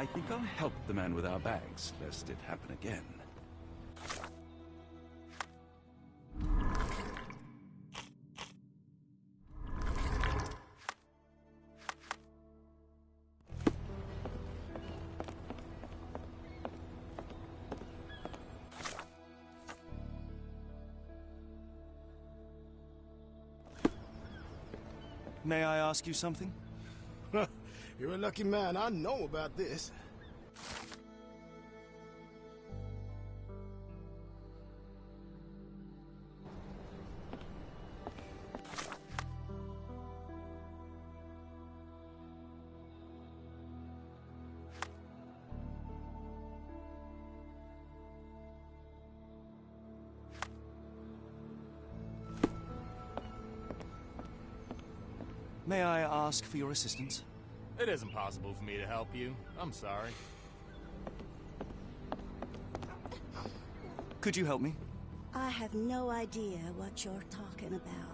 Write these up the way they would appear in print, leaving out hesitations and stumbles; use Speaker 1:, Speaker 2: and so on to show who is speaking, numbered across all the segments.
Speaker 1: I think I'll help the man with our bags, lest it happen again.
Speaker 2: May I ask you something?
Speaker 3: You're a lucky man. I know about this.
Speaker 2: May I ask for your assistance?
Speaker 4: It isn't possible for me to help you. I'm sorry.
Speaker 2: Could you help me?
Speaker 5: I have no idea what you're talking about.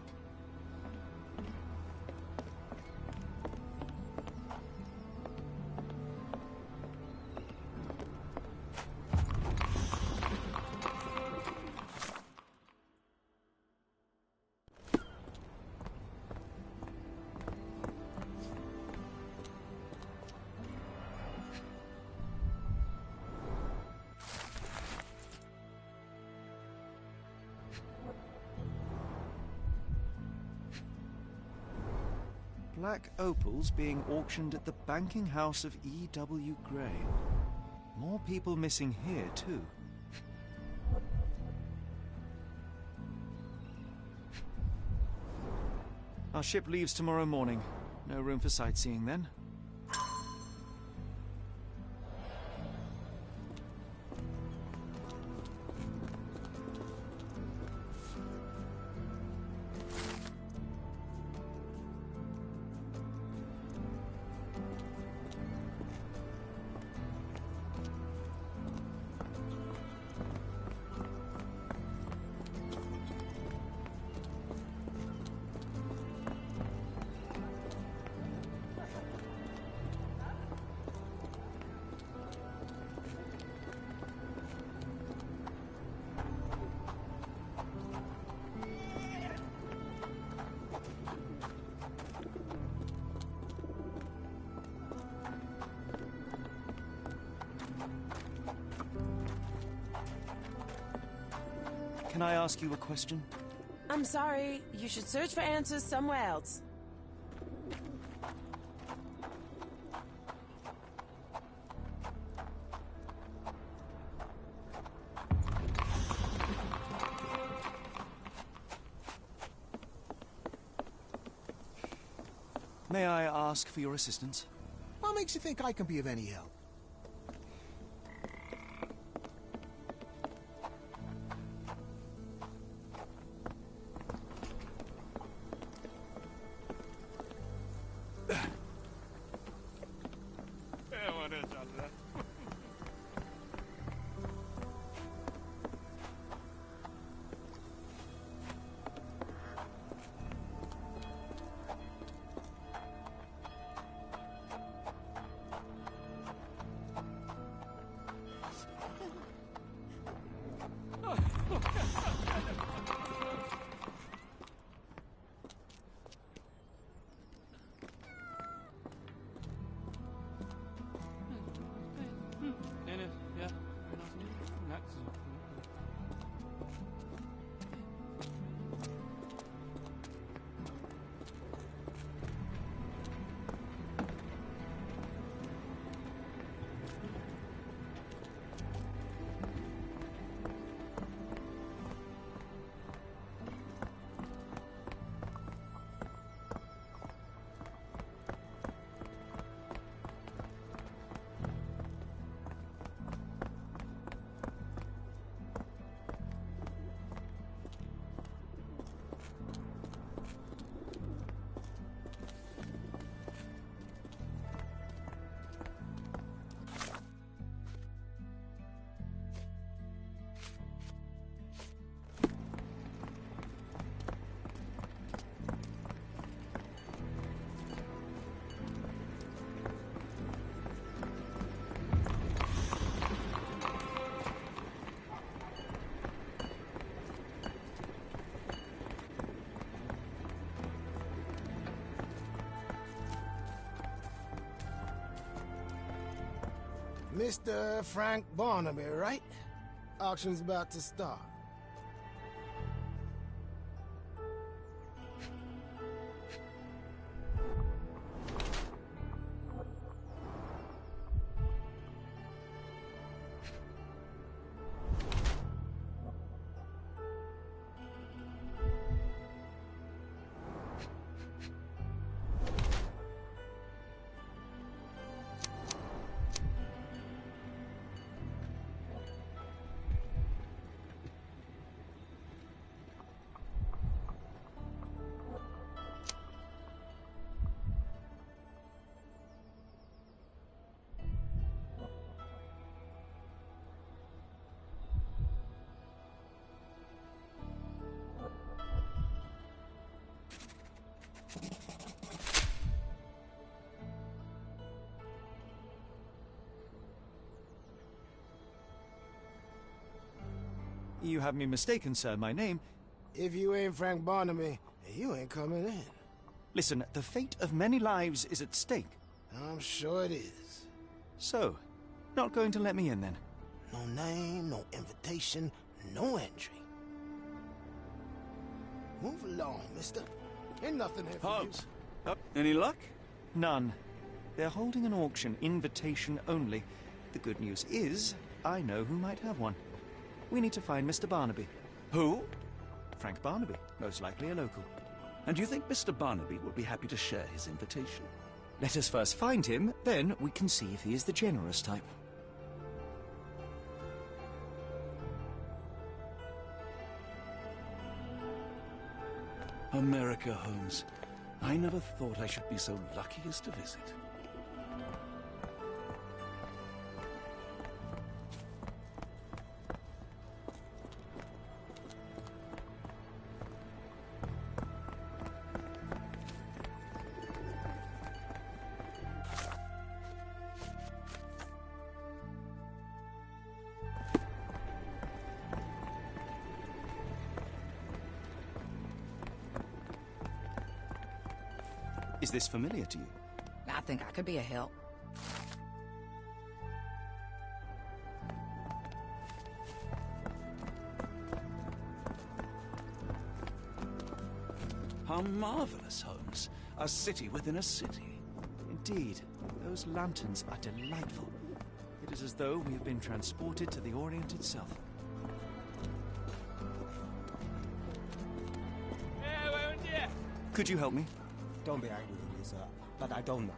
Speaker 2: Black opals being auctioned at the banking house of E.W. Gray. More people missing here, too. Our ship leaves tomorrow morning. No room for sightseeing then. Can I ask you a question?
Speaker 6: I'm sorry. You should search for answers somewhere else.
Speaker 2: May I ask for your assistance?
Speaker 3: What makes you think I can be of any help? Mr. Frank Barnaby, right? Auction's about to start.
Speaker 2: You have me mistaken, sir. My name...
Speaker 3: If you ain't Frank Barnaby, you ain't coming in.
Speaker 2: Listen, the fate of many lives is at stake.
Speaker 3: I'm sure it is.
Speaker 2: So, not going to let me in, then?
Speaker 3: No name, no invitation, no entry. Move along, mister. Ain't nothing here for
Speaker 1: Holmes, any luck?
Speaker 2: None. They're holding an auction, invitation only. The good news is, I know who might have one. We need to find Mr. Barnaby.
Speaker 1: Who?
Speaker 2: Frank Barnaby, most likely a local.
Speaker 1: And do you think Mr. Barnaby will be happy to share his invitation?
Speaker 2: Let us first find him, then we can see if he is the generous type.
Speaker 1: America, Holmes. I never thought I should be so lucky as to visit.
Speaker 2: Is this familiar to you?
Speaker 6: I think I could be a help.
Speaker 1: How marvelous, Holmes. A city within a city.
Speaker 2: Indeed. Those lanterns are delightful. It is as though we have been transported to the Orient itself. Could you help me?
Speaker 7: Don't be angry with me, sir, but I don't know.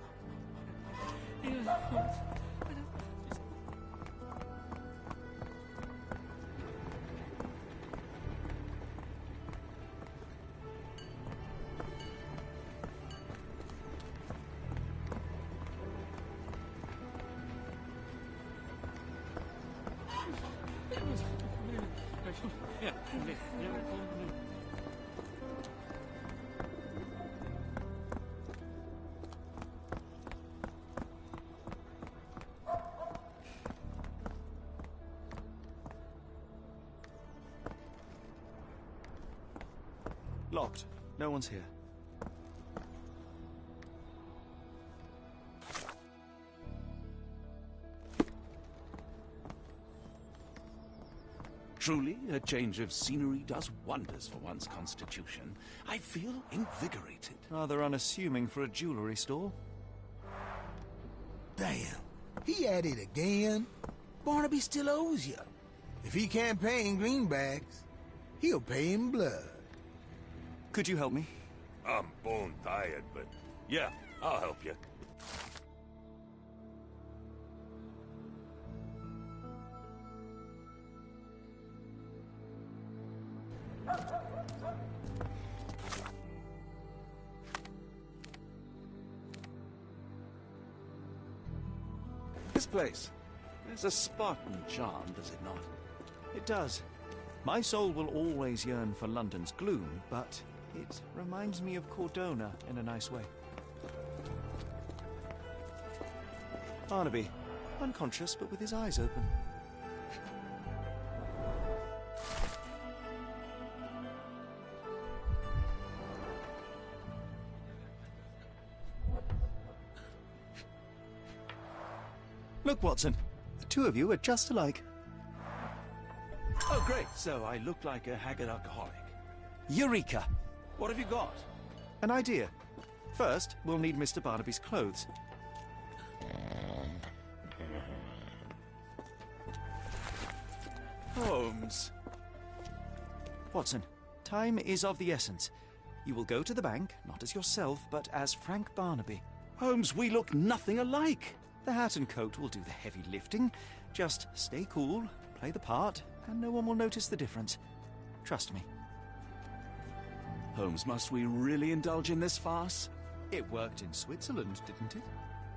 Speaker 2: Locked. No one's here.
Speaker 1: Truly, a change of scenery does wonders for one's constitution. I feel invigorated.
Speaker 2: Rather unassuming for a jewelry store.
Speaker 8: Damn, he at it again. Barnaby still owes you. If he can't pay in greenbacks, he'll pay in blood.
Speaker 2: Could you help me?
Speaker 9: I'm bone tired, but yeah, I'll help you.
Speaker 1: This place, there's a Spartan charm, does it not?
Speaker 2: It does. My soul will always yearn for London's gloom, but it reminds me of Cordona in a nice way. Barnaby, unconscious but with his eyes open. Look, Watson. two of you are just alike.
Speaker 1: Oh, great. So I look like a haggard alcoholic.
Speaker 2: Eureka!
Speaker 1: What have you got?
Speaker 2: An idea. First, we'll need Mr. Barnaby's clothes.
Speaker 1: Holmes.
Speaker 2: Watson, time is of the essence. You will go to the bank, not as yourself, but as Frank Barnaby.
Speaker 1: Holmes, we look nothing alike.
Speaker 2: The hat and coat will do the heavy lifting. Just stay cool, play the part, and no one will notice the difference. Trust me.
Speaker 1: Holmes, must we really indulge in this farce?
Speaker 2: It worked in Switzerland, didn't it?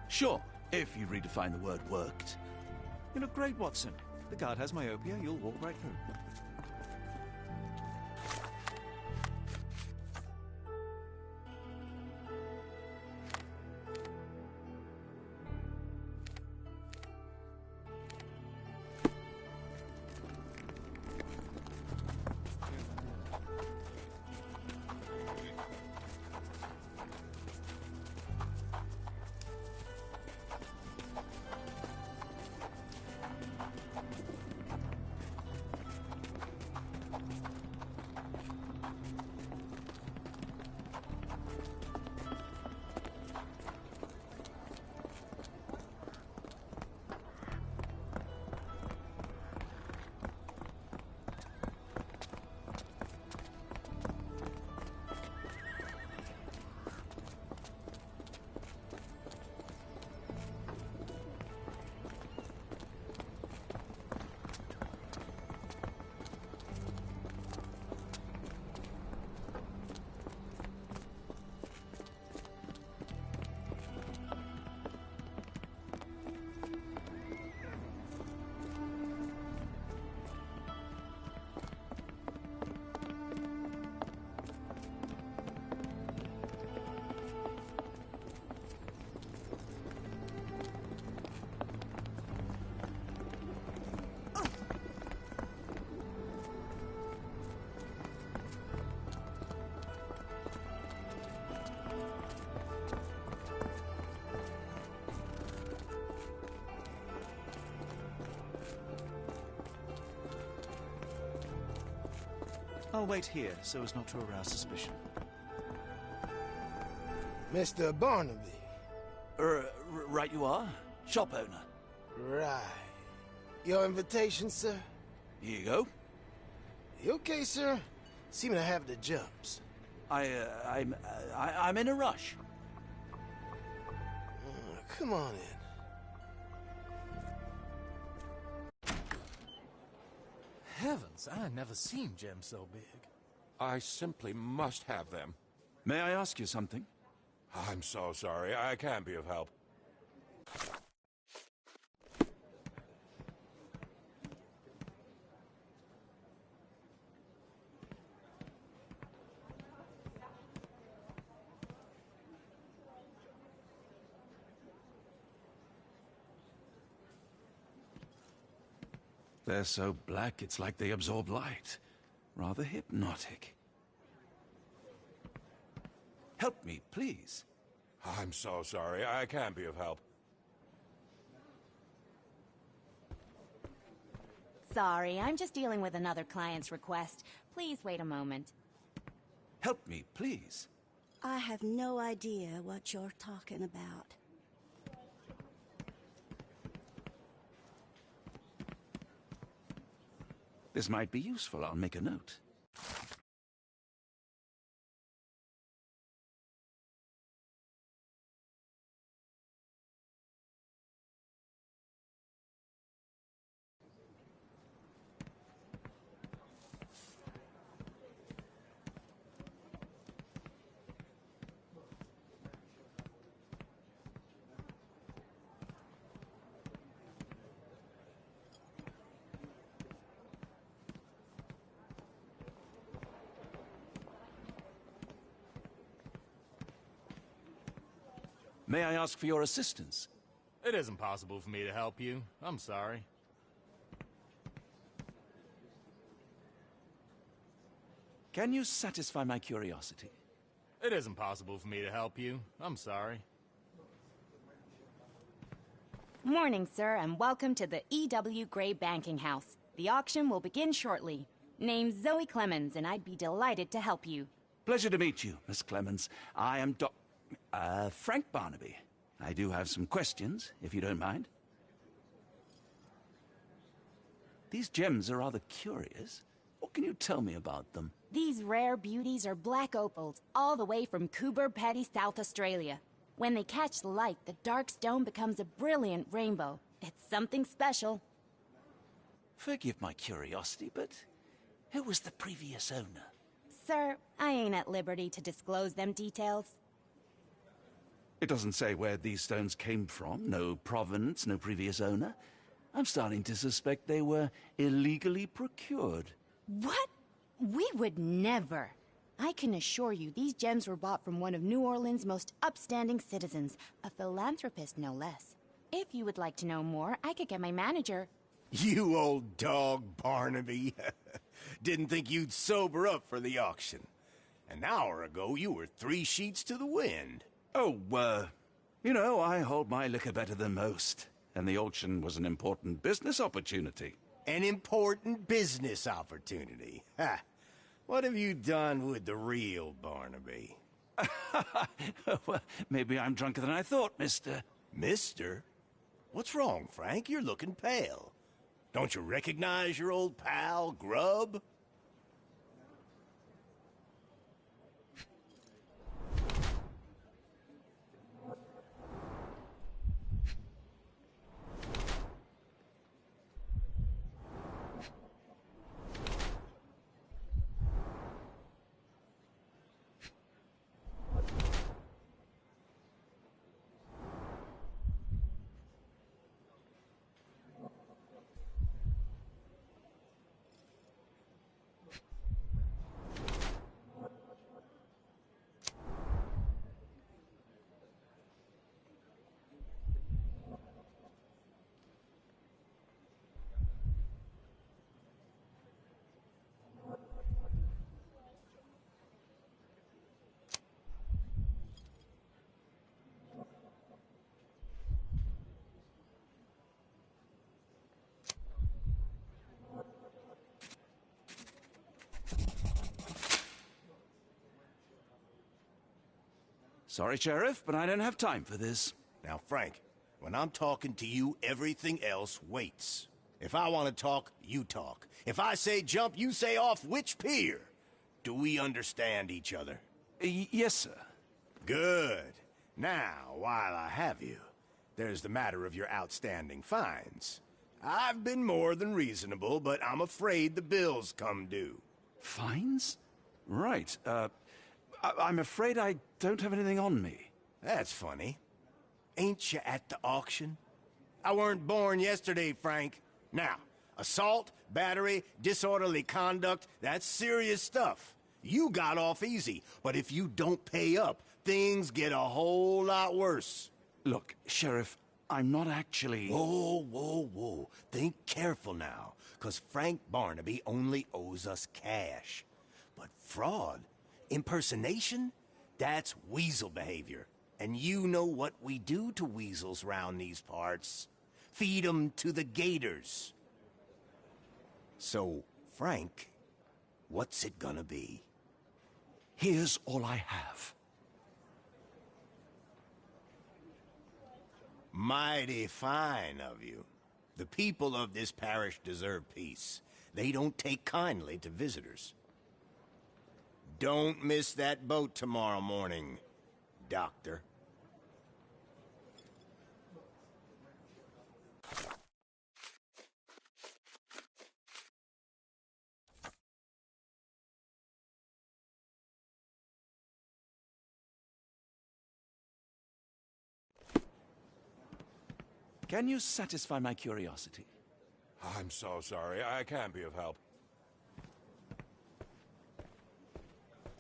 Speaker 1: Sure, if you redefine the word worked.
Speaker 2: You look great, Watson. The guard has myopia, you'll walk right through. I'll wait here so as not to arouse suspicion.
Speaker 3: Mr. Barnaby.
Speaker 1: Right you are. Shop owner.
Speaker 3: Right. Your invitation, sir?
Speaker 1: Here you go.
Speaker 3: You okay, sir? Seem to have the jumps.
Speaker 1: I'm in a rush.
Speaker 3: Come on in.
Speaker 4: Heavens, I never seen gems so big.
Speaker 9: I simply must have them.
Speaker 1: May I ask you something?
Speaker 9: I'm so sorry. I can't be of help.
Speaker 1: They're so black, it's like they absorb light. Rather hypnotic. Help me, please.
Speaker 9: I'm so sorry. I can't be of help.
Speaker 10: Sorry, I'm just dealing with another client's request. Please wait a moment.
Speaker 1: Help me, please.
Speaker 5: I have no idea what you're talking about.
Speaker 1: This might be useful. I'll make a note. May I ask for your assistance?
Speaker 4: It isn't possible for me to help you. I'm sorry.
Speaker 1: Can you satisfy my curiosity?
Speaker 4: It isn't possible for me to help you. I'm sorry.
Speaker 10: Morning, sir, and welcome to the E.W. Gray Banking House. The auction will begin shortly. Name's Zoe Clemens, and I'd be delighted to help you.
Speaker 1: Pleasure to meet you, Miss Clemens. I am Frank Barnaby. I do have some questions, if you don't mind. These gems are rather curious. What can you tell me about them?
Speaker 10: These rare beauties are black opals, all the way from Coober Pedy, South Australia. When they catch the light, the dark stone becomes a brilliant rainbow. It's something special.
Speaker 1: Forgive my curiosity, but who was the previous owner?
Speaker 10: Sir, I ain't at liberty to disclose them details.
Speaker 1: It doesn't say where these stones came from, no provenance, no previous owner. I'm starting to suspect they were illegally procured.
Speaker 10: What? We would never. I can assure you these gems were bought from one of New Orleans' most upstanding citizens, a philanthropist no less. If you would like to know more, I could get my manager.
Speaker 11: You old dog, Barnaby. Didn't think you'd sober up for the auction. An hour ago, you were 3 sheets to the wind.
Speaker 1: Oh, you know, I hold my liquor better than most. And the auction was an important business opportunity.
Speaker 11: An important business opportunity. Ha! What have you done with the real Barnaby?
Speaker 1: Well, maybe I'm drunker than I thought, mister.
Speaker 11: Mister? What's wrong, Frank? You're looking pale. Don't you recognize your old pal, Grub?
Speaker 1: Sorry, Sheriff, but I don't have time for this.
Speaker 11: Now, Frank, when I'm talking to you, everything else waits. If I want to talk, you talk. If I say jump, you say off which pier. Do we understand each other?
Speaker 1: Yes, sir.
Speaker 11: Good. Now, while I have you, there's the matter of your outstanding fines. I've been more than reasonable, but I'm afraid the bills come due.
Speaker 1: Fines? Right, I'm afraid I don't have anything on me.
Speaker 11: That's funny. Ain't you at the auction? I weren't born yesterday, Frank. Now, assault, battery, disorderly conduct, that's serious stuff. You got off easy, but if you don't pay up, things get a whole lot worse.
Speaker 1: Look, Sheriff, I'm not actually...
Speaker 11: Whoa. Think careful now, 'cause Frank Barnaby only owes us cash. But fraud, impersonation, that's weasel behavior. And you know what we do to weasels round these parts. Feed 'em to the gators. So, Frank, what's it gonna be?
Speaker 1: Here's all I have.
Speaker 11: Mighty fine of you. The people of this parish deserve peace. They don't take kindly to visitors. Don't miss that boat tomorrow morning, Doctor.
Speaker 1: Can you satisfy my curiosity?
Speaker 9: I'm so sorry. I can't be of help.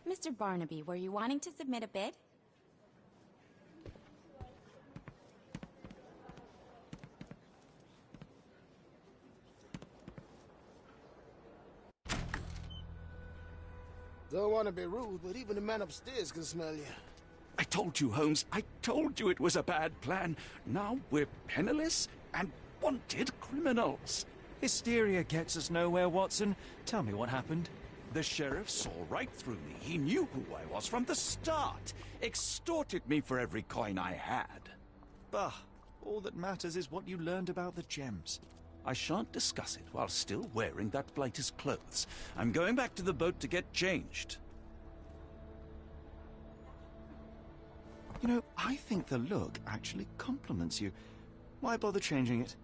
Speaker 10: Mr. Barnaby, were you wanting to submit a bid?
Speaker 3: Don't want to be rude, but even the man upstairs can smell you.
Speaker 1: I told you, Holmes. I told you it was a bad plan. Now we're penniless and wanted criminals.
Speaker 2: Hysteria gets us nowhere, Watson. Tell me what happened.
Speaker 1: The sheriff saw right through me. He knew who I was from the start. Extorted me for every coin I had.
Speaker 2: Bah, all that matters is what you learned about the gems.
Speaker 1: I shan't discuss it while still wearing that blighter's clothes. I'm going back to the boat to get changed.
Speaker 2: You know, I think the look actually compliments you. Why bother changing it?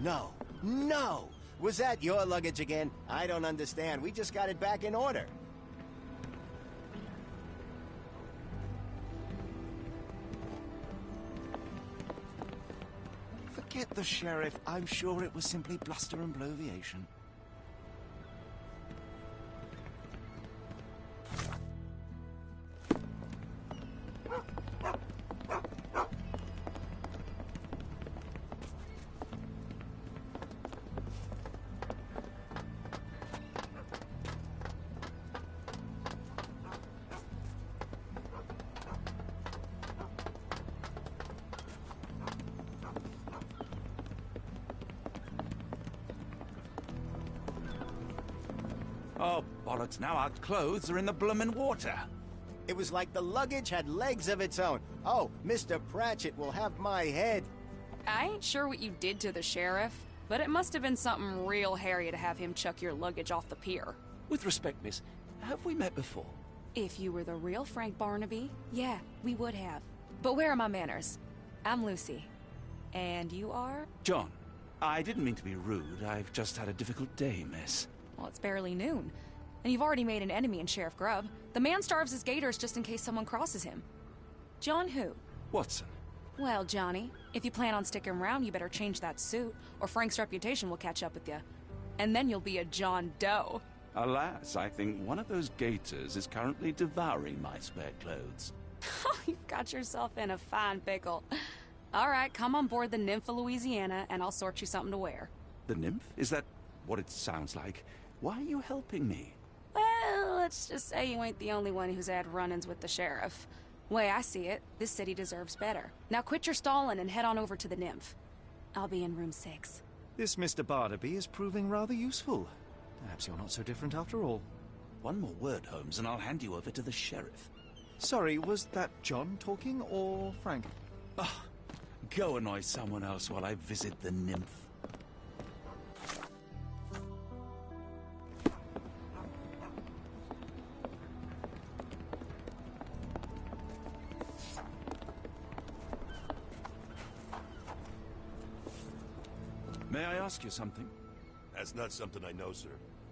Speaker 11: No, no! Was that your luggage again? I don't understand. We just got it back in order.
Speaker 2: Forget the sheriff. I'm sure it was simply bluster and bloviation.
Speaker 1: Oh, bollocks, now our clothes are in the bloomin' water.
Speaker 11: It was like the luggage had legs of its own. Oh, Mr. Pratchett will have my head.
Speaker 12: I ain't sure what you did to the sheriff, but it must have been something real hairy to have him chuck your luggage off the pier.
Speaker 1: With respect, miss, have we met before?
Speaker 12: If you were the real Frank Barnaby, yeah, we would have. But where are my manners? I'm Lucy. And you are?
Speaker 1: John. I didn't mean to be rude. I've just had a difficult day, miss.
Speaker 12: Well, it's barely noon. And you've already made an enemy in Sheriff Grubb. The man starves his gators just in case someone crosses him. John who?
Speaker 1: Watson.
Speaker 12: Well, Johnny, if you plan on sticking around, you better change that suit, or Frank's reputation will catch up with you. And then you'll be a John Doe.
Speaker 1: Alas, I think one of those gators is currently devouring my spare clothes.
Speaker 12: You've got yourself in a fine pickle. All right, come on board the Nymph of Louisiana, and I'll sort you something to wear.
Speaker 1: The nymph? Is that what it sounds like? Why are you helping me?
Speaker 12: Well, let's just say you ain't the only one who's had run-ins with the sheriff. Way I see it, this city deserves better. Now quit your stalling and head on over to the Nymph. I'll be in room 6.
Speaker 2: This Mr. Barnaby is proving rather useful. Perhaps you're not so different after all.
Speaker 1: One more word, Holmes, and I'll hand you over to the sheriff.
Speaker 2: Sorry, was that John talking or Frank?
Speaker 1: Oh, go annoy someone else while I visit the nymph. May I ask you something?
Speaker 9: That's not something I know, sir.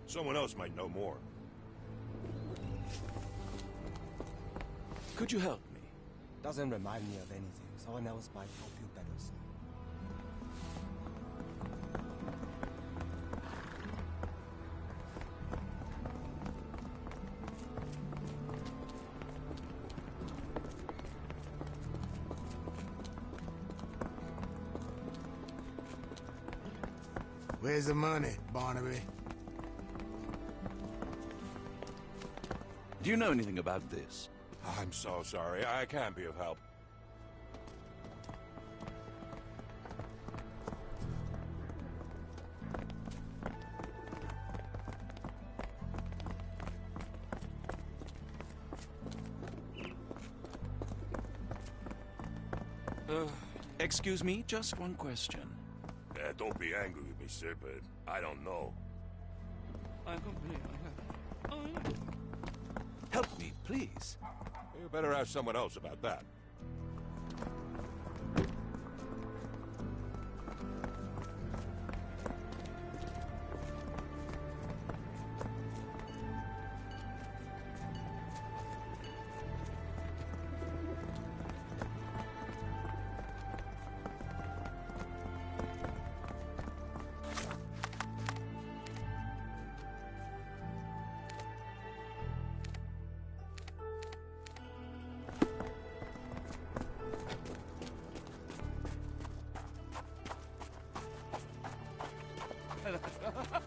Speaker 9: Someone else might know more.
Speaker 1: Could you help me?
Speaker 7: Doesn't remind me of anything. Someone else might help you better, sir.
Speaker 8: Where's the money, Barnaby?
Speaker 1: Do you know anything about this?
Speaker 9: I'm so sorry. I can't be of help.
Speaker 1: Excuse me, just one question.
Speaker 9: Don't be angry with me, sir, but I don't know.
Speaker 1: Help me, please.
Speaker 9: You better ask someone else about that.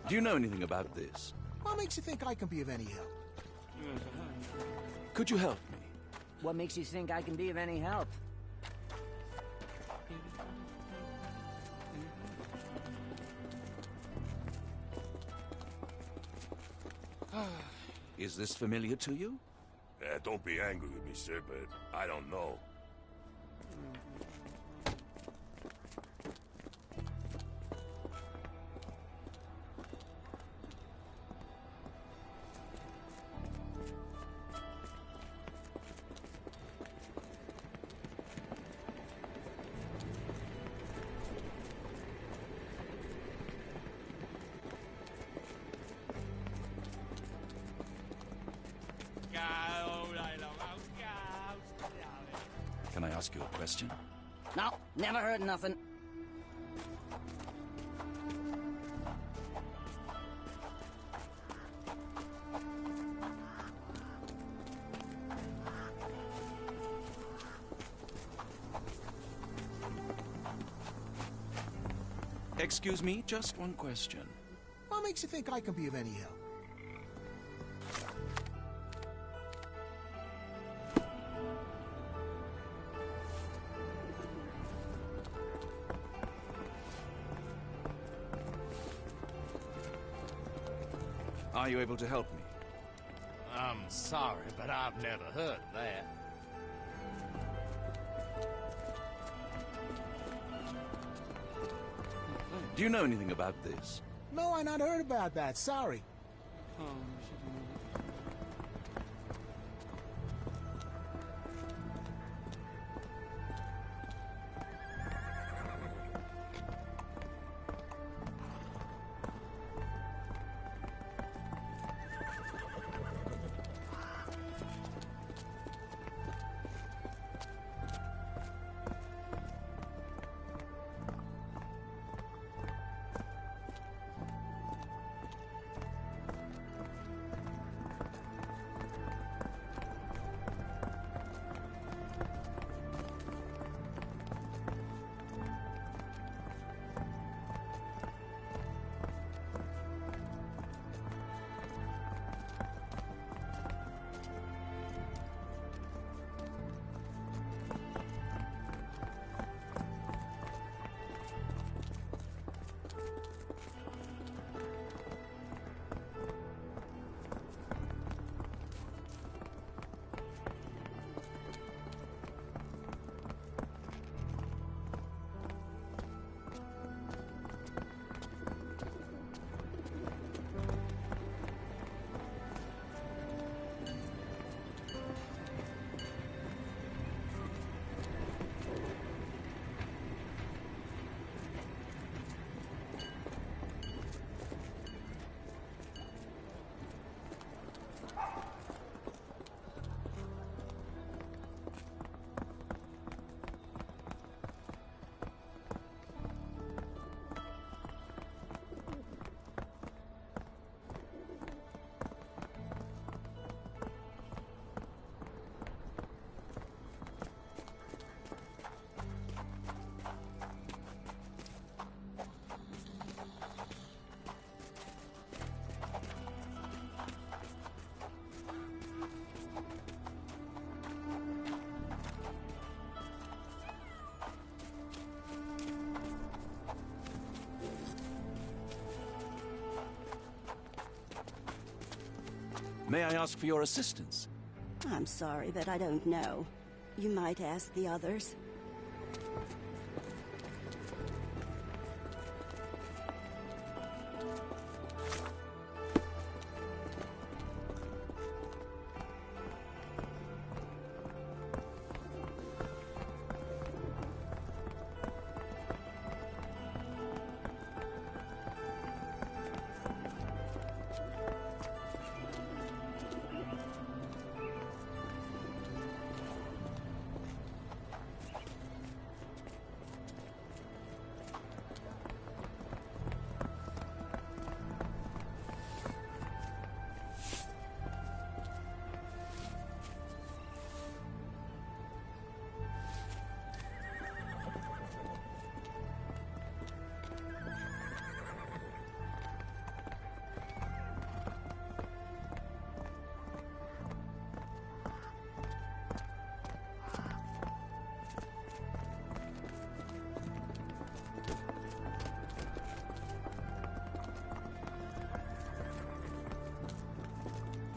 Speaker 1: Do you know anything about this?
Speaker 8: What makes you think I can be of any help?
Speaker 1: Could you help me?
Speaker 13: What makes you think I can be of any help?
Speaker 1: Is this familiar to you?
Speaker 9: Don't be angry with me, sir, but I don't know.
Speaker 1: Can I ask you a question?
Speaker 13: No, never heard nothing.
Speaker 1: Excuse me, just one question.
Speaker 8: What makes you think I can be of any help?
Speaker 1: Are you able to help me?
Speaker 4: I'm sorry, but I've never heard of that.
Speaker 1: Do you know anything about this?
Speaker 8: No, I not heard about that. Sorry.
Speaker 1: May I ask for your assistance?
Speaker 5: I'm sorry, but I don't know. You might ask the others.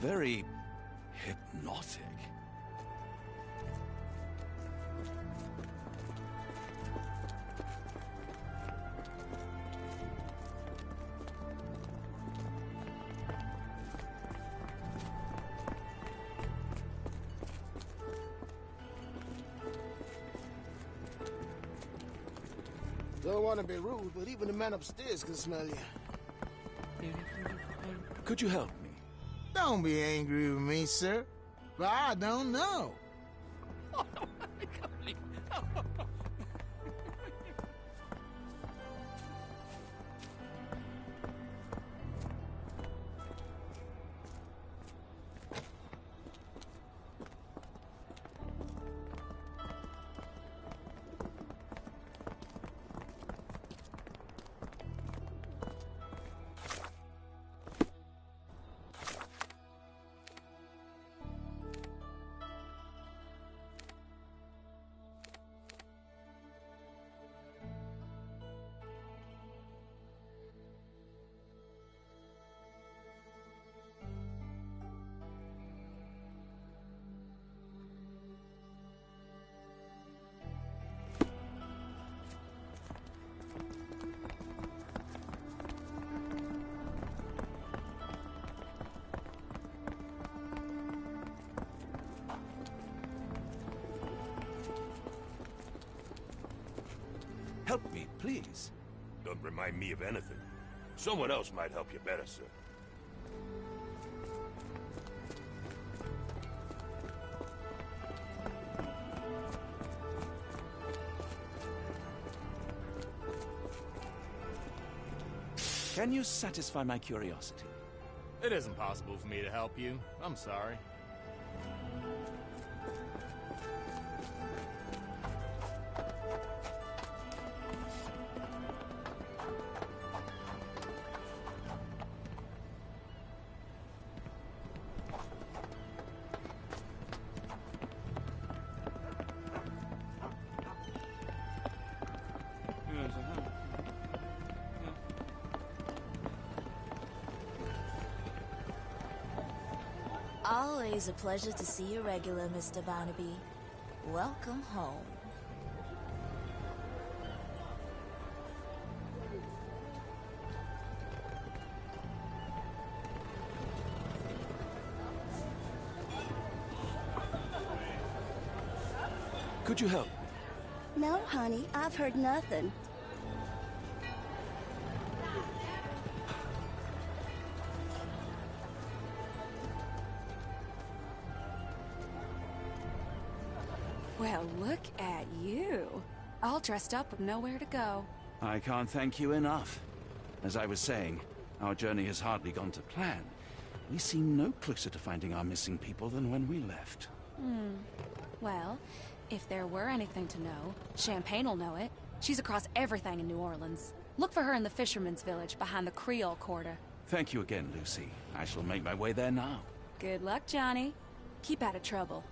Speaker 1: Very hypnotic.
Speaker 3: Don't want to be rude, but even the man upstairs can smell you.
Speaker 1: Could you help me?
Speaker 8: Don't be angry with me, sir. But I don't know.
Speaker 1: Help me, please.
Speaker 9: Don't remind me of anything. Someone else might help you better, sir.
Speaker 1: Can you satisfy my curiosity?
Speaker 4: It isn't possible for me to help you. I'm sorry.
Speaker 14: Always a pleasure to see you regular, Mr. Barnaby. Welcome home.
Speaker 1: Could you help?
Speaker 5: No, honey, I've heard nothing.
Speaker 12: Well, look at you. All dressed up with nowhere to go.
Speaker 1: I can't thank you enough. As I was saying, our journey has hardly gone to plan. We seem no closer to finding our missing people than when we left.
Speaker 12: Well, if there were anything to know, Champagne will know it. She's across everything in New Orleans. Look for her in the fisherman's village behind the Creole Quarter.
Speaker 1: Thank you again, Lucy. I shall make my way there now.
Speaker 12: Good luck, Johnny. Keep out of trouble.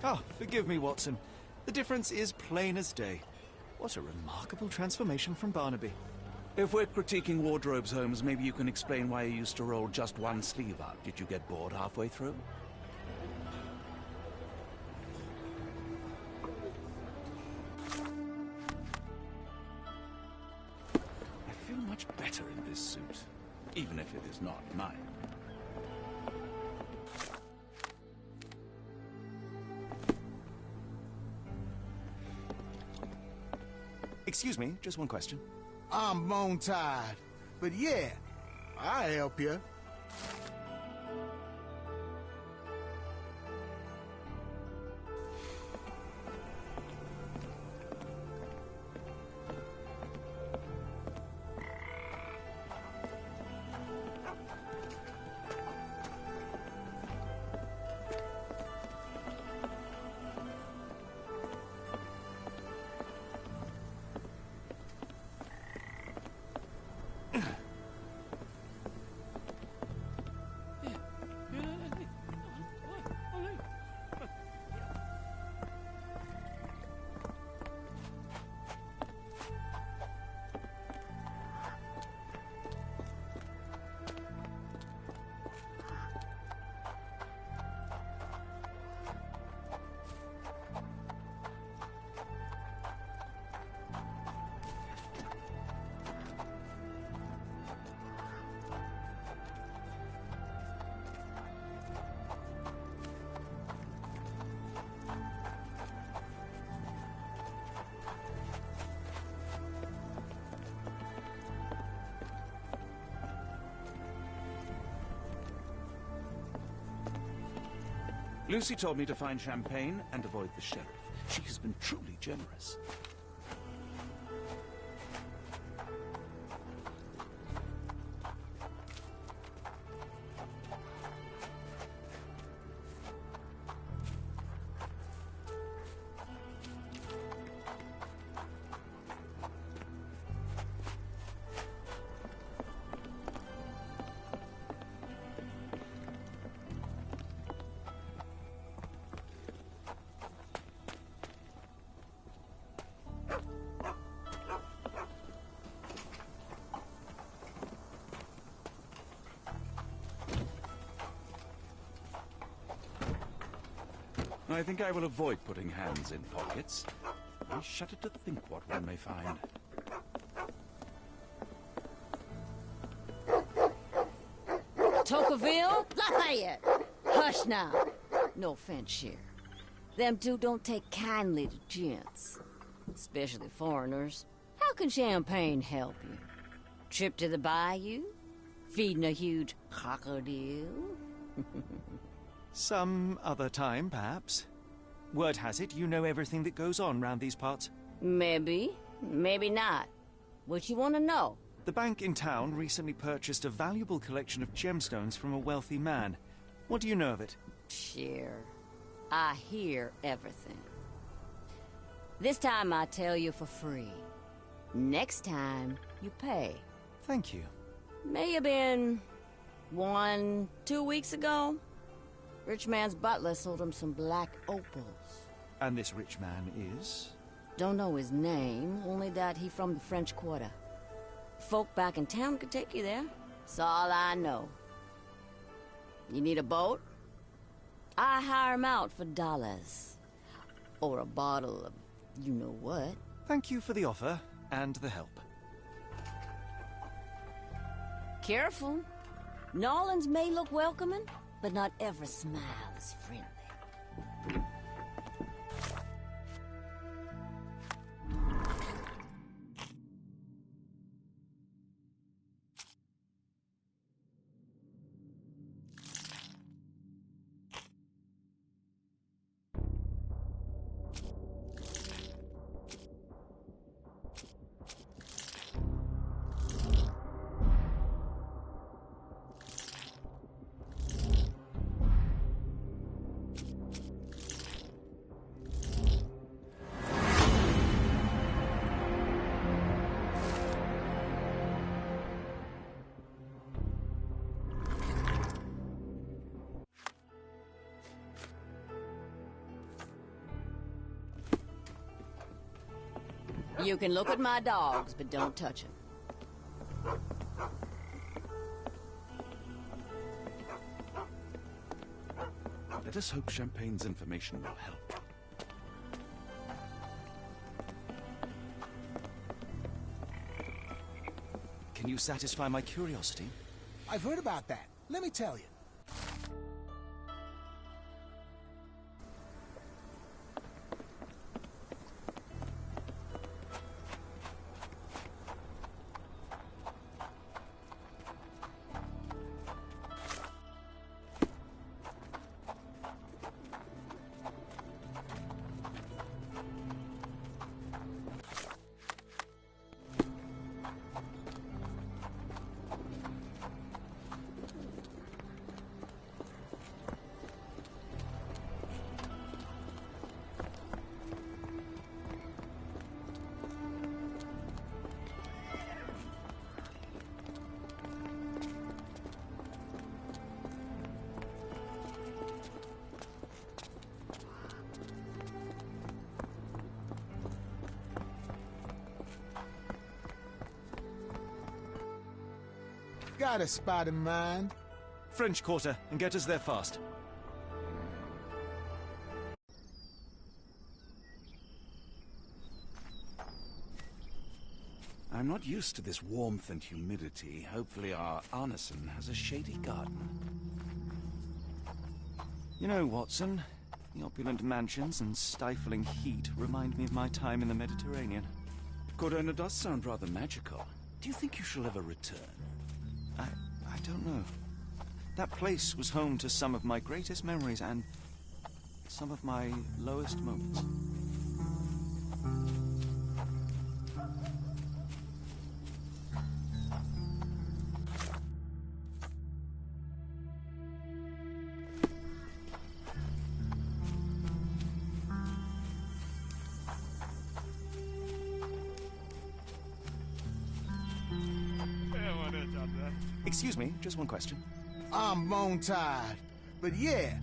Speaker 2: Ah, forgive me, Watson. The difference is plain as day. What a remarkable transformation from Barnaby.
Speaker 1: If we're critiquing wardrobes, Holmes, maybe you can explain why you used to roll just one sleeve up. Did you get bored halfway through? I feel much better in this suit, even if it is not mine.
Speaker 2: Excuse me, just one question.
Speaker 8: I'm bone tired. But yeah, I'll help you.
Speaker 1: Lucy told me to find champagne and avoid the sheriff. She has been truly generous. I think I will avoid putting hands in pockets. I shudder to think what one may find.
Speaker 15: Tocqueville? Lafayette! Hush now. No offense, Sheriff. Them two don't take kindly to gents. Especially foreigners. How can champagne help you? Trip to the bayou? Feeding a huge crocodile?
Speaker 2: Some other time, perhaps. Word has it you know everything that goes on round these parts.
Speaker 15: Maybe. Maybe not. What you want to know?
Speaker 2: The bank in town recently purchased a valuable collection of gemstones from a wealthy man. What do you know of it?
Speaker 15: Sure. I hear everything. This time I tell you for free. Next time, you pay.
Speaker 2: Thank you.
Speaker 15: May have been 1, 2 weeks ago. Rich man's butler sold him some black opals.
Speaker 2: And this rich man is?
Speaker 15: Don't know his name, only that he from the French Quarter. Folk back in town could take you there. That's all I know. You need a boat? I hire him out for dollars. Or a bottle of you-know-what.
Speaker 2: Thank you for the offer and the help.
Speaker 15: Careful. Nolans may look welcoming, but not every smile is friendly. You can look at my dogs, but don't touch them.
Speaker 1: Let us hope Champagne's information will help.
Speaker 2: Can you satisfy my curiosity?
Speaker 8: I've heard about that. Let me tell you. Got a spot in mind.
Speaker 2: French Quarter, and get us there fast.
Speaker 1: I'm not used to this warmth and humidity. Hopefully our Arneson has a shady garden.
Speaker 2: You know, Watson, the opulent mansions and stifling heat remind me of my time in the Mediterranean.
Speaker 1: Corona does sound rather magical. Do you think you shall ever return?
Speaker 2: I don't know. That place was home to some of my greatest memories, and some of my lowest moments. Excuse me, just one question.
Speaker 8: I'm bone-tied, but yeah,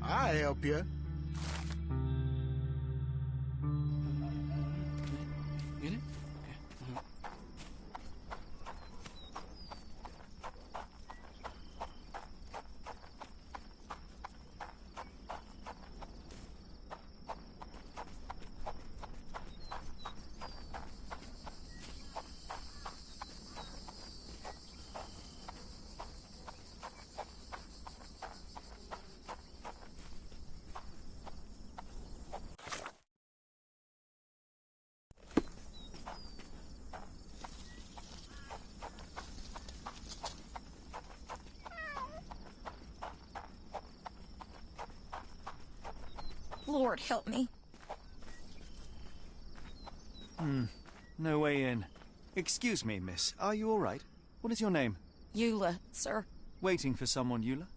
Speaker 8: I'll help you.
Speaker 16: Lord help me.
Speaker 2: No way in. Excuse me, miss. Are you all right? What is your name?
Speaker 16: Eula, sir.
Speaker 2: Waiting for someone, Eula?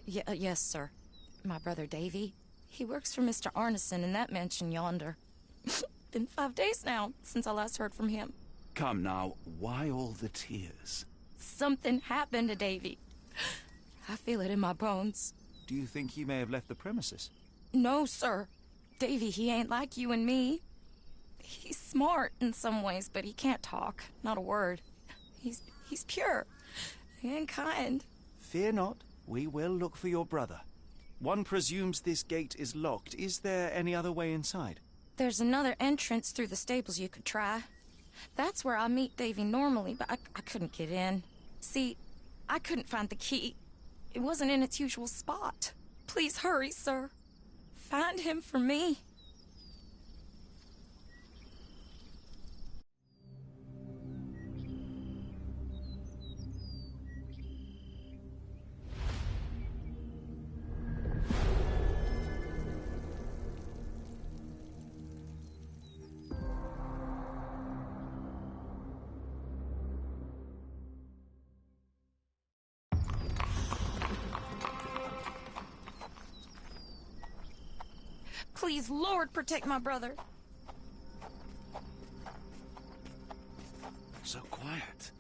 Speaker 16: Yes, sir. My brother Davy. He works for Mr. Arneson in that mansion yonder. Been 5 days now since I last heard from him.
Speaker 1: Come now, why all the tears?
Speaker 16: Something happened to Davy. I feel it in my bones.
Speaker 2: Do you think he may have left the premises?
Speaker 16: No, sir. Davy, he ain't like you and me. He's smart in some ways, but he can't talk. Not a word. He's pure and kind.
Speaker 2: Fear not. We will look for your brother. One presumes this gate is locked. Is there any other way inside?
Speaker 16: There's another entrance through the stables you could try. That's where I meet Davy normally, but I couldn't get in. See, I couldn't find the key. It wasn't in its usual spot. Please hurry, sir. Find him for me. Please, Lord, protect my brother.
Speaker 1: So quiet.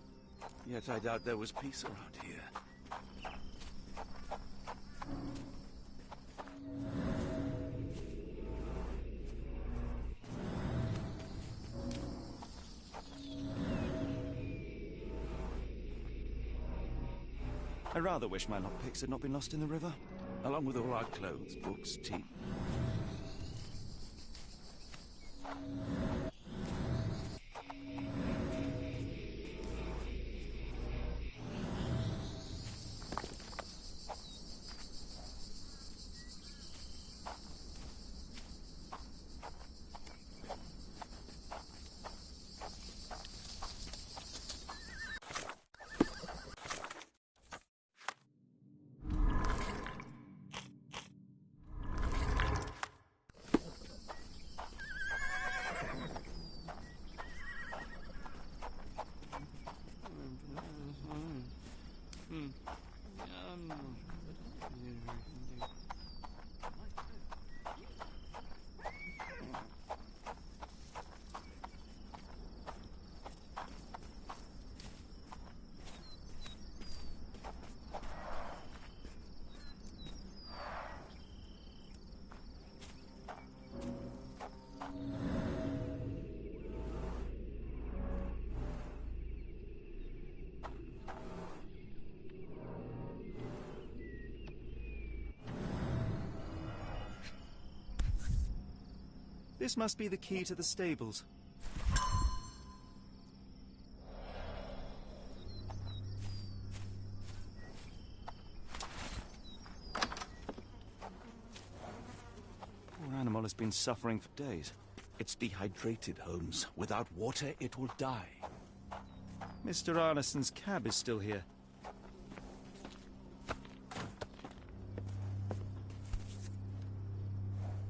Speaker 1: Yet I doubt there was peace around here.
Speaker 2: I rather wish my lockpicks had not been lost in the river.
Speaker 1: Along with all our clothes, books, tea.
Speaker 2: This must be the key to the stables. Poor animal has been suffering for days.
Speaker 1: It's dehydrated, Holmes. Without water, it will die.
Speaker 2: Mr. Arneson's cab is still here.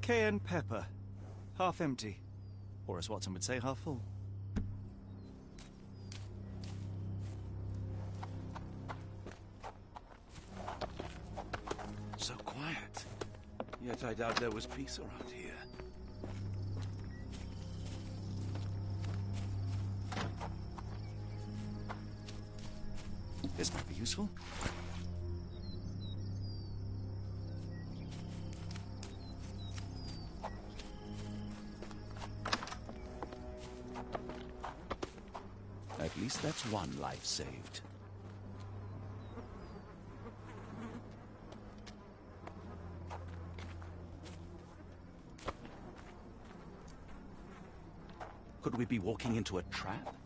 Speaker 2: Cayenne pepper. Half empty. Or as Watson would say, half full.
Speaker 1: So quiet. Yet I doubt there was peace around here.
Speaker 2: This might be useful.
Speaker 1: At least that's one life saved. Could we be walking into a trap?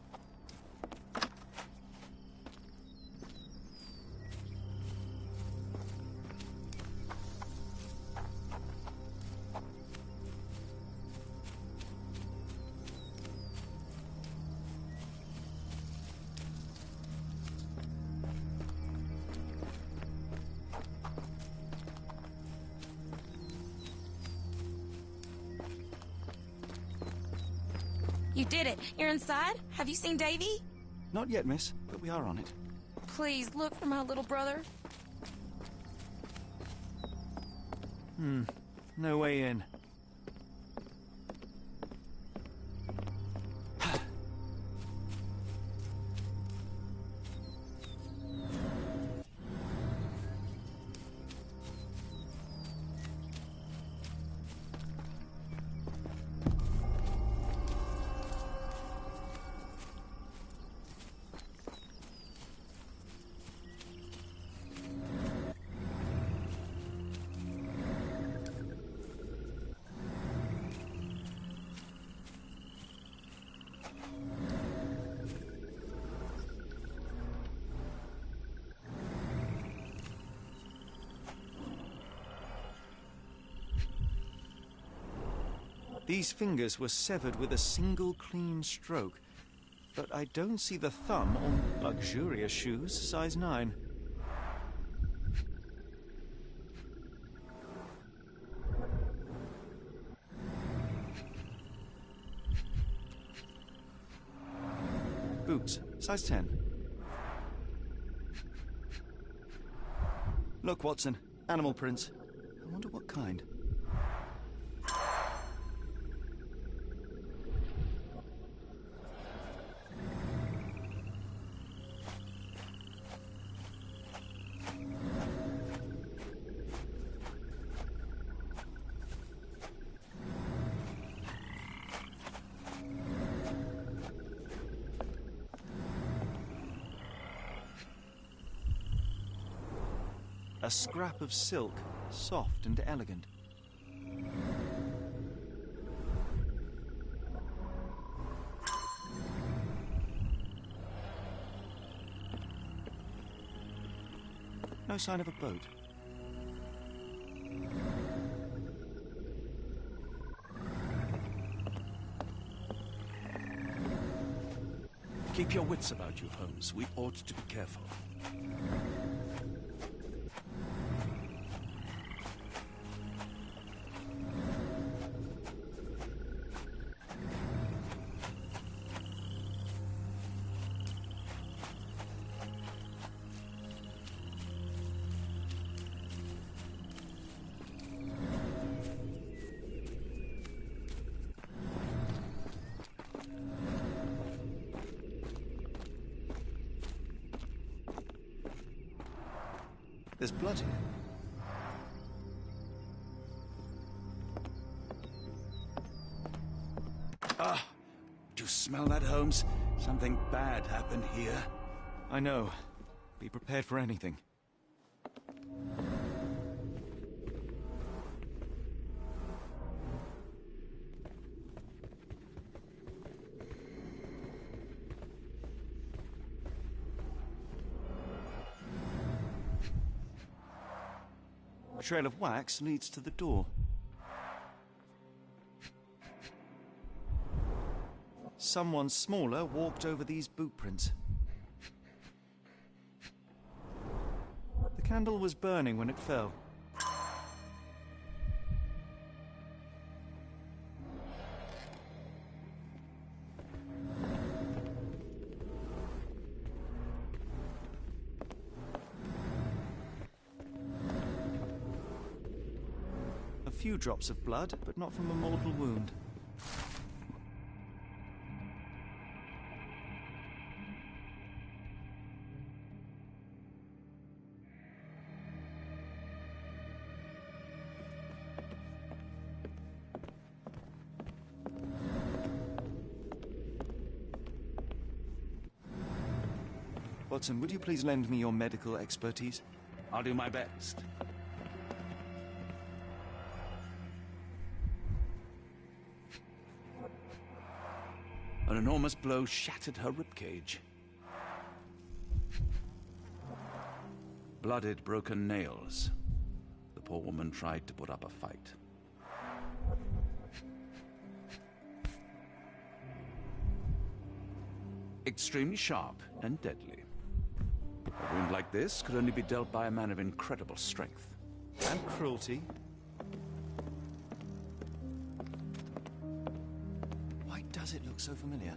Speaker 16: You did it. You're inside? Have you seen Davy?
Speaker 2: Not yet, miss, but we are on it.
Speaker 16: Please, look for my little brother.
Speaker 2: No way in. These fingers were severed with a single clean stroke, but I don't see the thumb on luxurious shoes, size 9. Boots, size 10. Look, Watson, animal prints. I wonder what kind. A scrap of silk, soft and elegant. No sign of a boat.
Speaker 1: Keep your wits about you, Holmes. We ought to be careful.
Speaker 2: There's blood here.
Speaker 1: Ah! Do you smell that, Holmes? Something bad happened here.
Speaker 2: I know. Be prepared for anything. A trail of wax leads to the door. Someone smaller walked over these boot prints. The candle was burning when it fell. few drops of blood, but not from a mortal wound. Watson, would you please lend me your medical expertise?
Speaker 1: I'll do my best. An enormous blow shattered her ribcage. Blooded, broken nails. The poor woman tried to put up a fight. Extremely sharp and deadly. A wound like this could only be dealt by a man of incredible strength.
Speaker 2: And cruelty. Why does it look so familiar?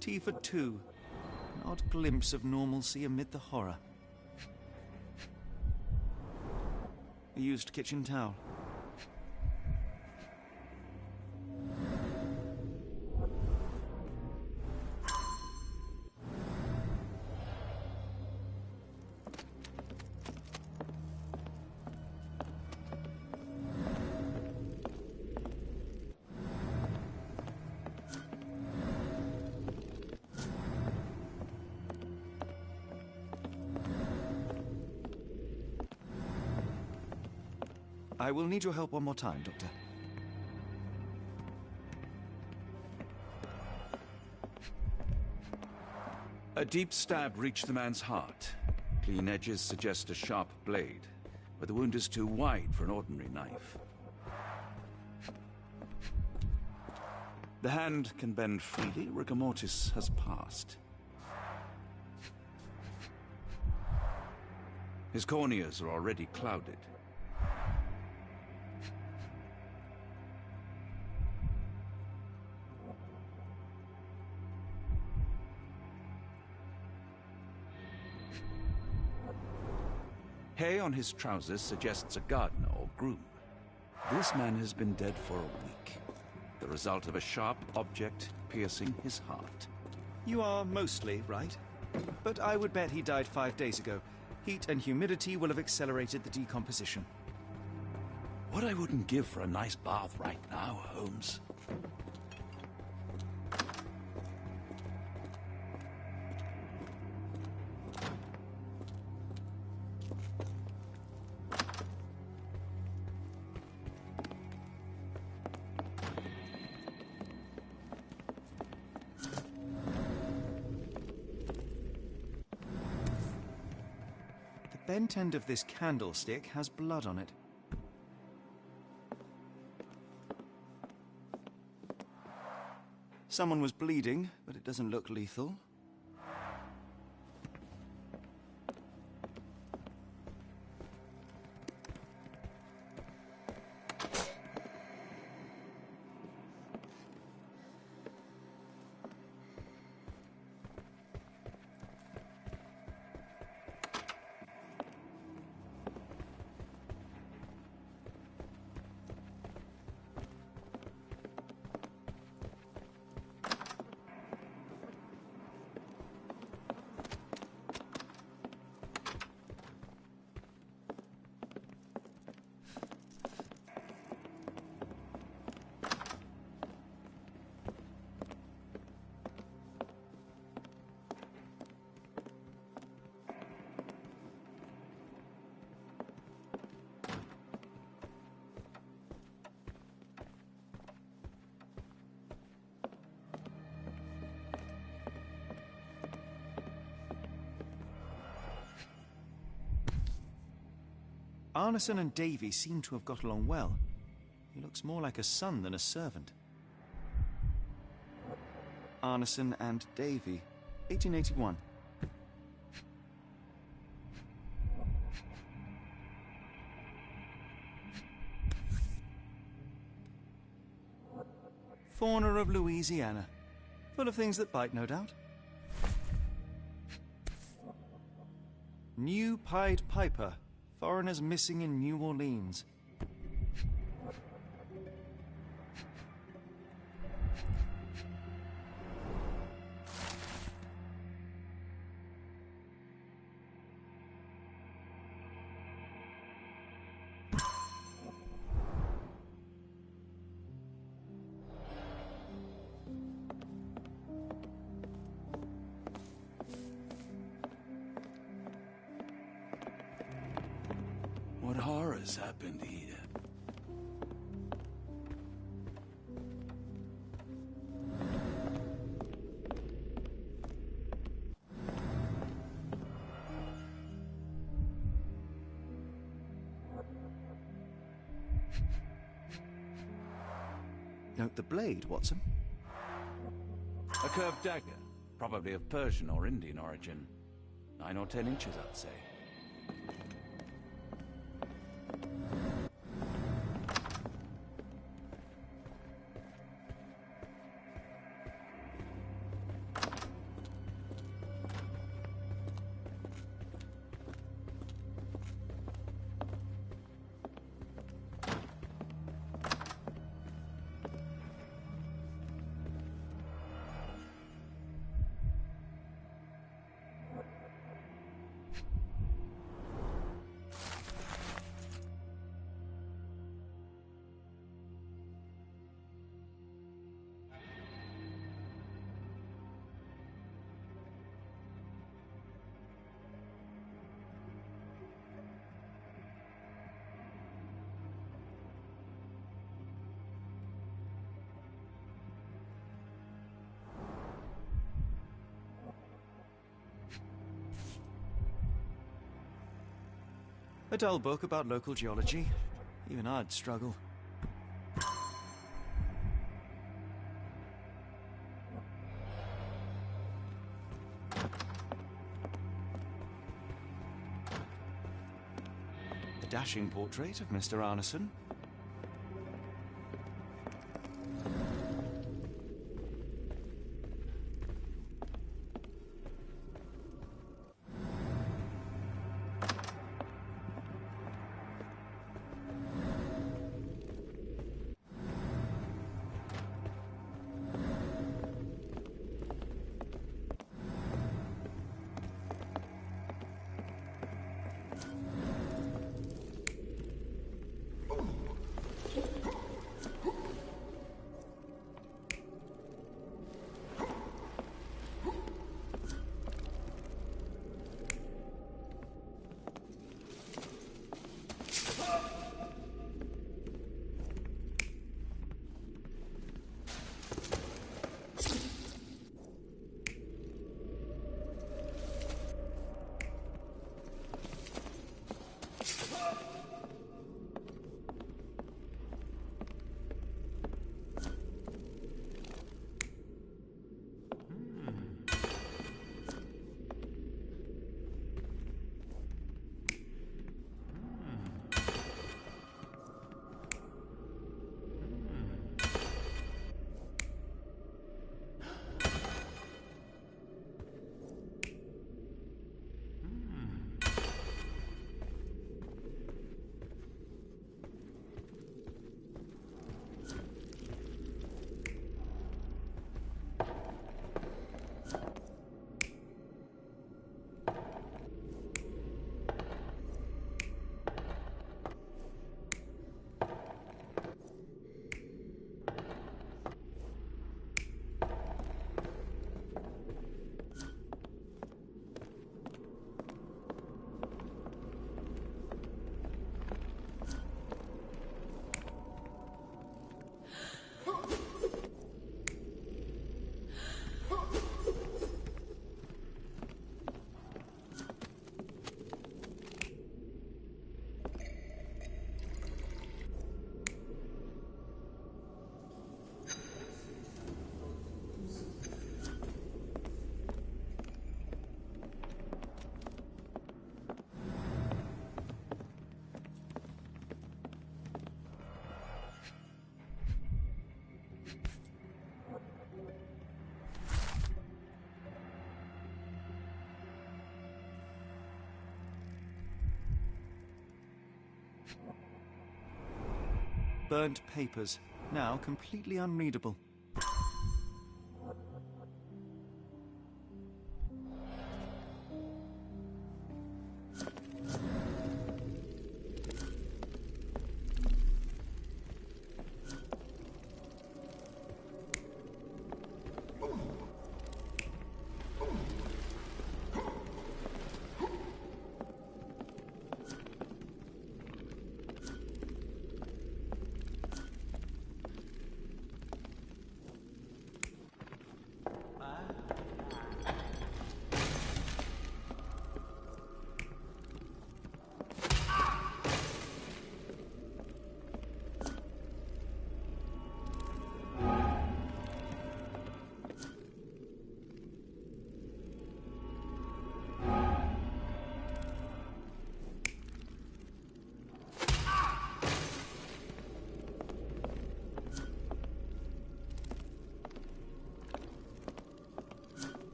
Speaker 2: Tea for two. An odd glimpse of normalcy amid the horror. A used kitchen towel. I will need your help one more time, Doctor.
Speaker 1: A deep stab reached the man's heart. Clean edges suggest a sharp blade, but the wound is too wide for an ordinary knife. The hand can bend freely. Rigor mortis has passed. His corneas are already clouded. Hay on his trousers suggests a gardener or groom. This man has been dead for a week, the result of a sharp object piercing his heart.
Speaker 2: You are mostly right, but I would bet he died 5 days ago. Heat and humidity will have accelerated the decomposition.
Speaker 1: What I wouldn't give for a nice bath right now, Holmes.
Speaker 2: The bent end of this candlestick has blood on it. Someone was bleeding, but it doesn't look lethal. Arneson and Davy seem to have got along well. He looks more like a son than a servant. Arneson and Davy, 1881. Fauna of Louisiana. Full of things that bite, no doubt. New Pied Piper. Foreigners missing in New Orleans.
Speaker 1: What horrors happened here?
Speaker 2: Note the blade, Watson.
Speaker 1: A curved dagger, probably of Persian or Indian origin. 9 or 10 inches, I'd say.
Speaker 2: A dull book about local geology. Even I'd struggle. A dashing portrait of Mr. Arneson. burnt papers, now completely unreadable.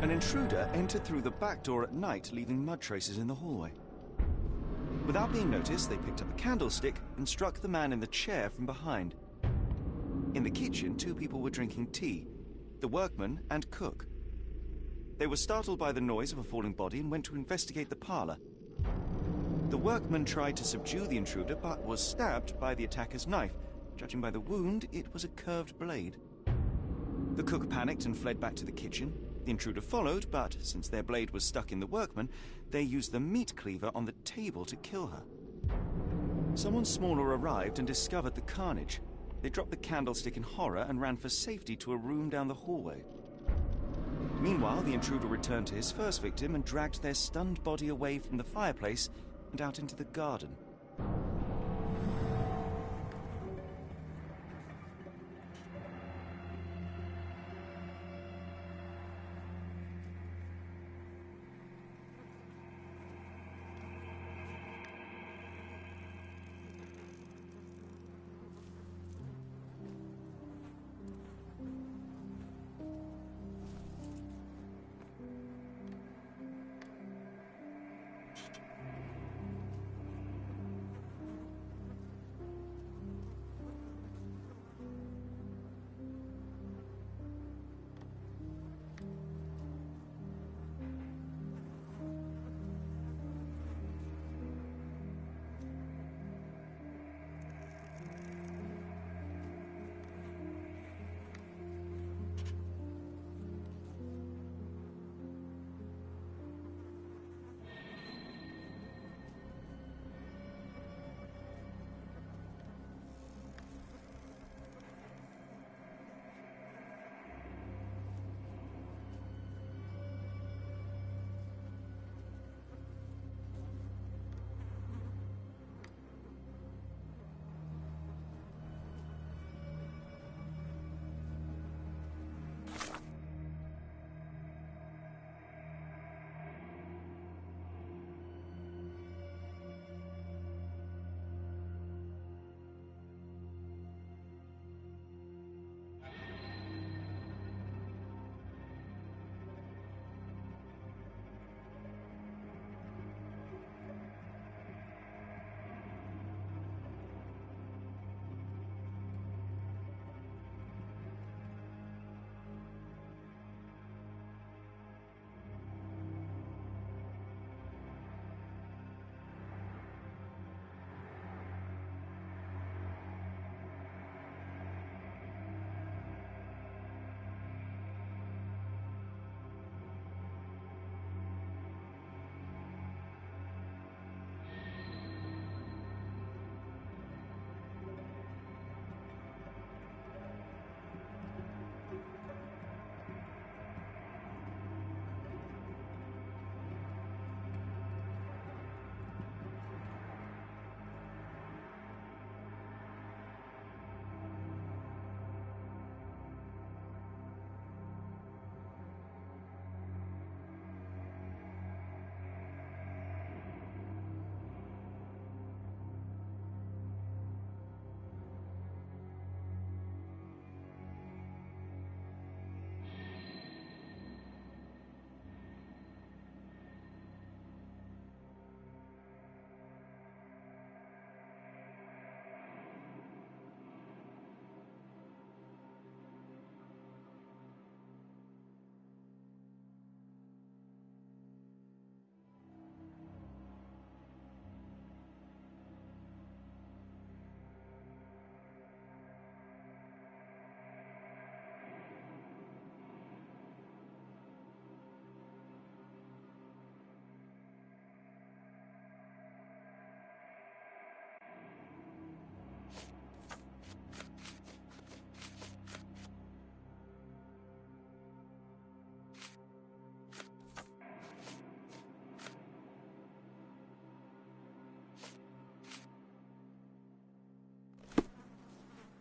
Speaker 2: An intruder entered through the back door at night, leaving mud traces in the hallway. Without being noticed, they picked up a candlestick and struck the man in the chair from behind. In the kitchen, two people were drinking tea, the workman and cook. They were startled by the noise of a falling body and went to investigate the parlor. The workman tried to subdue the intruder, but was stabbed by the attacker's knife. Judging by the wound, it was a curved blade. The cook panicked and fled back to the kitchen. The intruder followed, but since their blade was stuck in the workman, they used the meat cleaver on the table to kill her. Someone smaller arrived and discovered the carnage. They dropped the candlestick in horror and ran for safety to a room down the hallway. Meanwhile, the intruder returned to his first victim and dragged their stunned body away from the fireplace and out into the garden.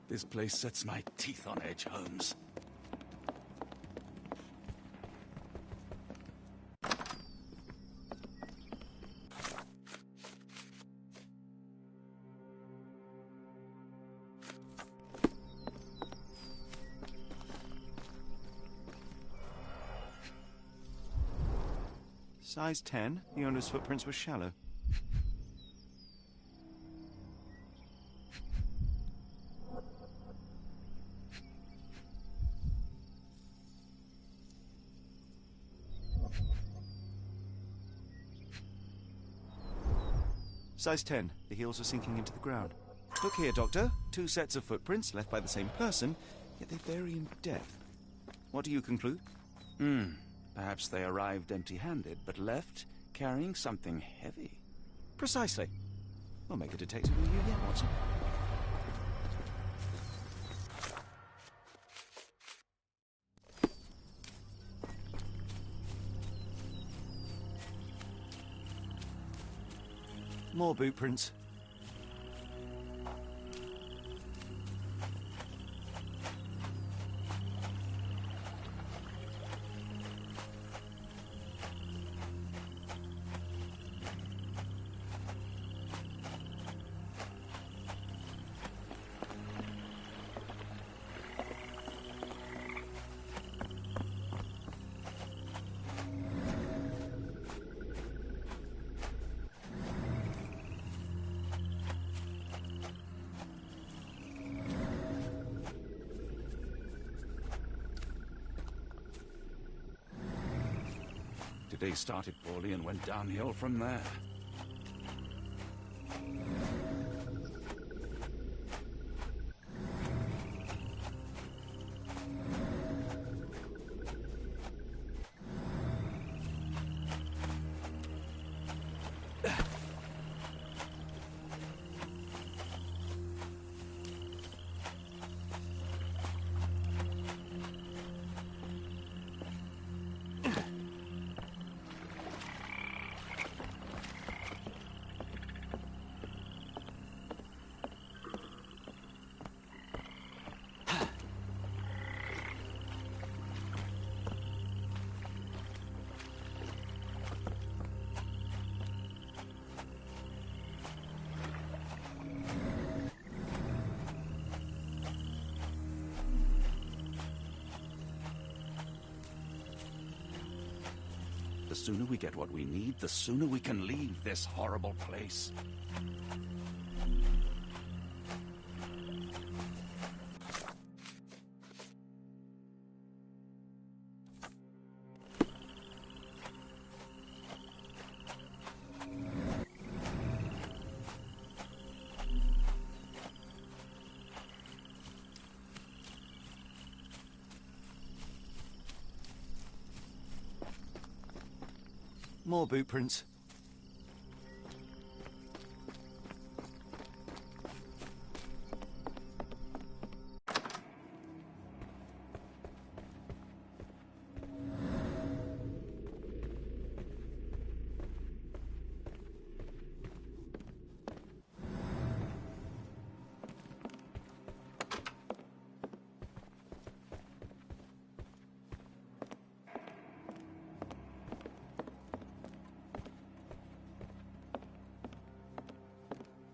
Speaker 1: This place sets my teeth on edge, Holmes.
Speaker 2: Size 10, the owner's footprints were shallow. Size 10, the heels are sinking into the ground. Look here, Doctor. 2 sets of footprints left by the same person, yet they vary in depth. What do you conclude?
Speaker 1: Perhaps they arrived empty-handed, but left carrying something heavy.
Speaker 2: Precisely. We'll make a detective of you yet, Watson. More boot prints.
Speaker 1: Today started poorly and went downhill from there. The sooner we get what we need, the sooner we can leave this horrible place.
Speaker 2: More boot prints.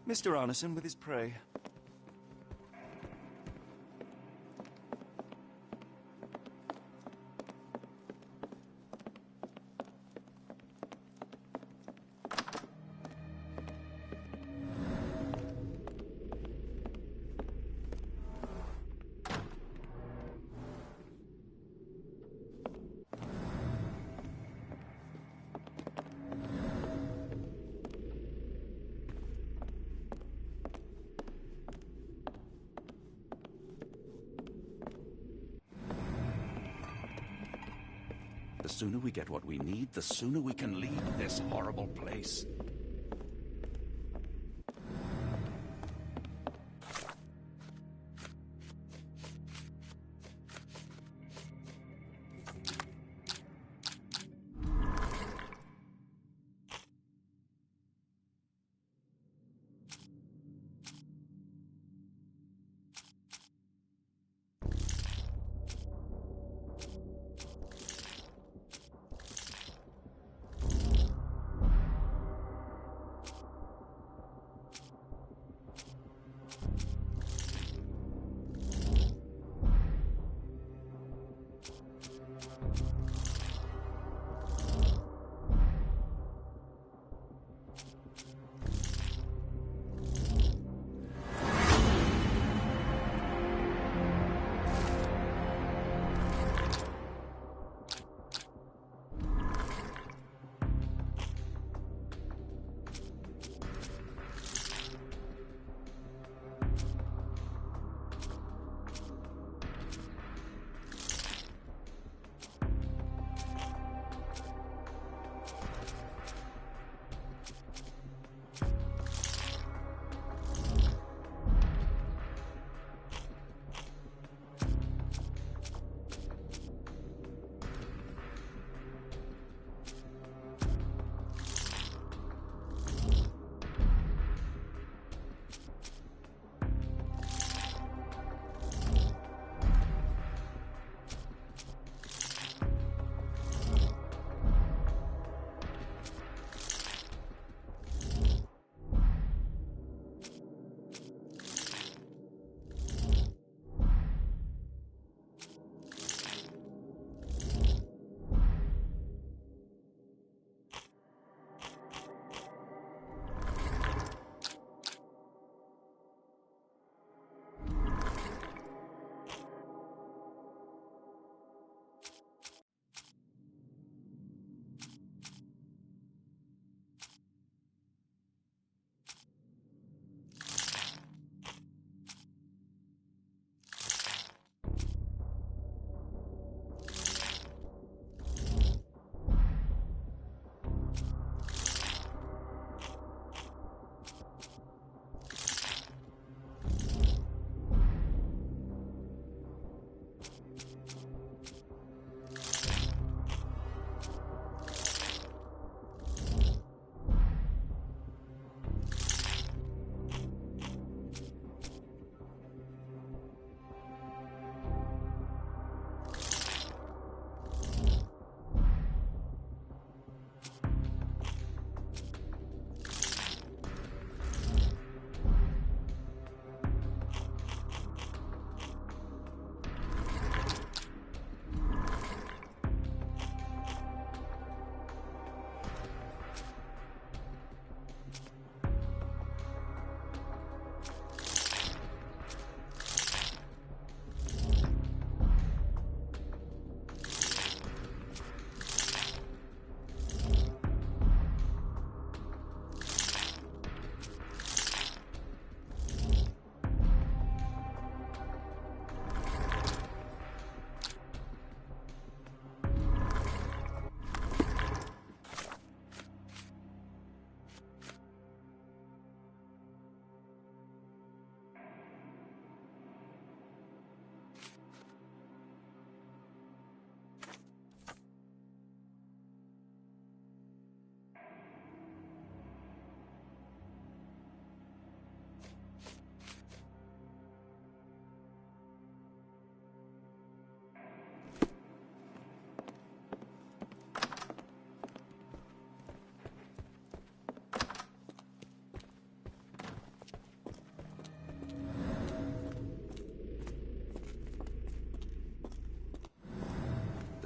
Speaker 2: Mr. Arneson with his prey.
Speaker 1: The sooner we get what we need, the sooner we can leave this horrible place.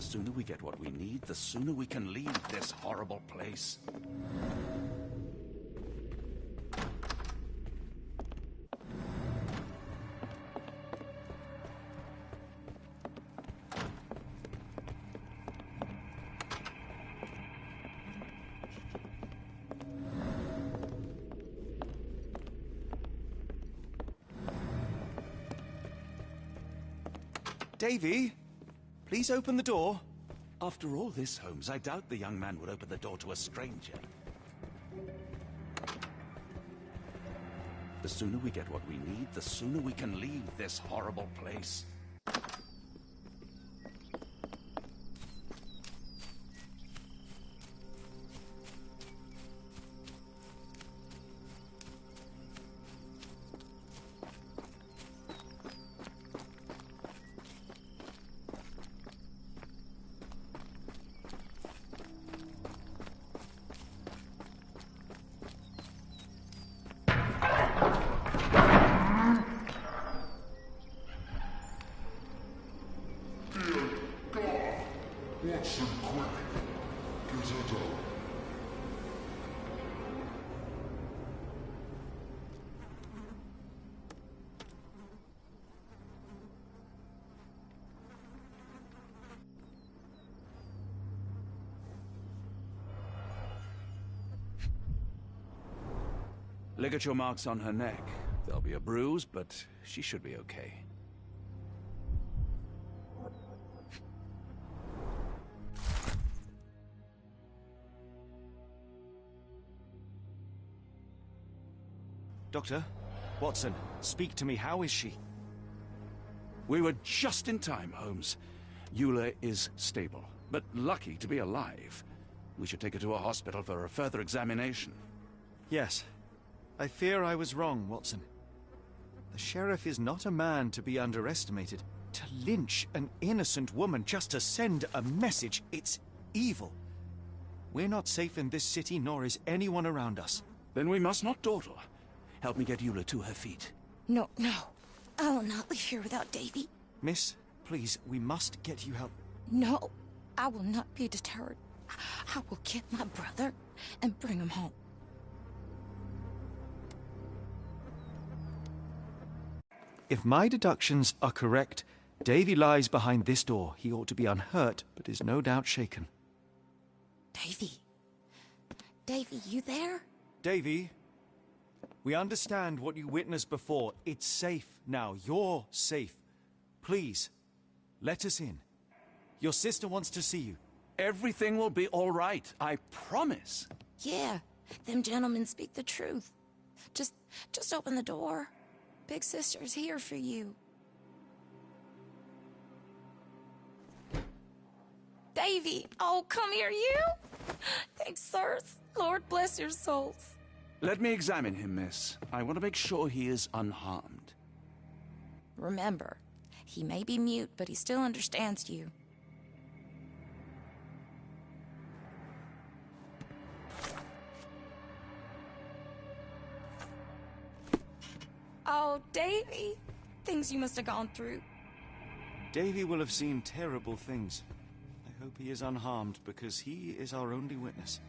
Speaker 1: sooner we get what we need, the sooner we can leave this horrible place.
Speaker 2: Davy, please open the door.
Speaker 1: After all this, Holmes, I doubt the young man would open the door to a stranger. The sooner we get what we need, the sooner we can leave this horrible place.
Speaker 17: Watson, quick. Give us a door.
Speaker 1: Ligature marks on her neck. There'll be a bruise, but she should be okay.
Speaker 2: Doctor, Watson, speak to me. How is she?
Speaker 1: We were just in time, Holmes. Eula is stable, but lucky to be alive. We should take her to a hospital for a further examination.
Speaker 2: Yes. I fear I was wrong, Watson. The sheriff is not a man to be underestimated. To lynch an innocent woman just to send a message, it's evil. We're not safe in this city, nor is anyone around us.
Speaker 1: Then we must not dawdle. Help me get Eula to her feet.
Speaker 16: No, no. I will not leave here without Davy.
Speaker 2: Miss, please, we must get you help.
Speaker 16: No, I will not be deterred. I will get my brother and bring him home.
Speaker 2: If my deductions are correct, Davy lies behind this door. He ought to be unhurt, but is no doubt shaken.
Speaker 16: Davy. Davy, you there?
Speaker 2: Davy, we understand what you witnessed before. It's safe now. You're safe. Please, let us in. Your sister wants to see you.
Speaker 1: Everything will be all right, I promise.
Speaker 16: Yeah, them gentlemen speak the truth. Just open the door. Big sister's here for you. Davy! Oh, come here, you! Thanks, sirs. Lord bless your souls.
Speaker 1: Let me examine him, miss. I want to make sure he is unharmed.
Speaker 16: Remember, he may be mute, but he still understands you. Oh, Davy. Things you must have gone through.
Speaker 2: Davy will have seen terrible things. I hope he is unharmed, because he is our only witness.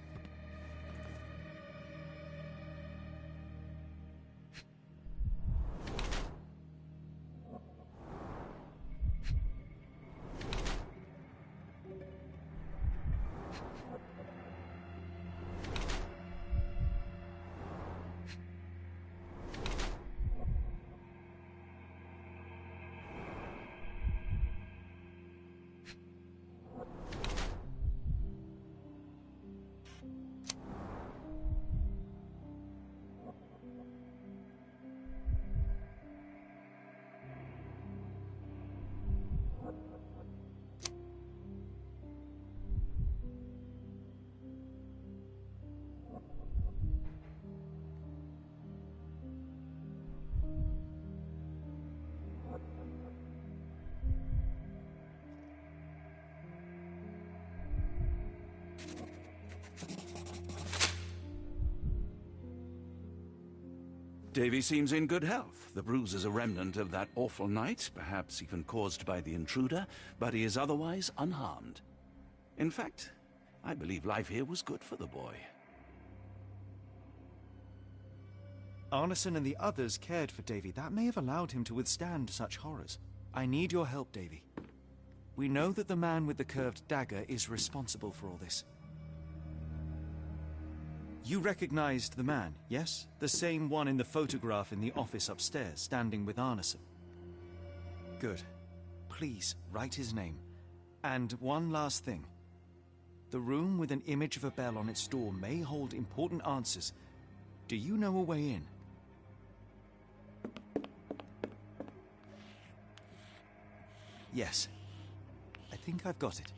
Speaker 1: Davy seems in good health. The bruise is a remnant of that awful night, perhaps even caused by the intruder, but he is otherwise unharmed. In fact, I believe life here was good for the boy.
Speaker 2: Arneson and the others cared for Davy. That may have allowed him to withstand such horrors. I need your help, Davy. We know that the man with the curved dagger is responsible for all this. You recognized the man, yes? The same one in the photograph in the office upstairs, standing with Arneson. Good. Please, write his name. And one last thing. The room with an image of a bell on its door may hold important answers. Do you know a way in? Yes. I think I've got it.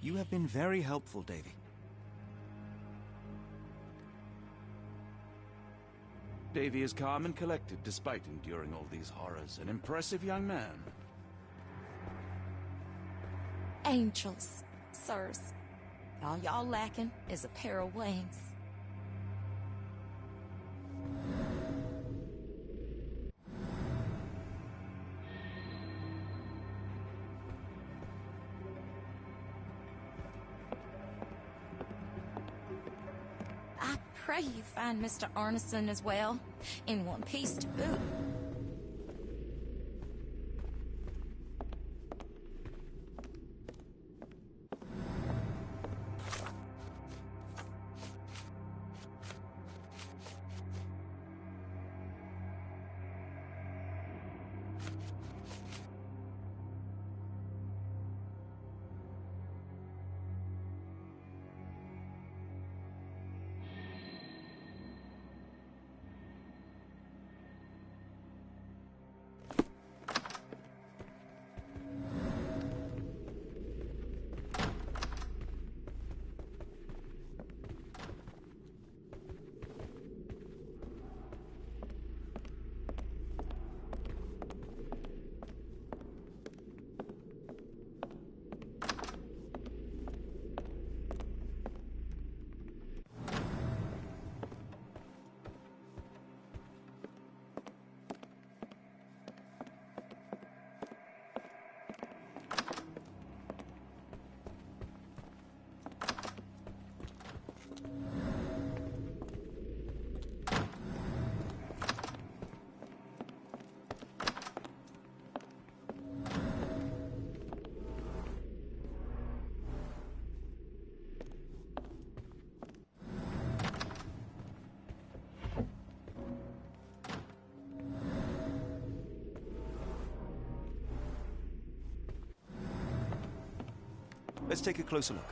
Speaker 2: You have been very helpful, Davy.
Speaker 1: Davy is calm and collected despite enduring all these horrors. An impressive young man.
Speaker 16: Angels, sirs. All y'all lacking is a pair of wings. I pray you find Mr. Arneson as well, in one piece to boot.
Speaker 2: Let's take a closer look.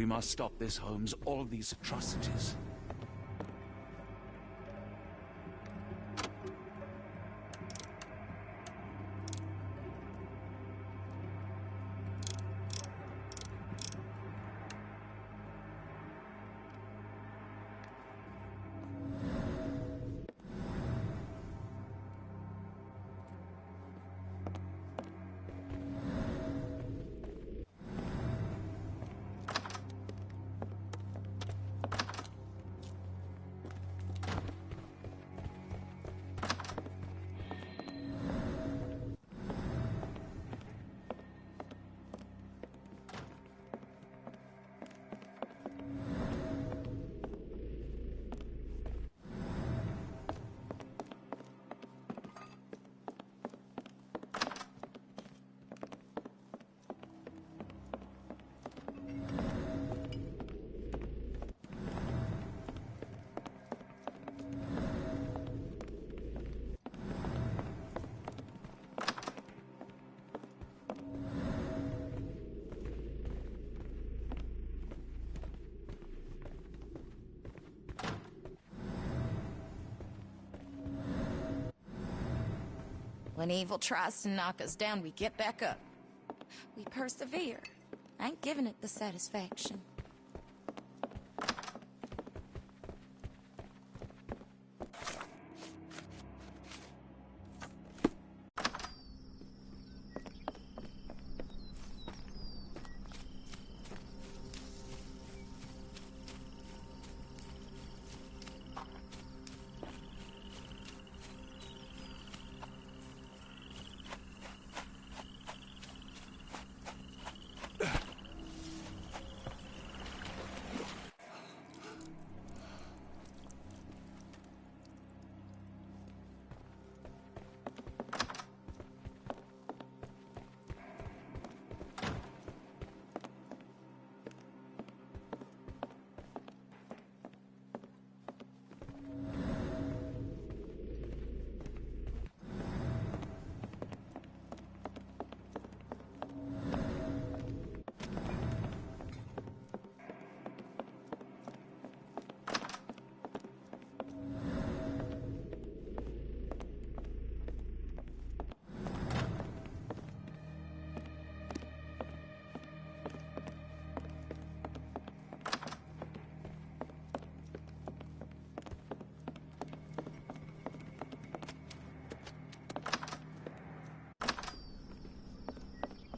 Speaker 1: We must stop this, Holmes. All these atrocities.
Speaker 16: When evil tries to knock us down, we get back up. We persevere. I ain't giving it the satisfaction.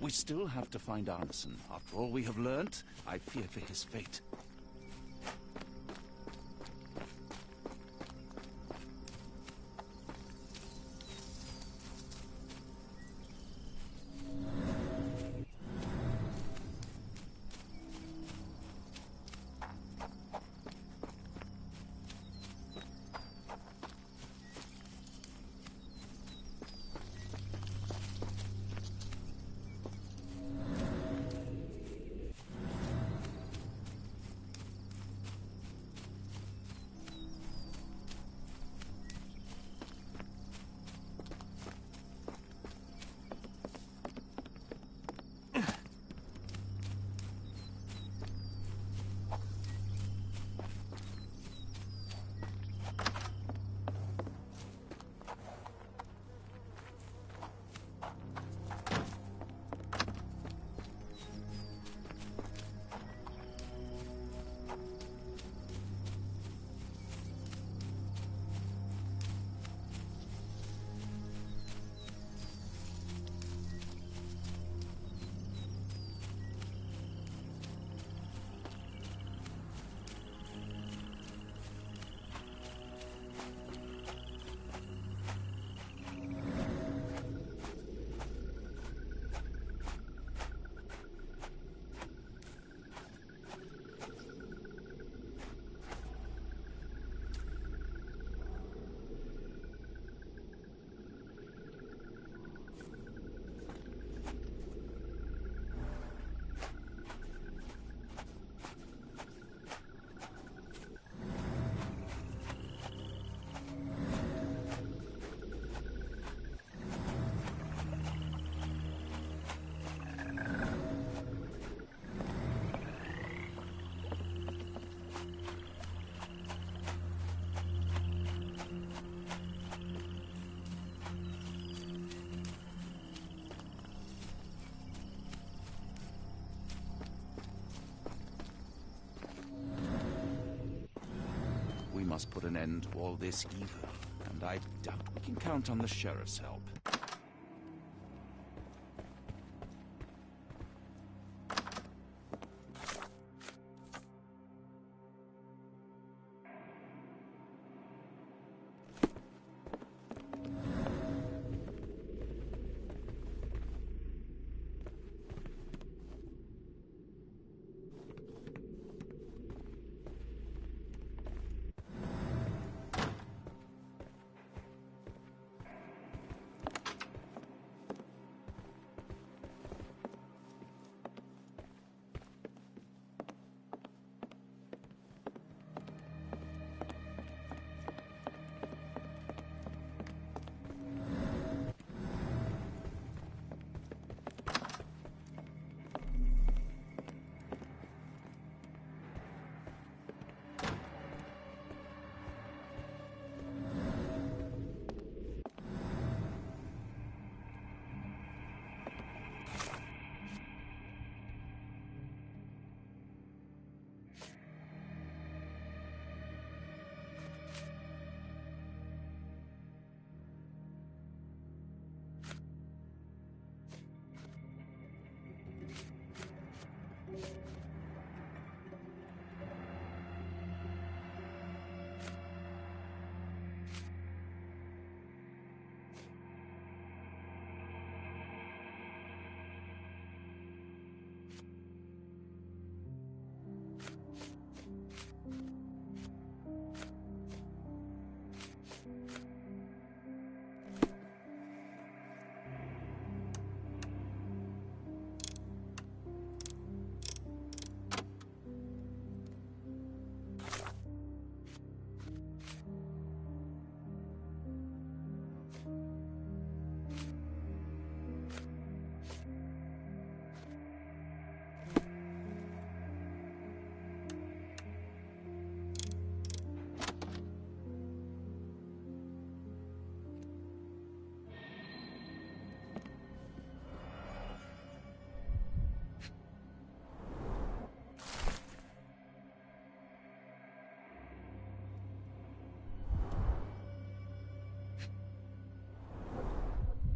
Speaker 1: We still have to find Arneson. After all we have learnt, I fear for his fate. We must put an end to all this evil, and I doubt we can count on the sheriff's help.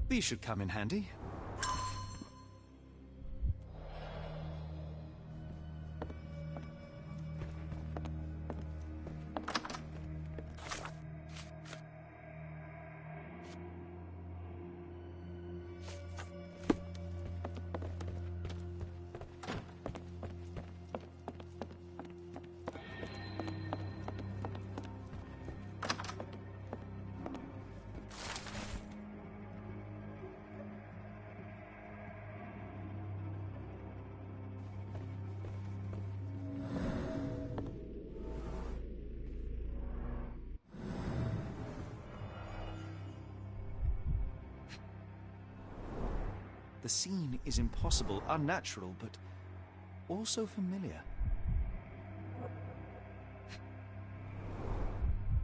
Speaker 2: These should come in handy. The scene is impossible, unnatural, but also familiar.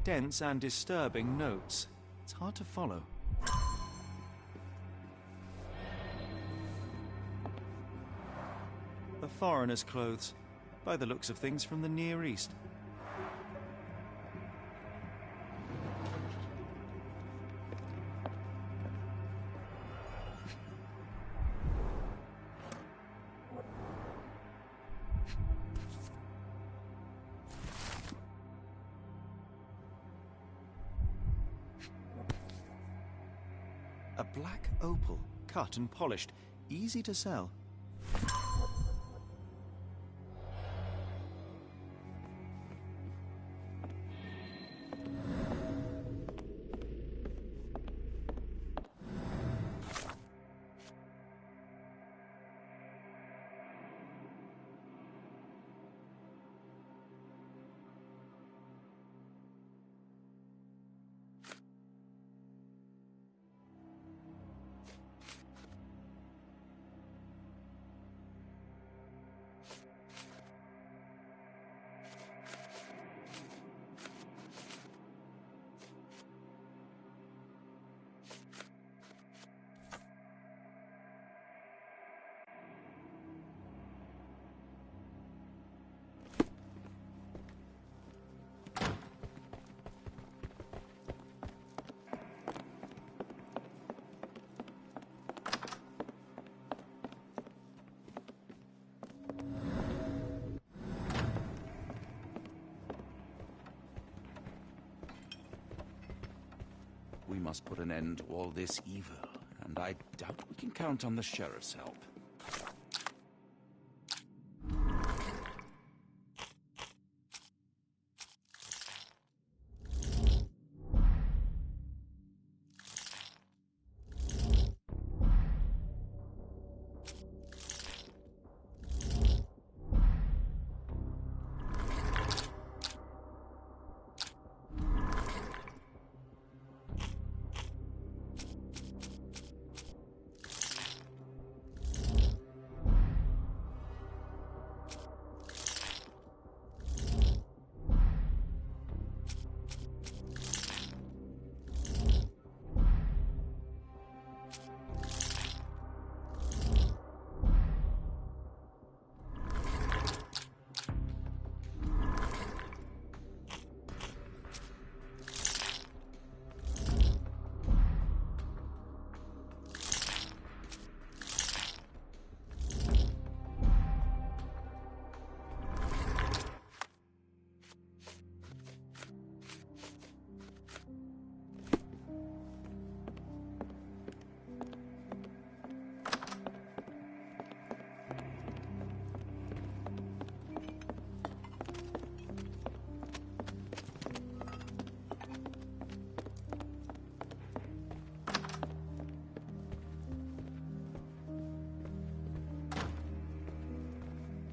Speaker 2: Dense and disturbing notes. It's hard to follow. A foreigner's clothes, by the looks of things from the Near East. A black opal, cut and polished, easy to sell.
Speaker 1: We must put an end to all this evil, and I doubt we can count on the sheriff's help.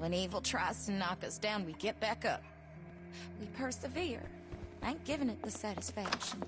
Speaker 16: When evil tries to knock us down, we get back up. We persevere. I ain't giving it the satisfaction.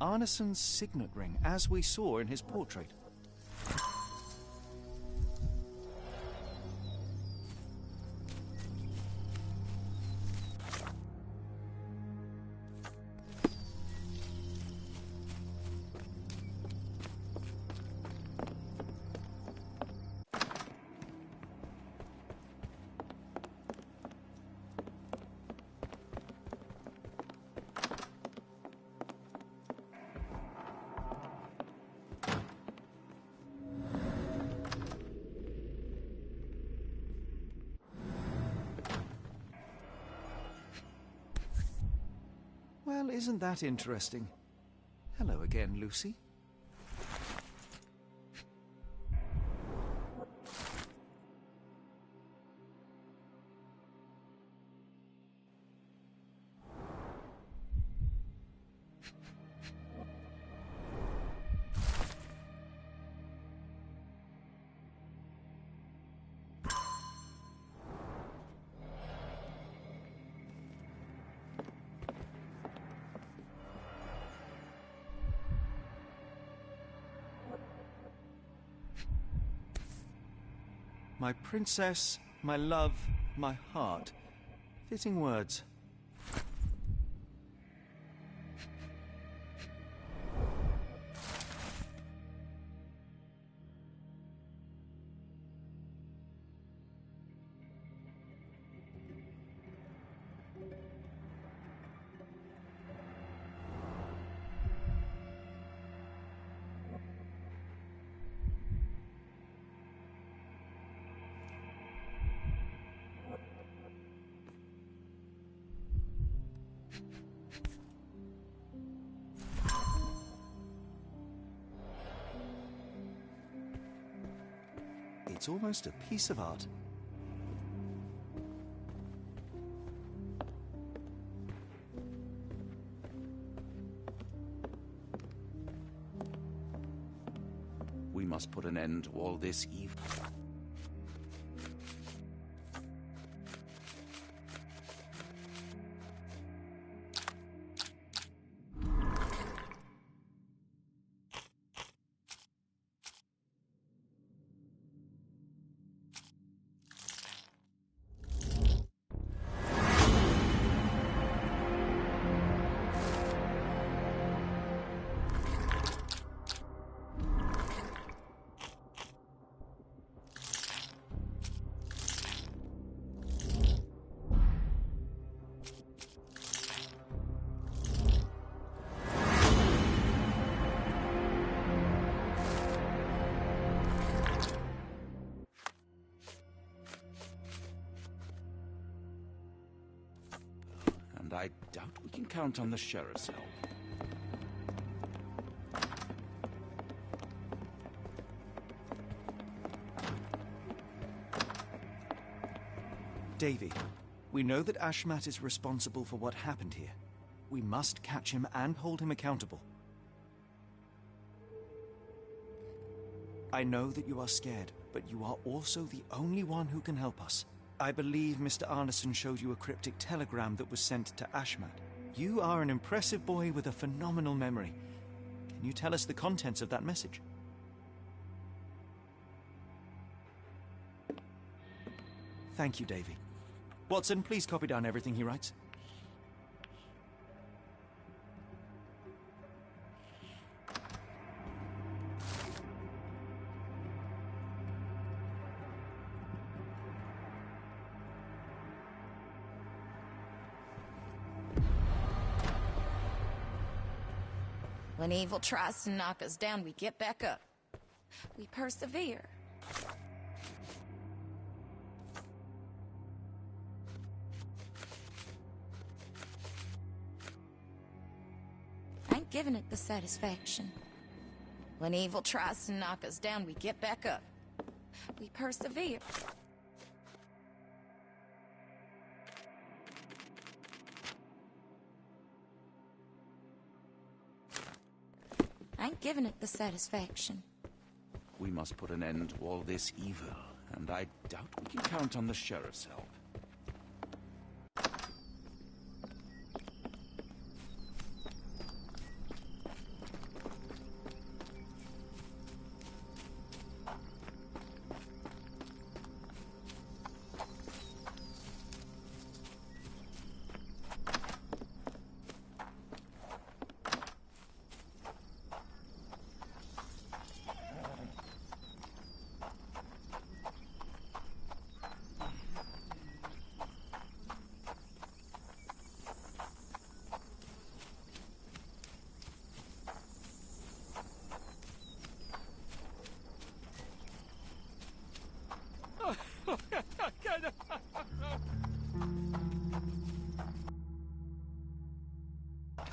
Speaker 2: Arneson's signet ring, as we saw in his portrait. Well, isn't that interesting? Hello again, Lucy. My princess, my love, my heart. Fitting words. It's almost a piece of art.
Speaker 1: We must put an end to all this evil. And I doubt we can count on the sheriff's help.
Speaker 2: Davy, we know that Ashmat is responsible for what happened here. We must catch him and hold him accountable. I know that you are scared, but you are also the only one who can help us. I believe Mr. Arneson showed you a cryptic telegram that was sent to Ashmat. You are an impressive boy with a phenomenal memory. Can you tell us the contents of that message? Thank you, Davy. Watson, please copy down everything he writes.
Speaker 16: When evil tries to knock us down, we get back up. We persevere. Ain't giving it the satisfaction. When evil tries to knock us down, we get back up. We persevere. Ain't giving it the satisfaction.
Speaker 1: We must put an end to all this evil, and I doubt we can count on the sheriff's help.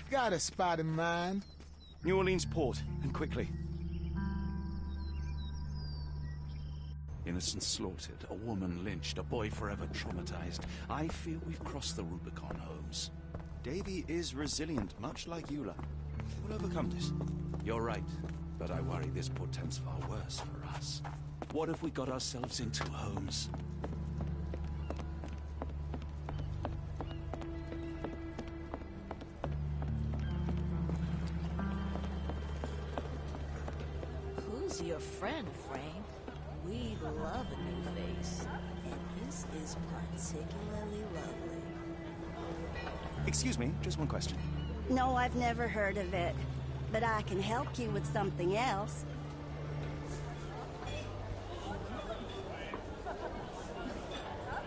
Speaker 8: Got a spot in mind.
Speaker 2: New Orleans port, and quickly.
Speaker 1: Innocents slaughtered, a woman lynched, a boy forever traumatized. I fear we've crossed the Rubicon, Holmes.
Speaker 2: Davy is resilient, much like Eula. We'll overcome this.
Speaker 1: You're right, but I worry this portends far worse for us. What have we got ourselves into, Holmes?
Speaker 14: Who's your friend, Frank? We love a new face, and this is particularly lovely.
Speaker 2: Excuse me, just one question.
Speaker 5: No, I've never heard of it, but I can help you with something else.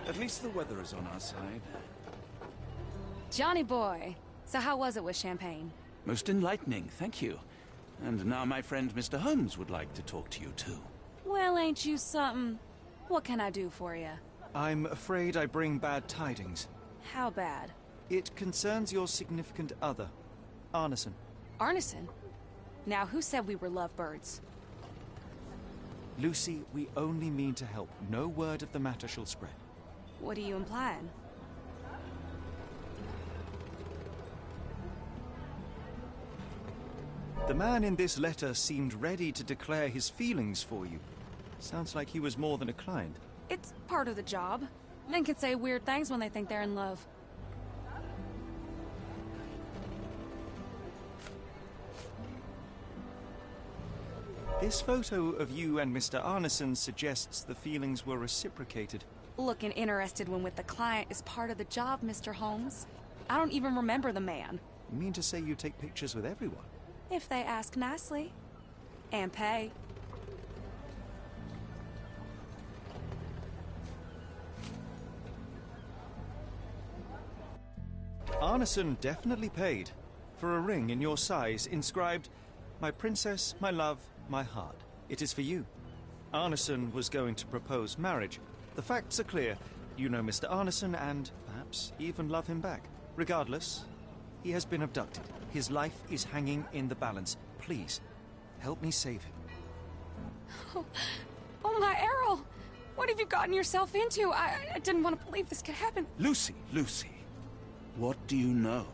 Speaker 1: At least the weather is on our side.
Speaker 12: Johnny boy, so how was it with Champagne?
Speaker 1: Most enlightening, thank you. And now my friend Mr. Holmes would like to talk to you too.
Speaker 12: Well, ain't you something? What can I do for you?
Speaker 2: I'm afraid I bring bad tidings.
Speaker 12: How bad?
Speaker 2: It concerns your significant other, Arneson.
Speaker 12: Arneson? Now, who said we were lovebirds?
Speaker 2: Lucy, we only mean to help. No word of the matter shall spread.
Speaker 12: What are you implying?
Speaker 2: The man in this letter seemed ready to declare his feelings for you. Sounds like he was more than a client.
Speaker 12: It's part of the job. Men can say weird things when they think they're in love.
Speaker 2: This photo of you and Mr. Arneson suggests the feelings were reciprocated.
Speaker 12: Looking interested when with the client is part of the job, Mr. Holmes. I don't even remember the man.
Speaker 2: You mean to say you take pictures with everyone?
Speaker 12: If they ask nicely. And pay.
Speaker 2: Arneson definitely paid for a ring in your size inscribed, "My princess, my love, my heart. It is for you." Arneson was going to propose marriage. The facts are clear. You know Mr. Arneson and perhaps even love him back. Regardless, he has been abducted. His life is hanging in the balance. Please, help me save him.
Speaker 12: Oh my Errol! What have you gotten yourself into? I didn't want to believe this could happen.
Speaker 1: Lucy, what do you know?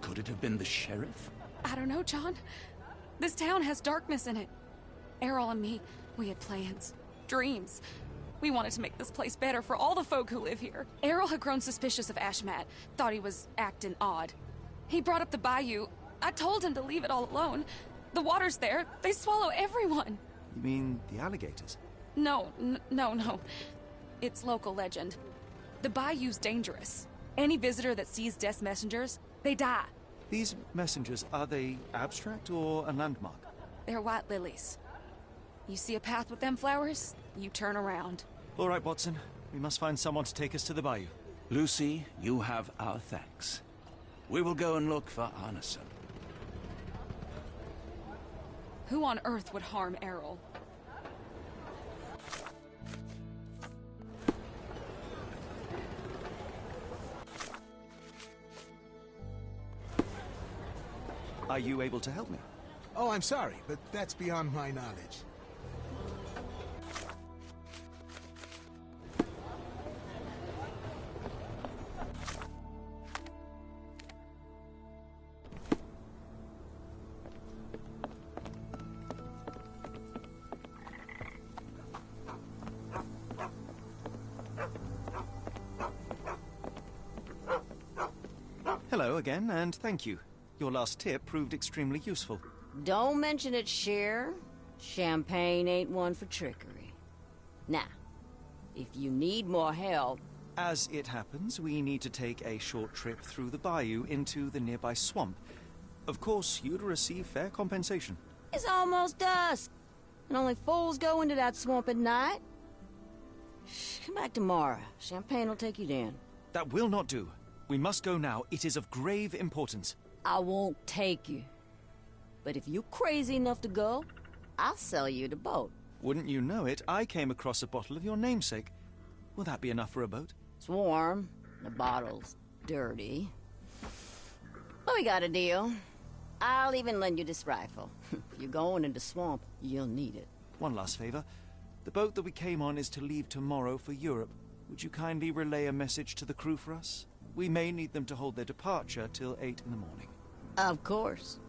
Speaker 1: Could it have been the sheriff?
Speaker 12: I don't know, John. This town has darkness in it. Errol and me, we had plans, dreams. We wanted to make this place better for all the folk who live here. Errol had grown suspicious of Ashmat, thought he was acting odd. He brought up the bayou. I told him to leave it all alone. The water's there. They swallow everyone.
Speaker 2: You mean the alligators?
Speaker 12: No. It's local legend. The bayou's dangerous. Any visitor that sees Death's messengers, they die.
Speaker 2: These messengers, are they abstract or a landmark?
Speaker 12: They're white lilies. You see a path with them flowers, you turn around.
Speaker 2: All right, Watson. We must find someone to take us to the bayou.
Speaker 1: Lucy, you have our thanks. We will go and look for Arneson.
Speaker 12: Who on earth would harm Errol?
Speaker 2: Are you able to help me?
Speaker 8: Oh, I'm sorry, but that's beyond my knowledge.
Speaker 2: Hello again, and thank you. Your last tip proved extremely useful.
Speaker 15: Don't mention it, Cher. Champagne ain't one for trickery. Now, if you need more help...
Speaker 2: As it happens, we need to take a short trip through the bayou into the nearby swamp. Of course, you'd receive fair compensation.
Speaker 15: It's almost dusk, and only fools go into that swamp at night. Come back tomorrow. Champagne will take you down.
Speaker 2: That will not do. We must go now. It is of grave importance.
Speaker 15: I won't take you. But if you're crazy enough to go, I'll sell you the boat.
Speaker 2: Wouldn't you know it, I came across a bottle of your namesake. Will that be enough for a boat?
Speaker 15: It's warm. The bottle's dirty. But we got a deal. I'll even lend you this rifle. If you're going into the swamp, you'll need it.
Speaker 2: One last favor. The boat that we came on is to leave tomorrow for Europe. Would you kindly relay a message to the crew for us? We may need them to hold their departure till 8 in the morning.
Speaker 15: Of course.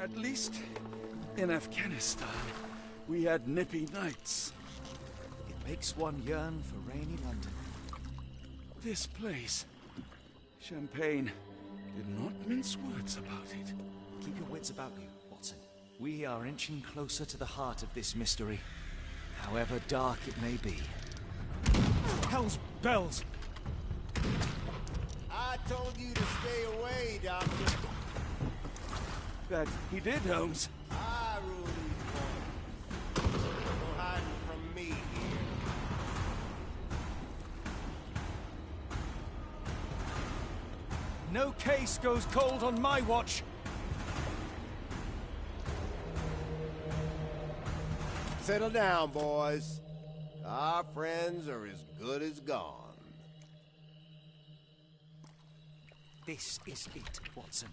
Speaker 1: At least in Afghanistan, we had nippy nights.
Speaker 2: It makes one yearn for rainy London.
Speaker 1: This place, Champagne, did not mince words about it.
Speaker 2: Keep your wits about you, Watson. We are inching closer to the heart of this mystery, however dark it may be. Hell's bells!
Speaker 11: I told you to stay away, Doctor.
Speaker 1: That he did, Holmes.
Speaker 11: I rule these waters. No hiding from me here.
Speaker 2: No case goes cold on my watch.
Speaker 11: Settle down, boys. Our friends are as good as gone.
Speaker 2: This is it, Watson.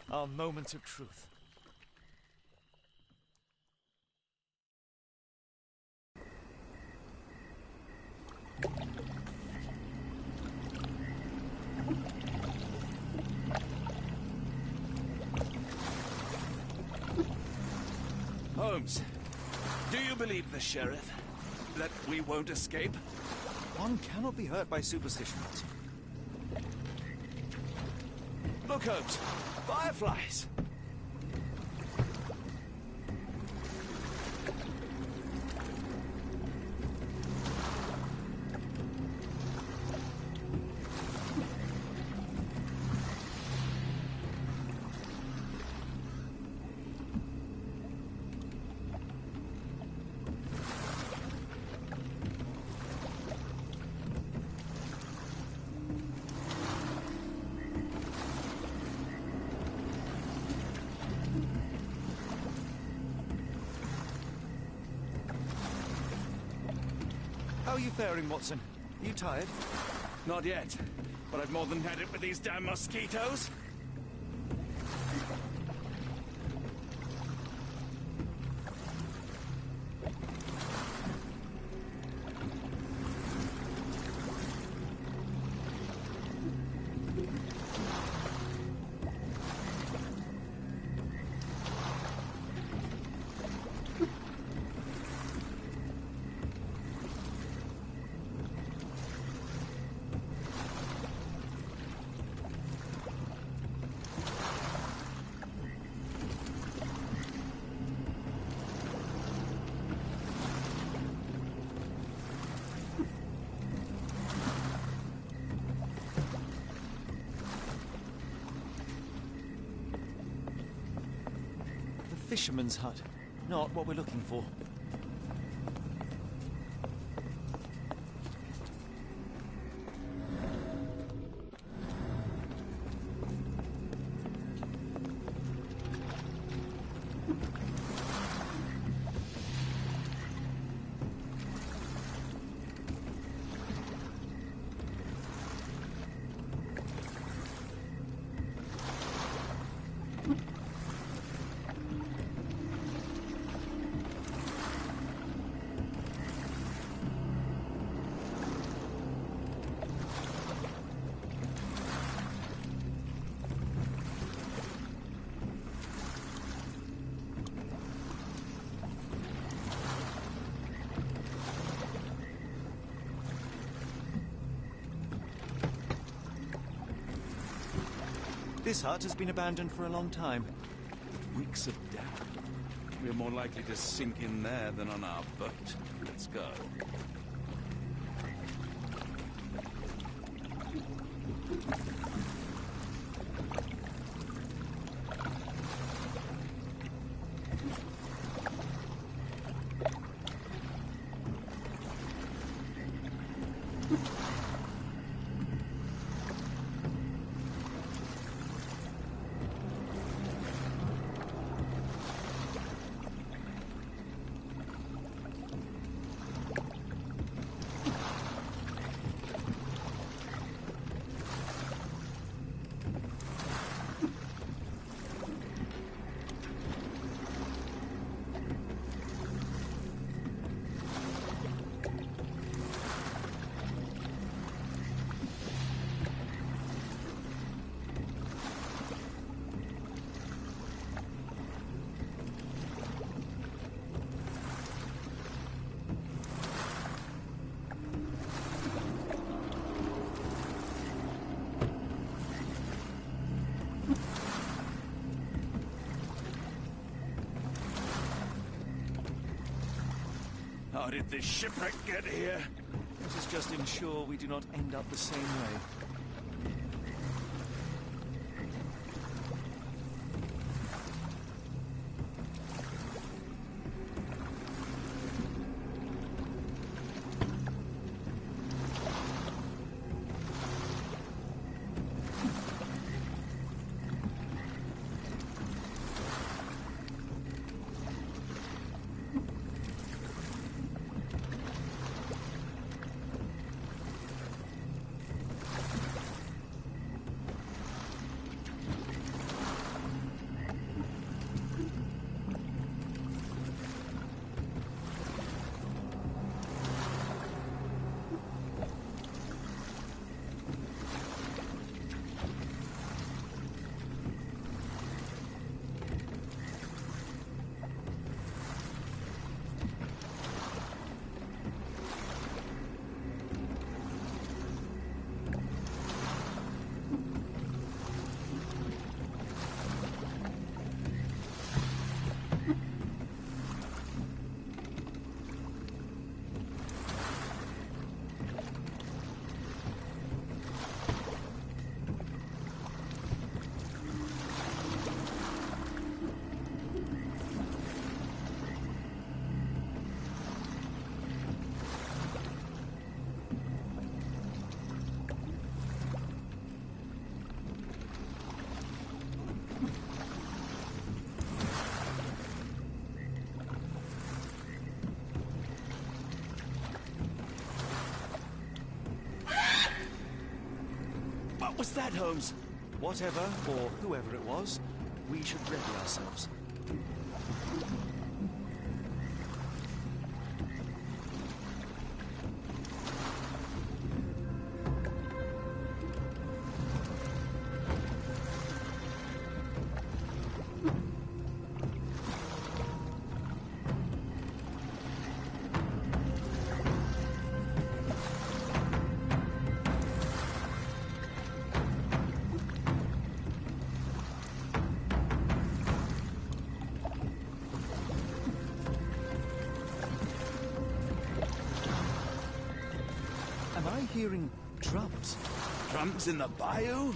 Speaker 2: Our moment of truth.
Speaker 1: Holmes, do you believe the sheriff? That we won't escape?
Speaker 2: One cannot be hurt by superstition, Watson.
Speaker 1: Look, Holmes. Fireflies!
Speaker 2: How are you faring, Watson? Are you tired?
Speaker 1: Not yet, but I've more than had it with these damn mosquitoes.
Speaker 2: fisherman's hut. Not what we're looking for. This hut has been abandoned for a long time.
Speaker 1: It reeks of death. We're more likely to sink in there than on our boat. Let's go.
Speaker 2: How did this shipwreck get here? Let us just ensure we do not end up the same way. What was that, Holmes? Whatever, or whoever it was, we should ready ourselves. Am I hearing drums?
Speaker 1: Drums in the bayou?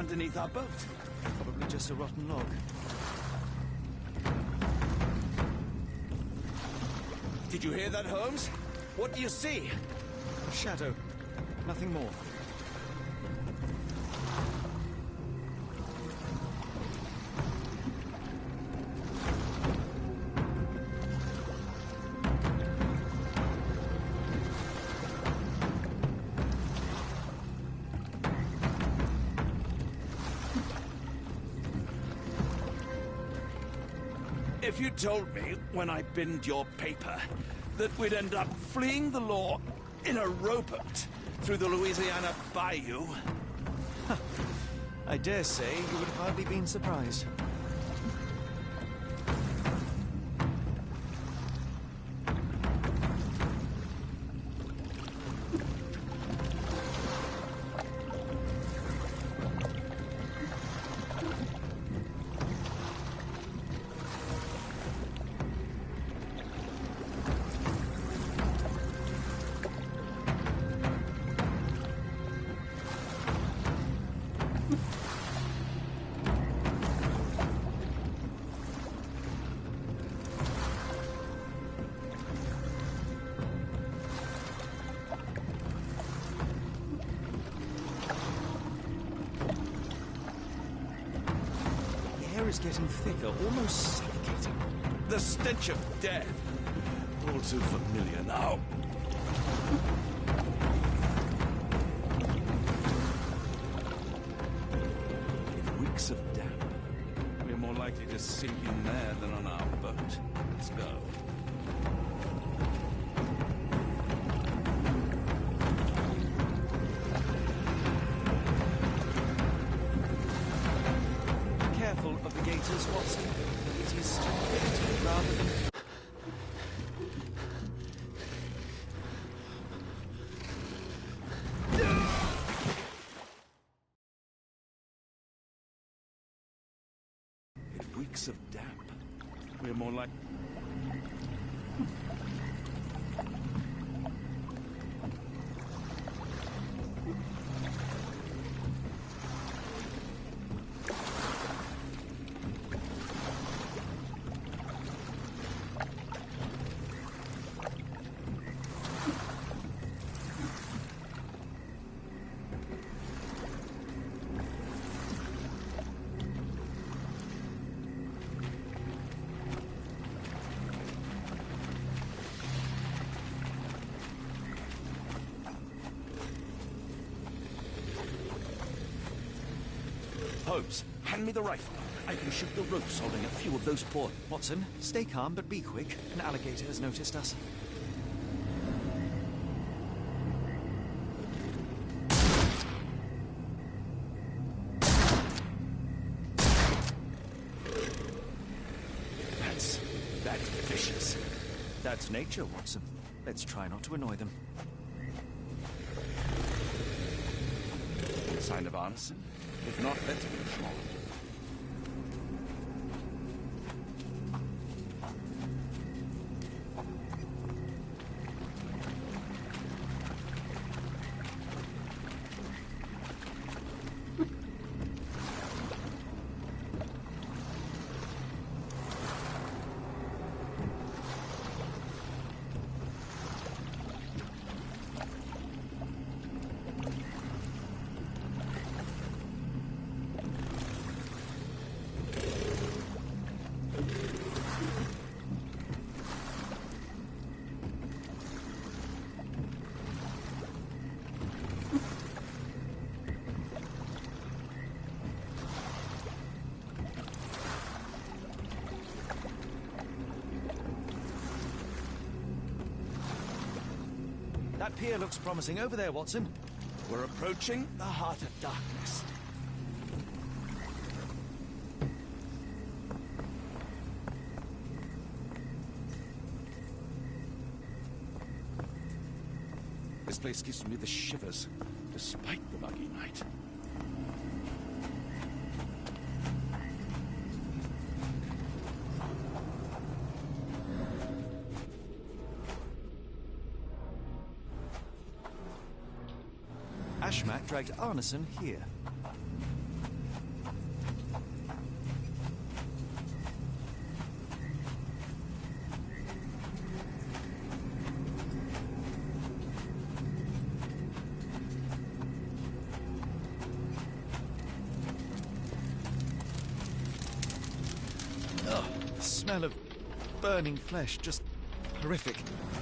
Speaker 1: underneath our boat?
Speaker 2: Probably just a rotten log.
Speaker 1: Did you hear that, Holmes? What do you see?
Speaker 2: Shadow. Nothing more.
Speaker 1: If you told me when I binned your paper that we'd end up fleeing the law in a rowboat through the Louisiana Bayou...
Speaker 2: I dare say you would have hardly been surprised. Is getting thicker, almost suffocating.
Speaker 1: The stench of death. All too familiar now. It reeks of damp. We're more likely to sink in there than on our boat. Let's go.
Speaker 2: Watson. It is rather than...
Speaker 1: It reeks of damp. We're more like... Holmes, hand me the rifle. I can shoot the ropes holding a few of those poor...
Speaker 2: Watson, stay calm, but be quick. An alligator has noticed us.
Speaker 1: That's vicious.
Speaker 2: That's nature, Watson. Let's try not to annoy them.
Speaker 1: Sign of arson? If not, let's be sure.
Speaker 2: That pier looks promising over there, Watson.
Speaker 1: We're approaching the heart of darkness. This place gives me the shivers, despite the muggy night.
Speaker 2: Ashmat dragged Arneson here. smell of burning flesh, just horrific.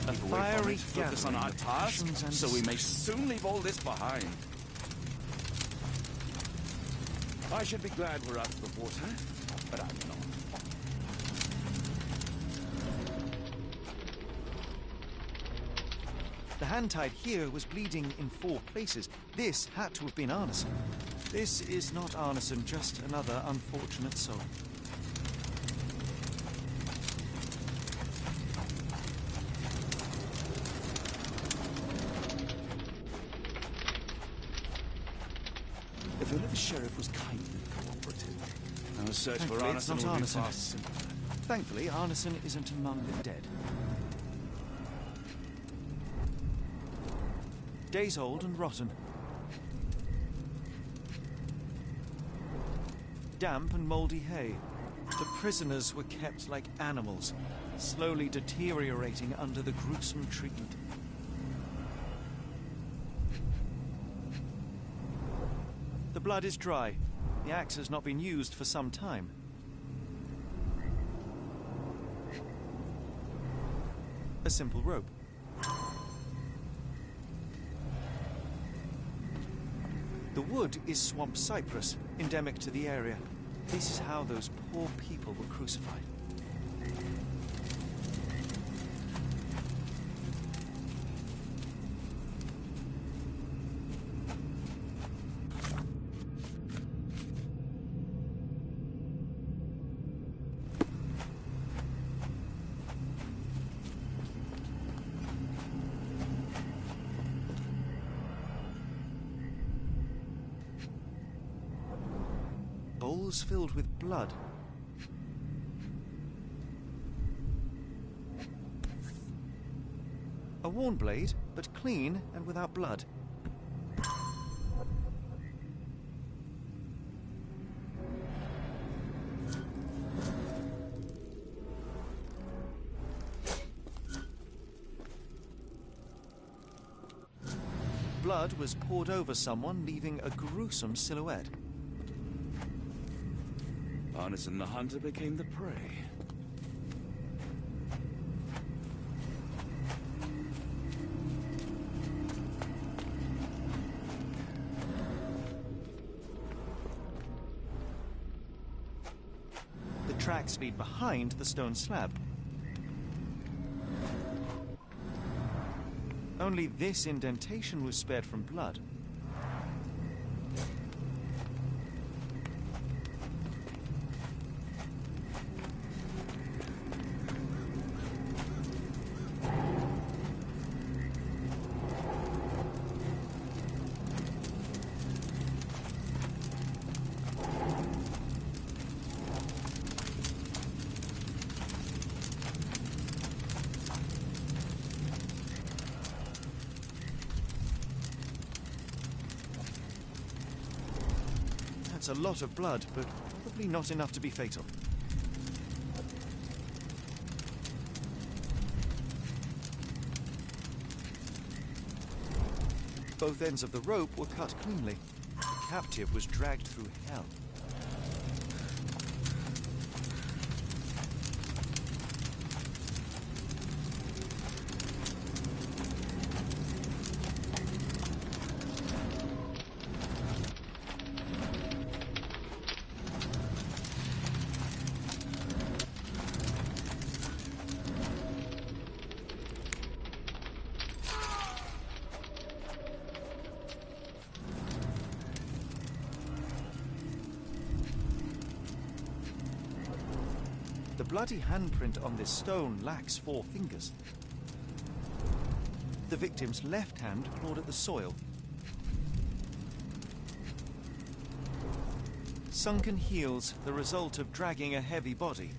Speaker 2: A
Speaker 1: Keep away from
Speaker 2: fiery
Speaker 1: it. Focus on
Speaker 2: gathering
Speaker 1: our
Speaker 2: of
Speaker 1: task,
Speaker 2: passions and
Speaker 1: so we may soon leave all this behind. I should be glad we're out of the water, but I'm not.
Speaker 2: The hand tied here was bleeding in 4 places. This had to have been Arneson. This is not Arneson, just another unfortunate soul.
Speaker 1: If only the sheriff was kind and cooperative. Our search for
Speaker 2: Thankfully, it's
Speaker 1: Arneson
Speaker 2: not
Speaker 1: will be
Speaker 2: Arneson.
Speaker 1: far simpler.
Speaker 2: Thankfully, Arneson isn't among the dead. Days old and rotten. Damp and mouldy hay. The prisoners were kept like animals, slowly deteriorating under the gruesome treatment. The blood is dry. The axe has not been used for some time. A simple rope. The wood is swamp cypress, endemic to the area. This is how those poor people were crucified. Bowls filled with blood. A worn blade, but clean and without blood. Blood was poured over someone, leaving a gruesome silhouette.
Speaker 1: Arneson the hunter became the prey.
Speaker 2: The tracks lead behind the stone slab. Only this indentation was spared from blood. That's a lot of blood, but probably not enough to be fatal. Both ends of the rope were cut cleanly. The captive was dragged through hell. The bloody handprint on this stone lacks 4 fingers. The victim's left hand clawed at the soil. Sunken heels, the result of dragging a heavy body.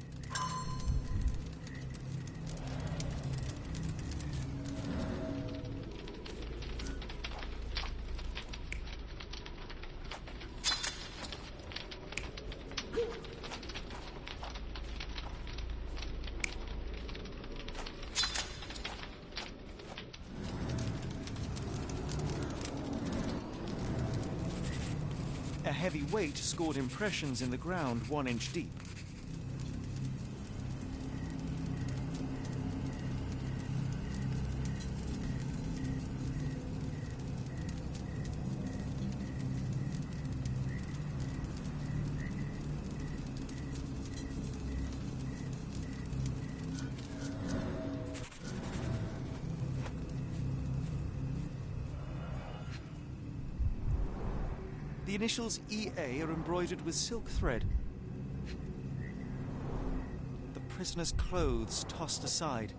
Speaker 2: A heavy weight scored impressions in the ground 1 inch deep. initials EA are embroidered with silk thread. The prisoner's clothes tossed aside.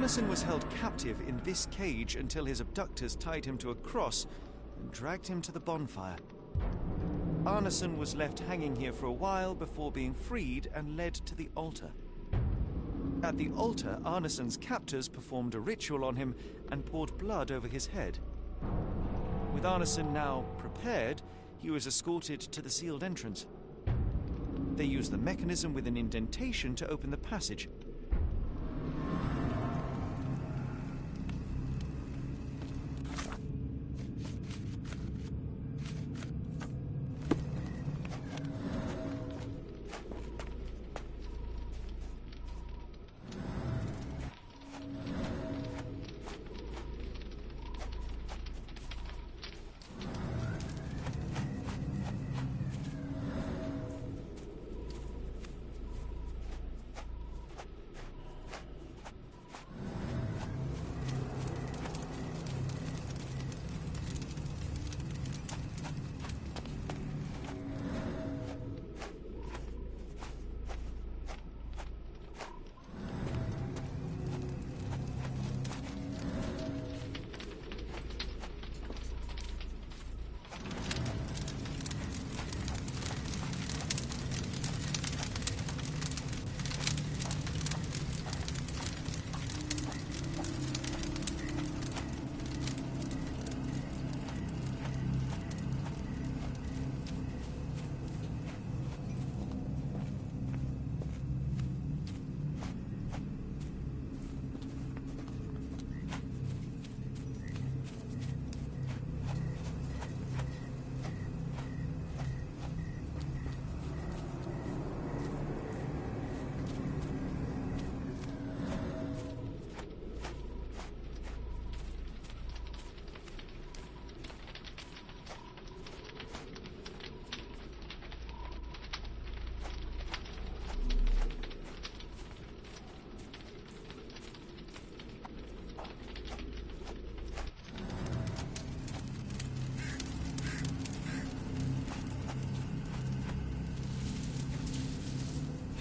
Speaker 2: Arneson was held captive in this cage until his abductors tied him to a cross and dragged him to the bonfire. Arneson was left hanging here for a while before being freed and led to the altar. At the altar, Arneson's captors performed a ritual on him and poured blood over his head. With Arneson now prepared, he was escorted to the sealed entrance. They used the mechanism with an indentation to open the passage.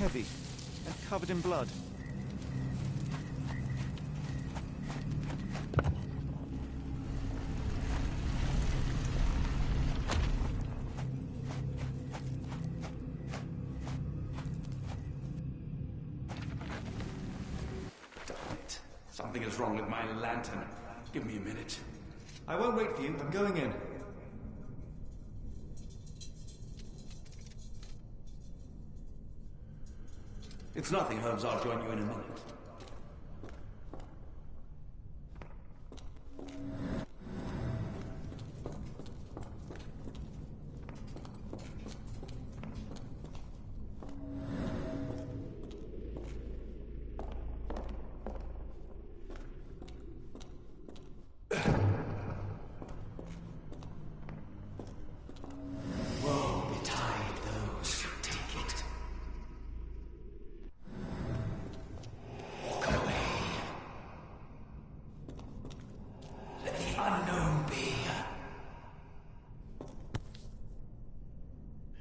Speaker 2: heavy, and covered in blood.
Speaker 1: Something is wrong with my lantern. Give me a minute.
Speaker 2: I won't wait for you. I'm going in.
Speaker 1: It's nothing, Holmes. I'll join you in a minute.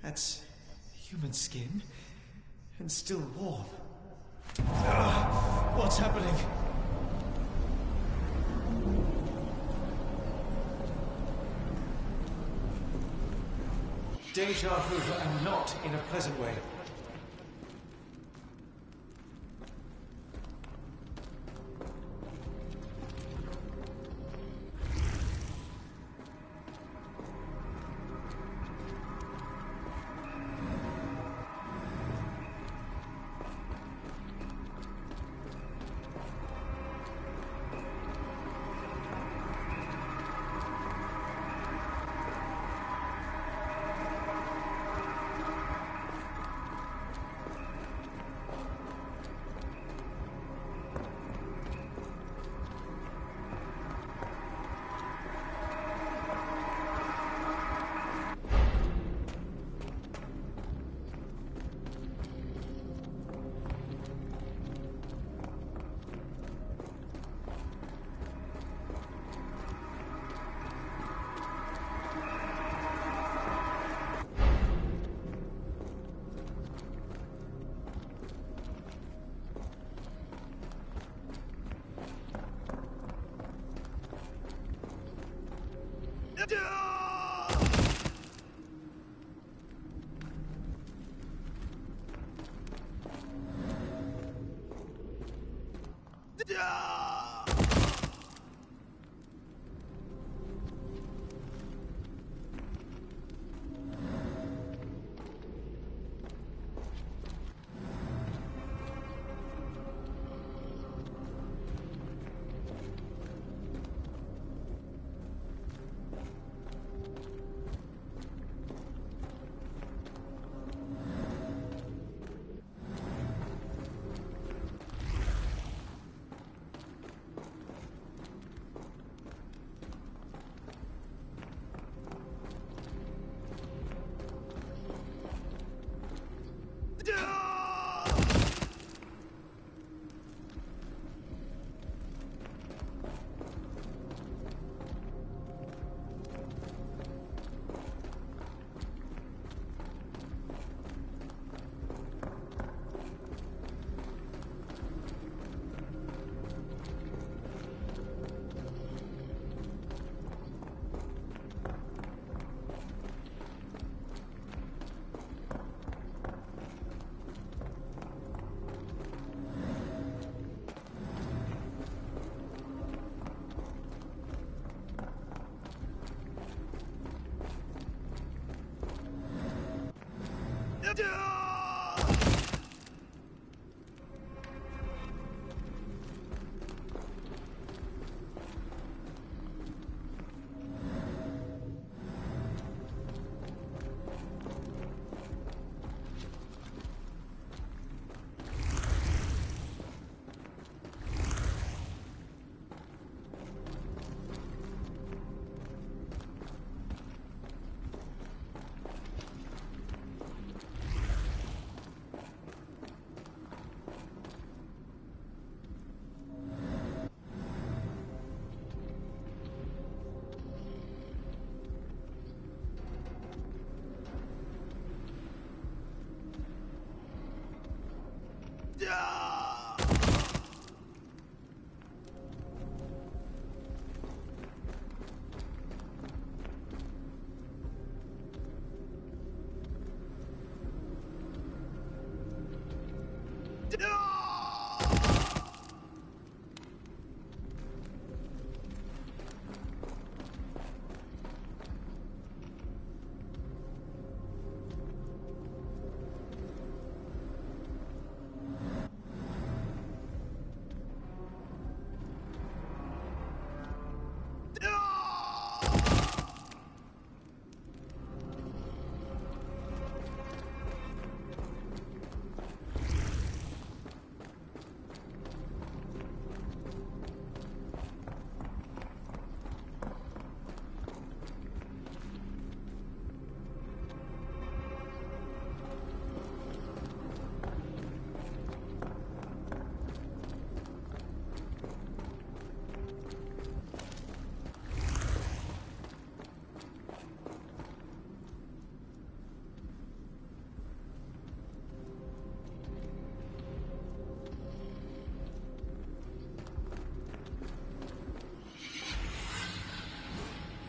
Speaker 2: That's human skin, and still warm. What's happening? Deja vu, and not in a pleasant way.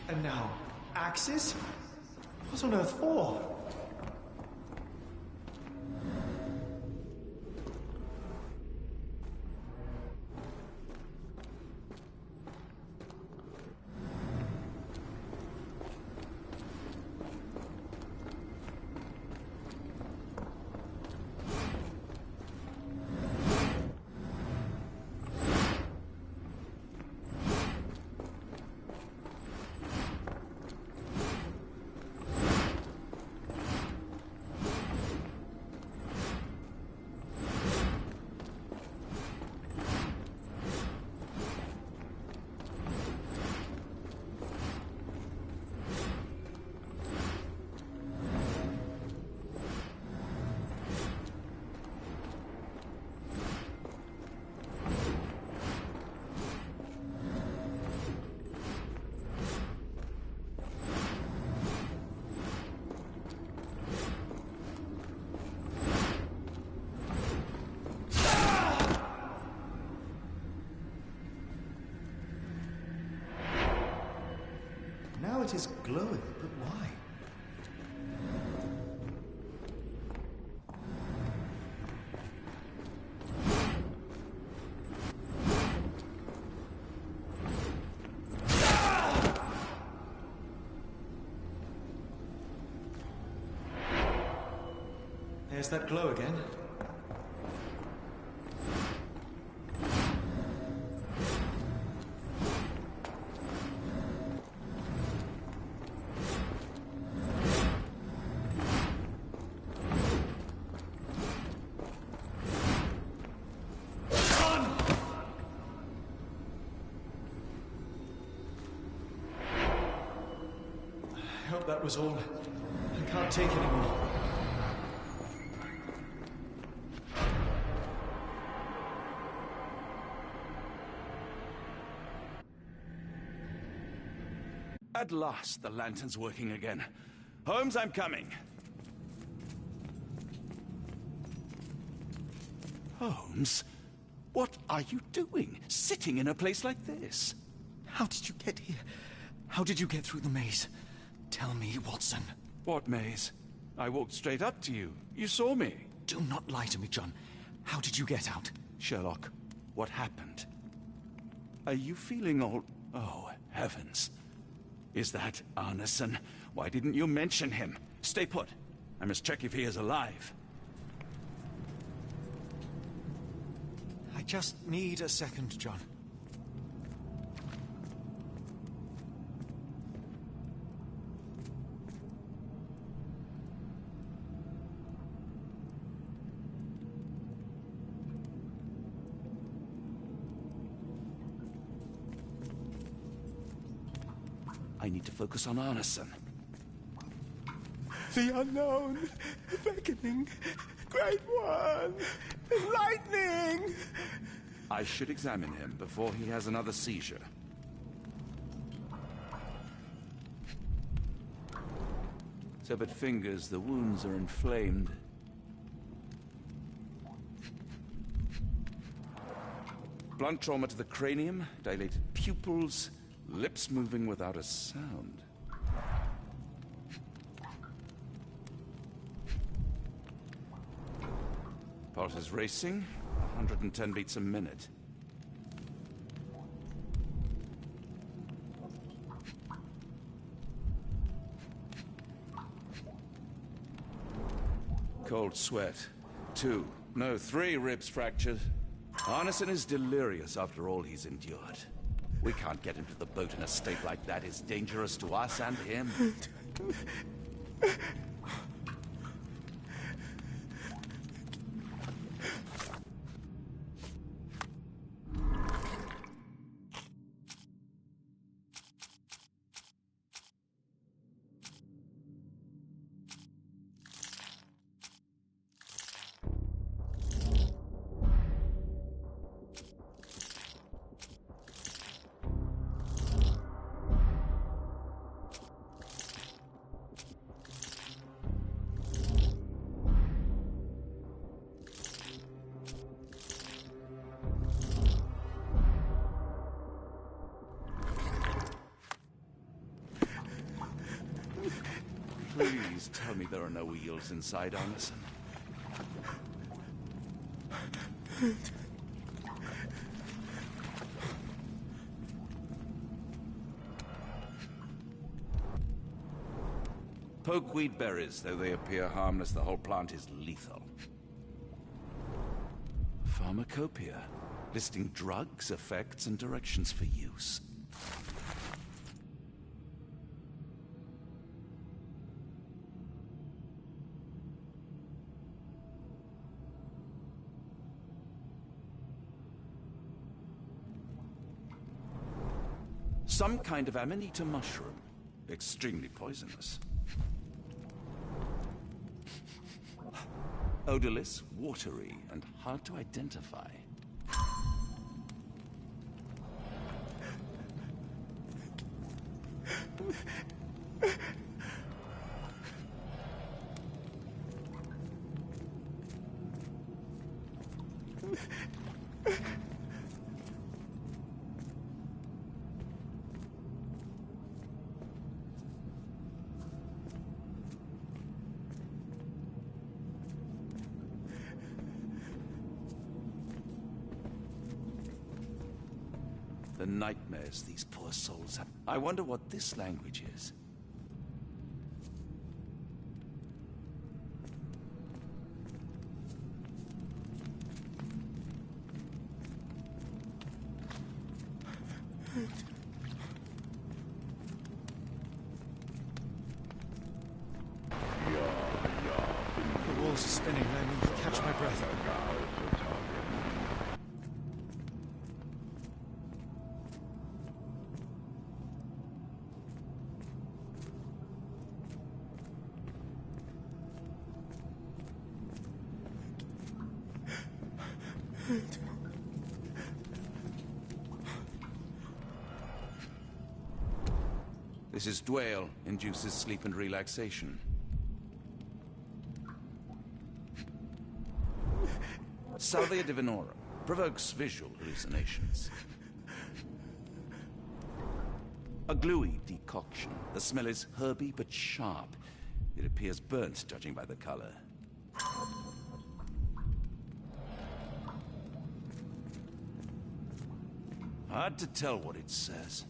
Speaker 18: And now, axes? What on earth for? Now it is glowing, but why? There's that glow again. I hope that was all. I can't take any more.
Speaker 1: At last, the lantern's working again. Holmes, I'm coming. Holmes, what are you doing, sitting in a place like this?
Speaker 2: How did you get here? How did you get through the maze? Tell me, Watson.
Speaker 1: What maze? I walked straight up to you. You saw me.
Speaker 2: Do not lie to me, John. How did you get out?
Speaker 1: Sherlock, what happened? Are you feeling all... Oh, heavens. Is that Arneson? Why didn't you mention him? Stay put. I must check if he is alive.
Speaker 2: I just need a second, John.
Speaker 1: I need to focus on Arneson.
Speaker 18: The unknown, the beckoning, great one, lightning!
Speaker 1: I should examine him before he has another seizure. Severed fingers, the wounds are inflamed. Blunt trauma to the cranium, dilated pupils, lips moving without a sound. Pulse is racing, 110 beats a minute. Cold sweat. 2, no, 3 ribs fractured. Arneson is delirious after all he's endured. We can't get him to the boat in a state like that. It's dangerous to us and him. Please tell me there are no wheels inside, Arneson. Pokeweed berries, though they appear harmless, the whole plant is lethal. Pharmacopoeia, listing drugs, effects, and directions for use. Some kind of amanita mushroom. Extremely poisonous. Odorless, watery, and hard to identify. The nightmares these poor souls have. I wonder what this language is.
Speaker 18: The walls are spinning. Let me catch my breath.
Speaker 1: This is Dwale, induces sleep and relaxation. Salvia divinorum, provokes visual hallucinations. A gluey decoction. The smell is herby but sharp. It appears burnt, judging by the color. Hard to tell what it says.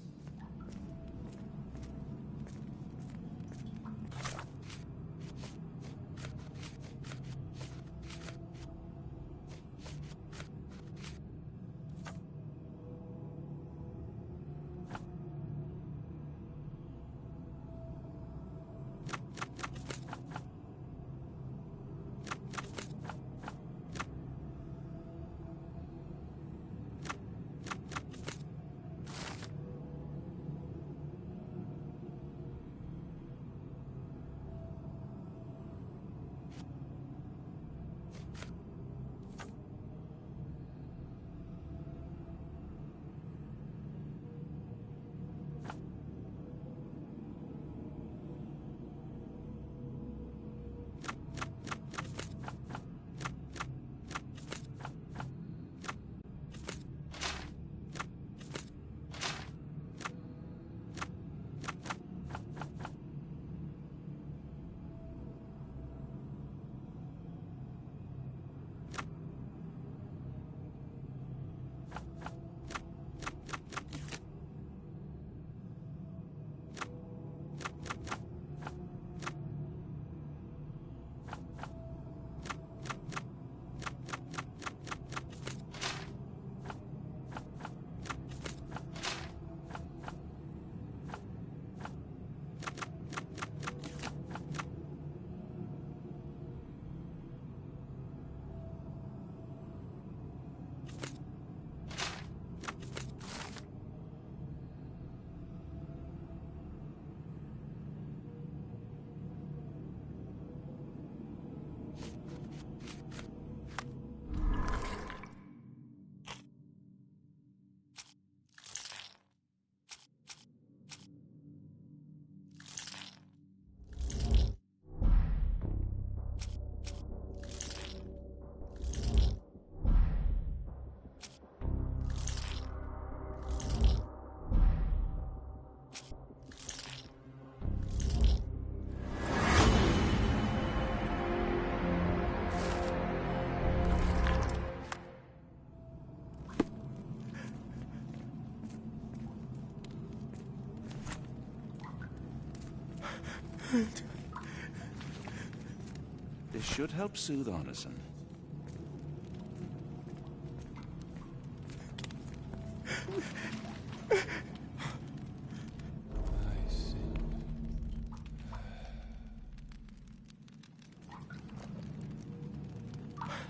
Speaker 1: This should help soothe Arneson.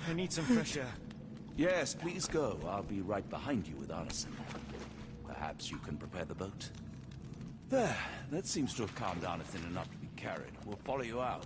Speaker 2: I need some fresh air.
Speaker 1: Yes, please go. I'll be right behind you with Arneson. Perhaps you can prepare the boat. There. That seems to have calmed Arneson enough to be carried. We'll follow you out.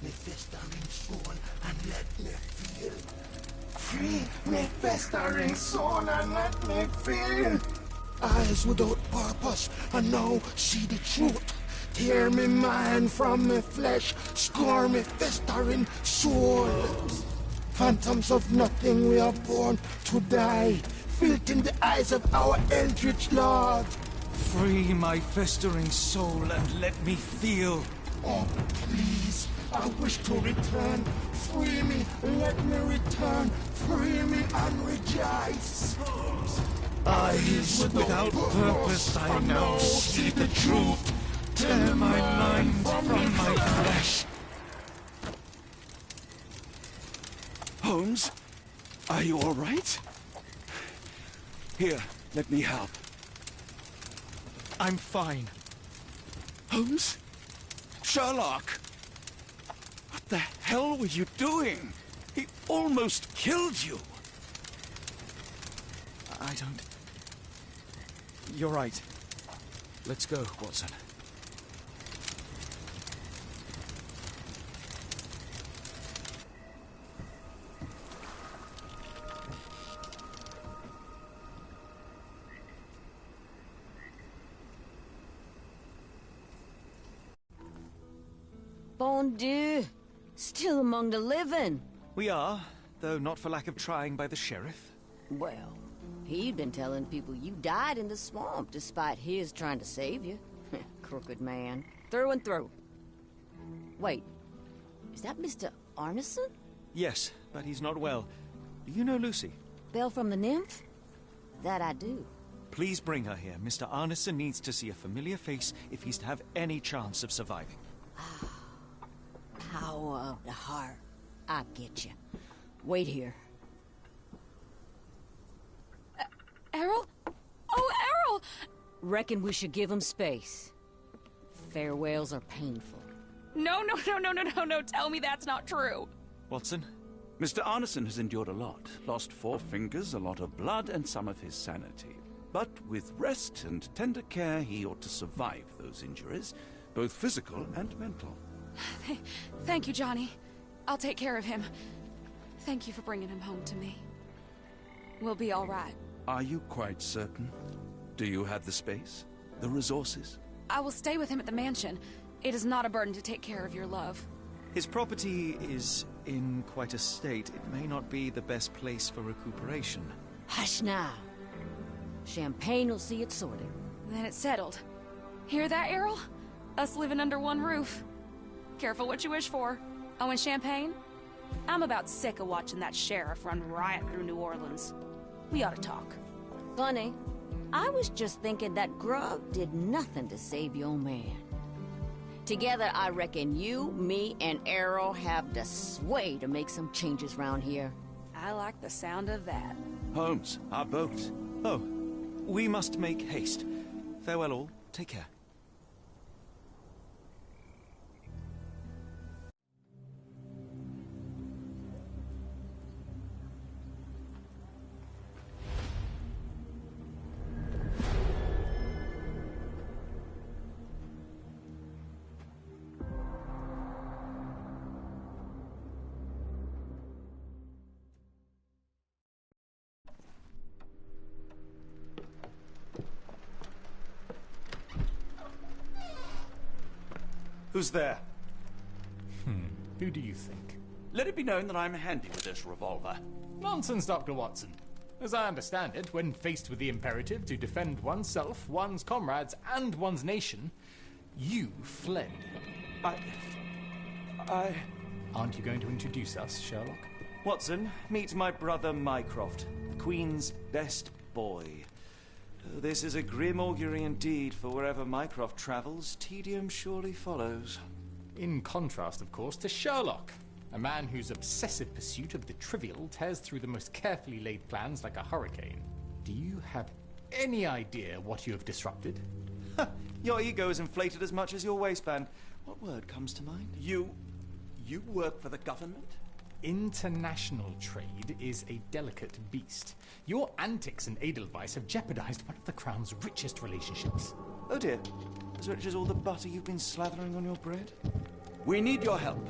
Speaker 8: Me festering soul and let me feel. Free me festering soul and let me feel. Eyes without purpose and now see the truth. Tear me mind from me flesh, score me festering soul. Phantoms of nothing, we are born to die. Filth in the eyes of our eldritch lord.
Speaker 2: Free my festering soul and let me feel.
Speaker 8: Oh, please. I wish to return. Free me, let me return. Free me and rejoice.
Speaker 2: Eyes without purpose, I now see the truth. Tear my mind from my flesh.
Speaker 1: Holmes? Are you all right? Here, let me help.
Speaker 2: I'm fine.
Speaker 1: Holmes? Sherlock! What the hell were you doing? He almost killed you.
Speaker 2: I don't... You're right. Let's go, Watson.
Speaker 15: Bon Dieu! Still among the living.
Speaker 2: We are, though not for lack of trying by the sheriff.
Speaker 15: Well, he'd been telling people you died in the swamp despite his trying to save you. Crooked man. Through and through. Wait, is that Mr. Arneson?
Speaker 2: Yes, but he's not well. Do you know Lucy?
Speaker 15: Belle from the Nymph? That I do.
Speaker 2: Please bring her here. Mr. Arneson needs to see a familiar face if he's to have any chance of surviving.
Speaker 15: Power of the heart. I get you. Wait here.
Speaker 12: Errol? Oh, Errol!
Speaker 15: Reckon we should give him space. Farewells are painful.
Speaker 12: No. Tell me that's not true.
Speaker 2: Watson?
Speaker 1: Mr. Arneson has endured a lot. Lost 4 fingers, a lot of blood, and some of his sanity. But with rest and tender care, he ought to survive those injuries, both physical and mental.
Speaker 12: Thank you, Johnny. I'll take care of him. Thank you for bringing him home to me. We'll be all right.
Speaker 1: Are you quite certain? Do you have the space? The resources?
Speaker 12: I will stay with him at the mansion. It is not a burden to take care of your love.
Speaker 2: His property is in quite a state. It may not be the best place for recuperation.
Speaker 15: Hush now. Champagne will see it sorted.
Speaker 12: Then it's settled. Hear that, Errol? Us living under one roof. Careful what you wish for. Oh, and champagne? I'm about sick of watching that sheriff run riot through New Orleans. We ought to talk.
Speaker 15: Funny. I was just thinking that grub did nothing to save your man. Together, I reckon you, me, and Errol have the sway to make some changes round here.
Speaker 12: I like the sound of that.
Speaker 1: Holmes, our boat.
Speaker 2: Oh, we must make haste. Farewell all. Take care. Who's there?
Speaker 4: Who do you think?
Speaker 1: Let it be known that I'm handy with this revolver.
Speaker 4: Nonsense, Dr. Watson. As I understand it, when faced with the imperative to defend oneself, one's comrades, and one's nation, you fled. Aren't you going to introduce us, Sherlock?
Speaker 2: Watson, meet my brother Mycroft, the Queen's best boy. This is a grim augury indeed, for wherever Mycroft travels, tedium surely follows.
Speaker 4: In contrast, of course, to Sherlock, a man whose obsessive pursuit of the trivial tears through the most carefully laid plans like a hurricane. Do you have any idea what you have disrupted?
Speaker 2: Your ego is inflated as much as your waistband. What word comes to mind?
Speaker 1: You work for the government?
Speaker 4: International trade is a delicate beast. Your antics and Edelweiss have jeopardized one of the Crown's richest relationships.
Speaker 2: Oh dear. As rich as all the butter you've been slathering on your bread?
Speaker 1: We need your help.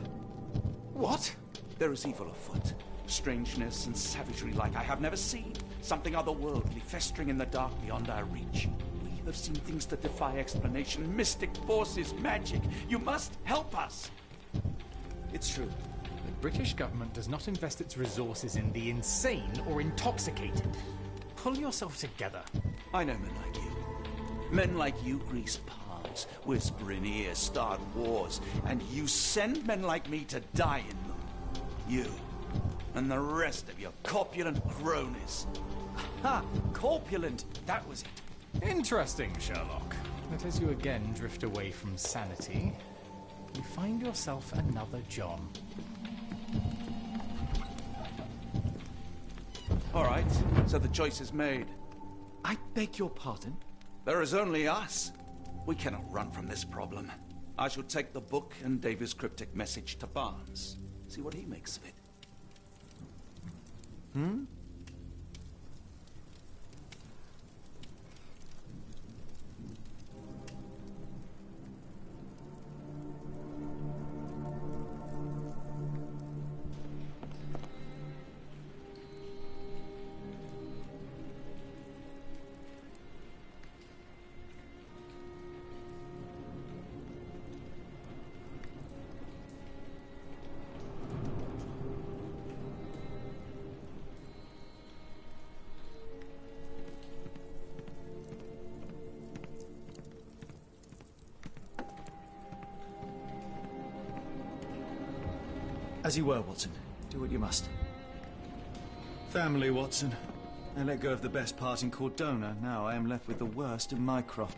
Speaker 4: What?
Speaker 1: There is evil afoot. Strangeness and savagery like I have never seen. Something otherworldly festering in the dark beyond our reach. We have seen things that defy explanation. Mystic forces, magic. You must help us.
Speaker 2: It's true.
Speaker 4: The British government does not invest its resources in the insane or intoxicated. Pull yourself together.
Speaker 1: I know men like you. Men like you grease palms, whisper in ears, start wars, and you send men like me to die in them. You and the rest of your corpulent cronies.
Speaker 2: Ha! Corpulent! That was it.
Speaker 4: Interesting, Sherlock. But as you again drift away from sanity, you find yourself another John.
Speaker 1: All right, so the choice is made.
Speaker 2: I beg your pardon?
Speaker 1: There is only us. We cannot run from this problem. I shall take the book and Davy's cryptic message to Barnes. See what he makes of it.
Speaker 2: As you were, Watson. Do what you must. Family, Watson. I let go of the best part in Cordona. Now I am left with the worst in Mycroft.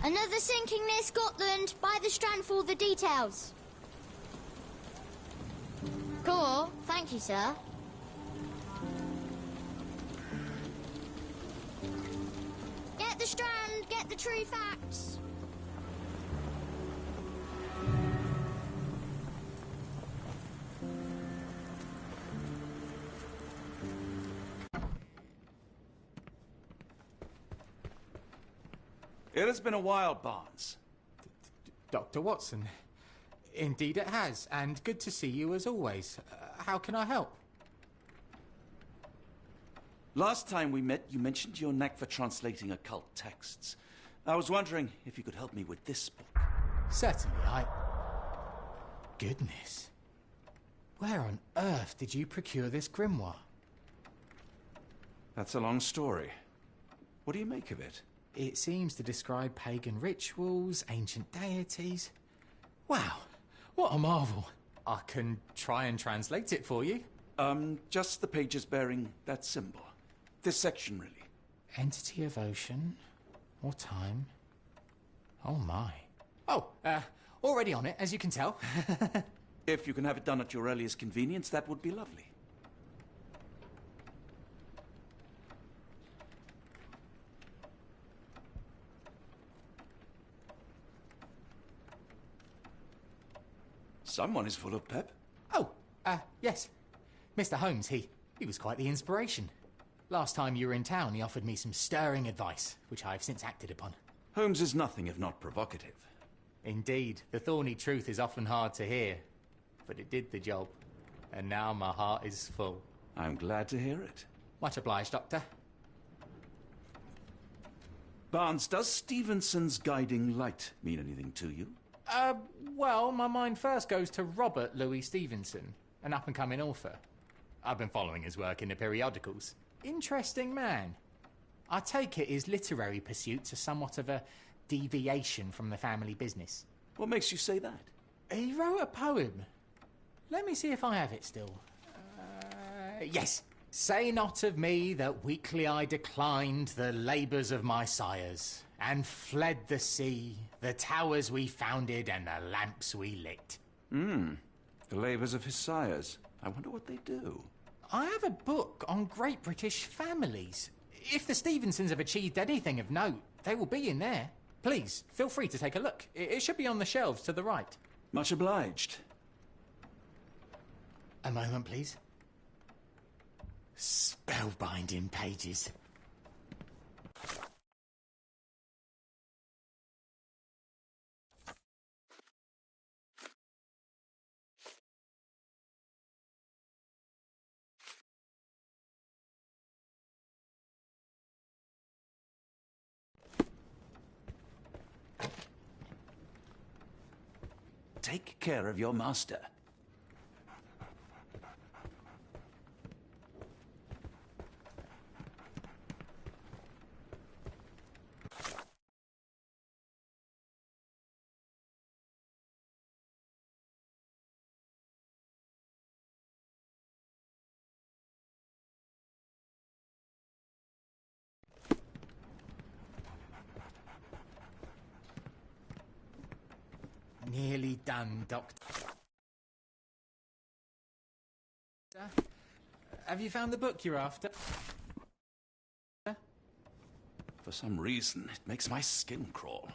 Speaker 19: Another sinking near Scotland. By the Strand for all the details. Cool. Thank you, sir. Get the Strand. Get the true facts.
Speaker 1: It has been a while, Barnes.
Speaker 4: Dr. Watson. Indeed it has, and good to see you as always. How can I help?
Speaker 1: Last time we met, you mentioned your knack for translating occult texts. I was wondering if you could help me with this book.
Speaker 4: Certainly, Goodness. Where on earth did you procure this grimoire?
Speaker 1: That's a long story. What do you make of it?
Speaker 4: It seems to describe pagan rituals, ancient deities. Wow, what a marvel. I can try and translate it for you.
Speaker 1: Just the pages bearing that symbol. This section, really.
Speaker 4: Entity of ocean or time. Oh my. Oh, already on it, as you can tell.
Speaker 1: If you can have it done at your earliest convenience, that would be lovely. Someone is full of pep.
Speaker 4: Oh, yes. Mr. Holmes, he was quite the inspiration. Last time you were in town, he offered me some stirring advice, which I have since acted upon.
Speaker 1: Holmes is nothing if not provocative.
Speaker 4: Indeed, the thorny truth is often hard to hear, but it did the job, and now my heart is full.
Speaker 1: I'm glad to hear it.
Speaker 4: Much obliged, Doctor.
Speaker 1: Barnes, does Stevenson's guiding light mean anything to you?
Speaker 4: Well, my mind first goes to Robert Louis Stevenson, an up-and-coming author. I've been following his work in the periodicals. Interesting man. I take it his literary pursuits are somewhat of a deviation from the family business.
Speaker 1: What makes you say that?
Speaker 4: He wrote a poem. Let me see if I have it still. Yes. Say not of me that weakly I declined the labours of my sires, and fled the sea, the towers we founded, and the lamps we lit.
Speaker 1: The labours of his sires. I wonder what they do.
Speaker 4: I have a book on great British families. If the Stevensons have achieved anything of note, they will be in there. Please, feel free to take a look. It should be on the shelves to the right.
Speaker 1: Much obliged.
Speaker 4: A moment, please. Spellbinding pages.
Speaker 1: Take care of your master.
Speaker 4: Nearly done, Doctor. Have you found the book you're after?
Speaker 1: For some reason, it makes my skin crawl.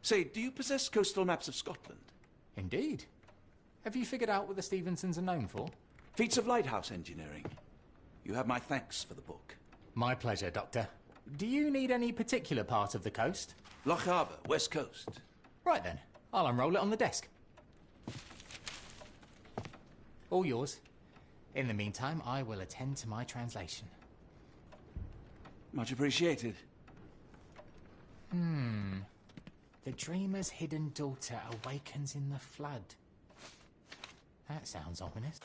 Speaker 1: Say, do you possess coastal maps of Scotland?
Speaker 4: Indeed. Have you figured out what the Stevensons are known for?
Speaker 1: Feats of lighthouse engineering. You have my thanks for the book.
Speaker 4: My pleasure, Doctor. Do you need any particular part of the coast?
Speaker 1: Loch Harbour, west coast.
Speaker 4: Right then, I'll unroll it on the desk. All yours. In the meantime, I will attend to my translation.
Speaker 1: Much appreciated.
Speaker 4: The dreamer's hidden daughter awakens in the flood. That sounds ominous.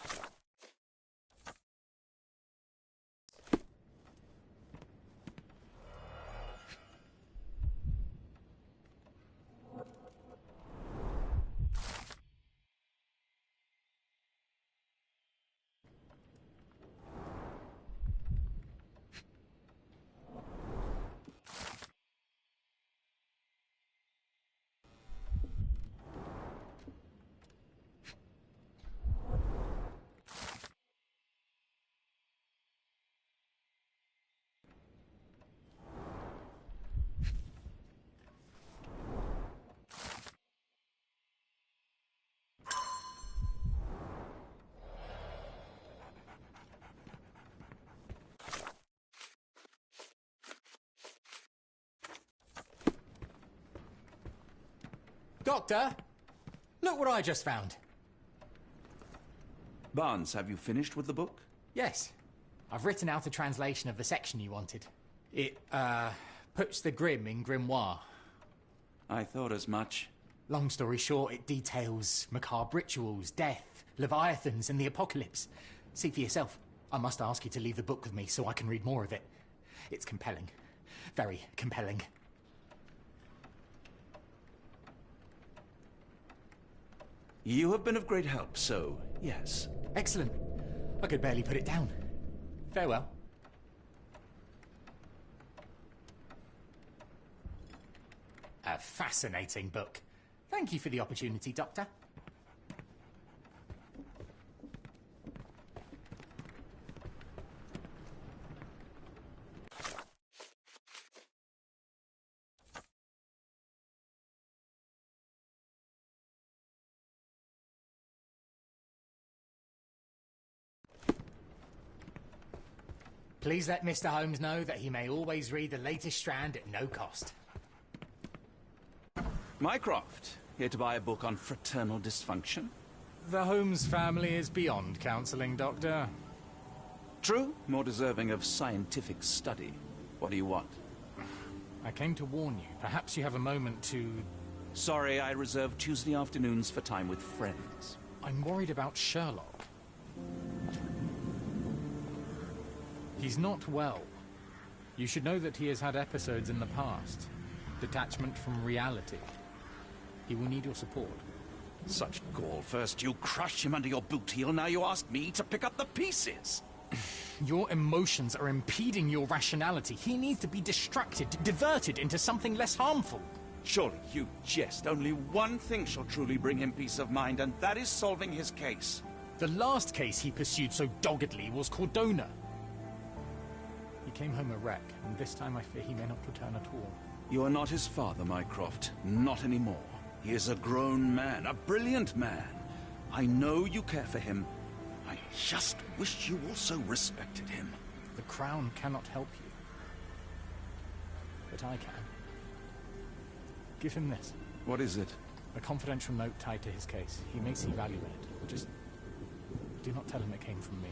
Speaker 4: Doctor, look what I just found.
Speaker 1: Barnes, have you finished with the book?
Speaker 4: Yes. I've written out a translation of the section you wanted. It, puts the grim in grimoire.
Speaker 1: I thought as much.
Speaker 4: Long story short, it details macabre rituals, death, leviathans, and the apocalypse. See for yourself. I must ask you to leave the book with me so I can read more of it. It's compelling. Very compelling.
Speaker 1: You have been of great help, so yes.
Speaker 4: Excellent. I could barely put it down. Farewell. A fascinating book. Thank you for the opportunity, Doctor. Please let Mr. Holmes know that he may always read the latest strand at no cost.
Speaker 1: Mycroft, here to buy a book on fraternal dysfunction?
Speaker 4: The Holmes family is beyond counselling, Doctor.
Speaker 1: True, more deserving of scientific study. What do you want?
Speaker 4: I came to warn you. Perhaps you have a moment to...
Speaker 1: Sorry, I reserve Tuesday afternoons for time with friends.
Speaker 4: I'm worried about Sherlock. He's not well. You should know that he has had episodes in the past. Detachment from reality. He will need your support.
Speaker 1: Such gall. First you crush him under your boot heel, now you ask me to pick up the pieces.
Speaker 4: Your emotions are impeding your rationality. He needs to be distracted, diverted into something less harmful.
Speaker 1: Surely you jest. Only one thing shall truly bring him peace of mind, and that is solving his case.
Speaker 4: The last case he pursued so doggedly was Cordona. He came home a wreck, and this time I fear he may not return at all.
Speaker 1: You are not his father, Mycroft. Not anymore. He is a grown man, a brilliant man. I know you care for him. I just wish you also respected him.
Speaker 4: The Crown cannot help you. But I can. Give him this.
Speaker 1: What is it?
Speaker 4: A confidential note tied to his case. He may see value in it. Just do not tell him it came from me.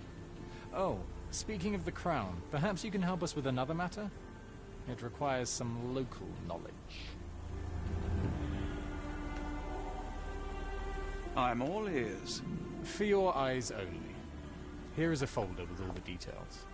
Speaker 4: Oh, speaking of the Crown, perhaps you can help us with another matter? It requires some local knowledge.
Speaker 1: I'm all ears.
Speaker 4: For your eyes only. Here is a folder with all the details.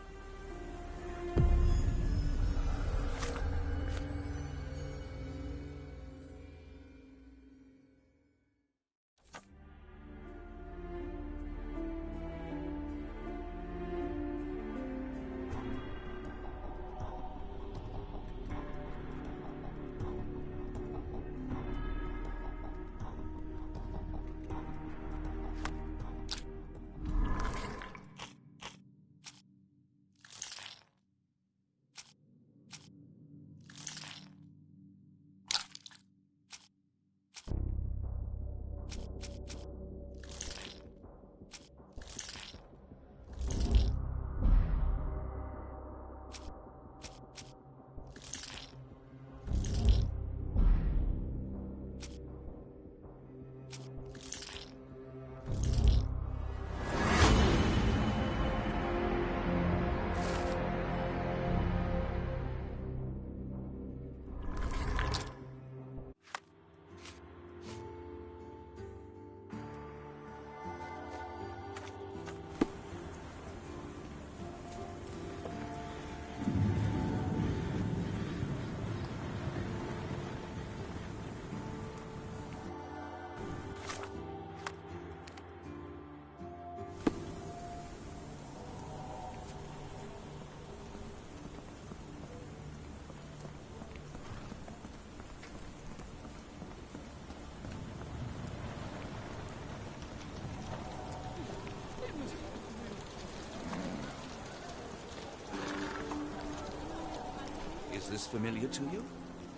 Speaker 1: Is this familiar to you?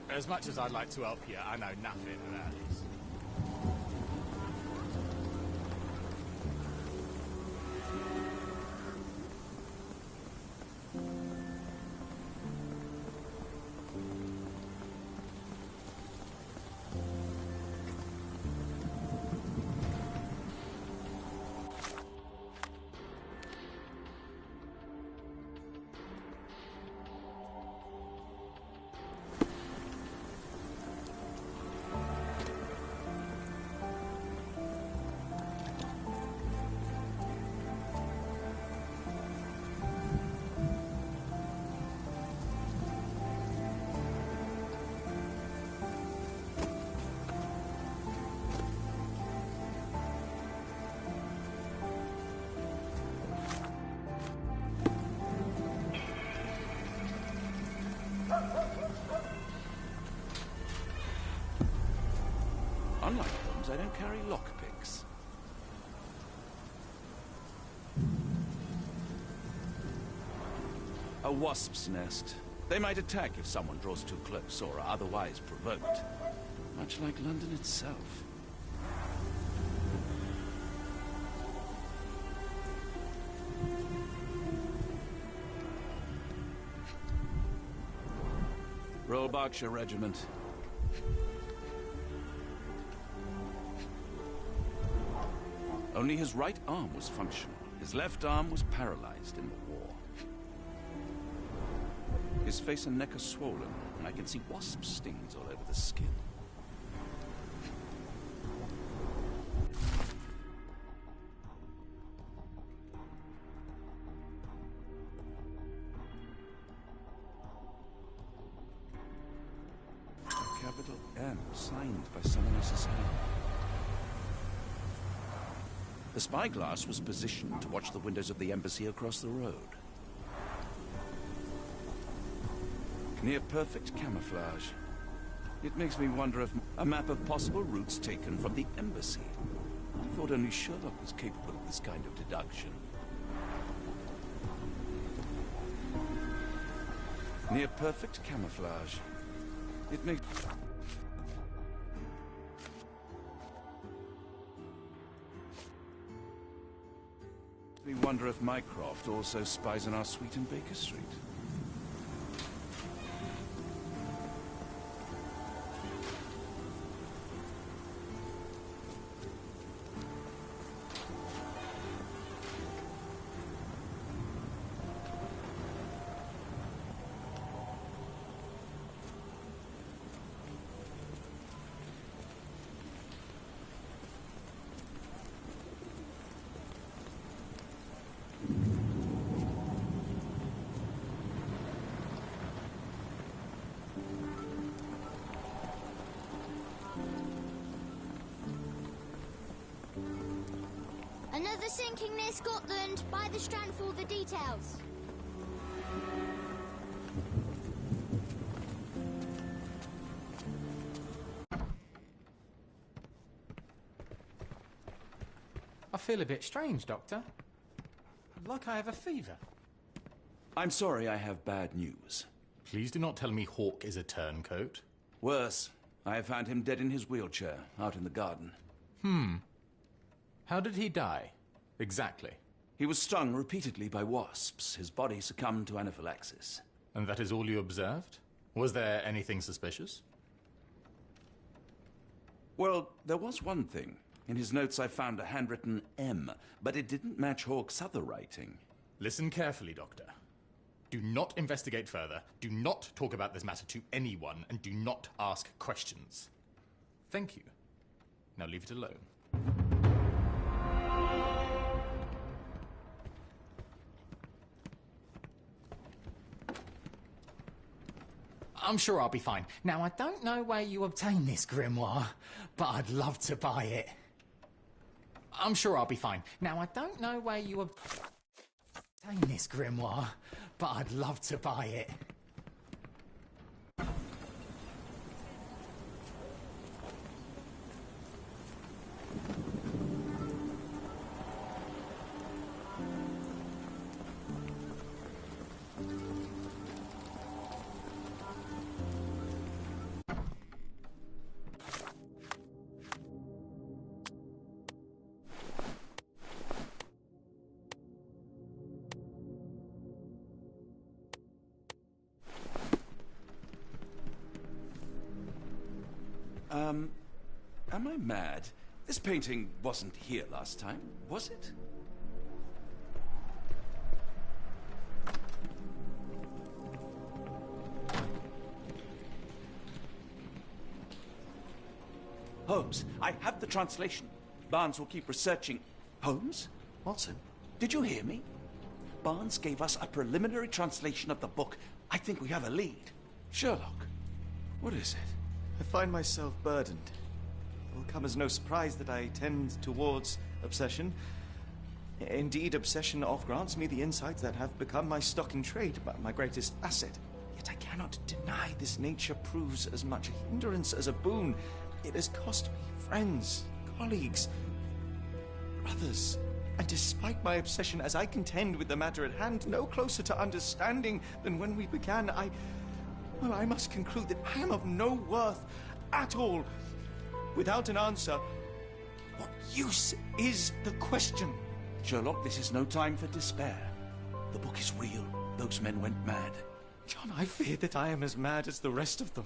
Speaker 4: As much as I'd like to help you, I know nothing about this.
Speaker 1: Unlike Holmes, I don't carry lockpicks. A wasp's nest. They might attack if someone draws too close or are otherwise provoked. Much like London itself. Royal Berkshire Regiment. Only his right arm was functional. His left arm was paralyzed in the war. His face and neck are swollen, and I can see wasp stings all over the skin. A capital M signed by someone else's hand. The spyglass was positioned to watch the windows of the embassy across the road. Near perfect camouflage. It makes me wonder if a map of possible routes taken from the embassy. I thought only Sherlock was capable of this kind of deduction. Near perfect camouflage. It makes... We wonder if Mycroft also spies on our suite in Baker Street.
Speaker 19: Another sinking near Scotland. By the Strand for all the details.
Speaker 4: I feel a bit strange, Doctor. Like I have a fever.
Speaker 1: I'm sorry, I have bad news.
Speaker 4: Please do not tell me Hawk is a turncoat.
Speaker 1: Worse, I have found him dead in his wheelchair, out in the garden.
Speaker 4: How did he die? Exactly.
Speaker 1: He was stung repeatedly by wasps. His body succumbed to anaphylaxis.
Speaker 4: And that is all you observed? Was there anything suspicious?
Speaker 1: Well, there was one thing. In his notes I found a handwritten M, but it didn't match Hawke's other writing.
Speaker 4: Listen carefully, Doctor. Do not investigate further, do not talk about this matter to anyone, and do not ask questions. Thank you. Now leave it alone. I'm sure I'll be fine. Now, I don't know where you obtained this grimoire, but I'd love to buy it. I'm sure I'll be fine. Now, I don't know where you obtained this grimoire, but I'd love to buy it.
Speaker 1: Am I mad? This painting wasn't here last time, was it? Holmes, I have the translation. Barnes will keep researching. Holmes?
Speaker 2: Watson?
Speaker 1: Did you hear me? Barnes gave us a preliminary translation of the book. I think we have a lead. Sherlock, what is it?
Speaker 2: I find myself burdened. It will come as no surprise that I tend towards obsession. Indeed, obsession oft grants me the insights that have become my stock in trade, my greatest asset. Yet I cannot deny this nature proves as much a hindrance as a boon. It has cost me friends, colleagues, brothers. And despite my obsession as I contend with the matter at hand, no closer to understanding than when we began, I must conclude that I am of no worth at all. Without an answer, what use is the question?
Speaker 1: Sherlock, this is no time for despair. The book is real. Those men went mad.
Speaker 2: John, I fear that I am as mad as the rest of them.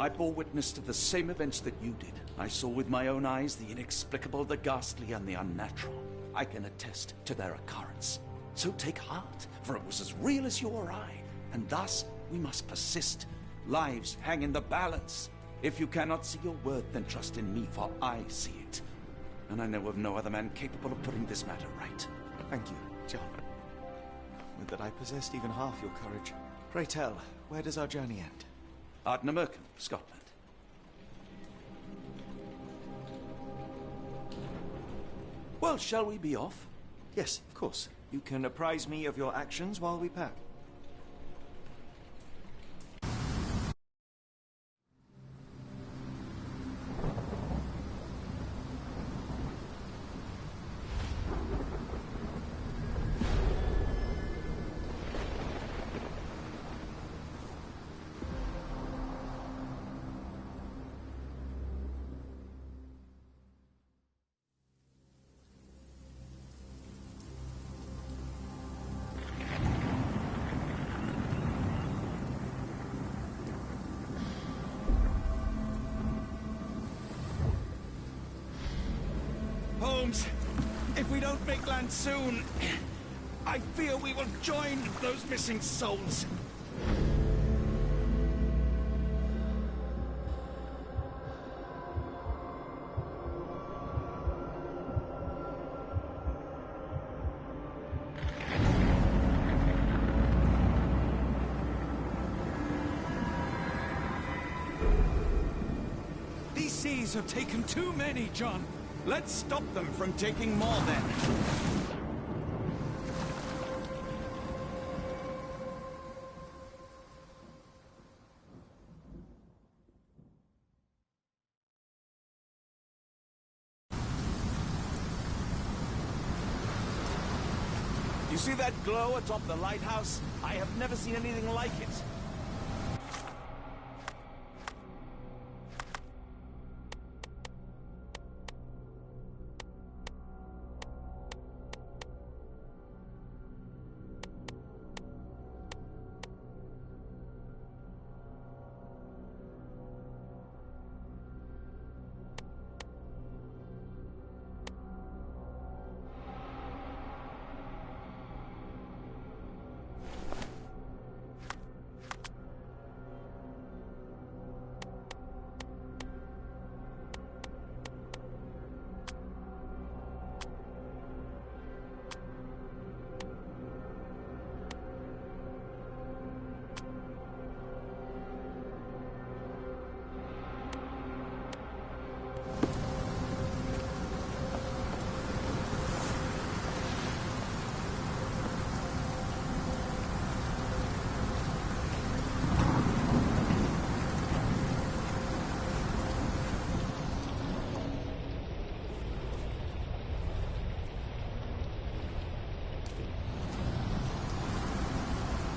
Speaker 1: I bore witness to the same events that you did. I saw with my own eyes the inexplicable, the ghastly, and the unnatural. I can attest to their occurrence. So take heart, for it was as real as you or I, and thus we must persist. Lives hang in the balance. If you cannot see your worth, then trust in me, for I see it. And I know of no other man capable of putting this matter right.
Speaker 2: Thank you, John. Would that I possessed even half your courage. Pray tell, where does our journey end?
Speaker 1: Ardnamurchan, Scotland. Well, shall we be off?
Speaker 2: Yes, of course. You can apprise me of your actions while we pack.
Speaker 1: Holmes, if we don't make land soon, I fear we will join those missing souls. These seas have taken too many, John. Let's stop them from taking more, then. You see that glow atop the lighthouse? I have never seen anything like it.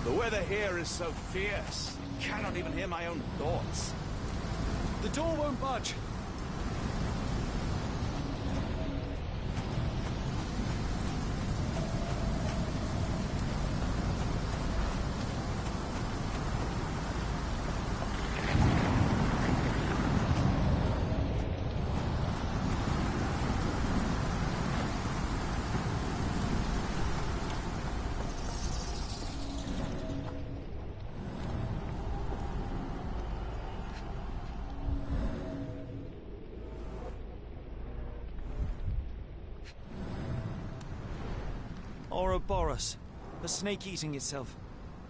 Speaker 1: The weather here is so fierce. I cannot even hear my own thoughts.
Speaker 2: The door won't budge. Ouroboros, a snake eating itself.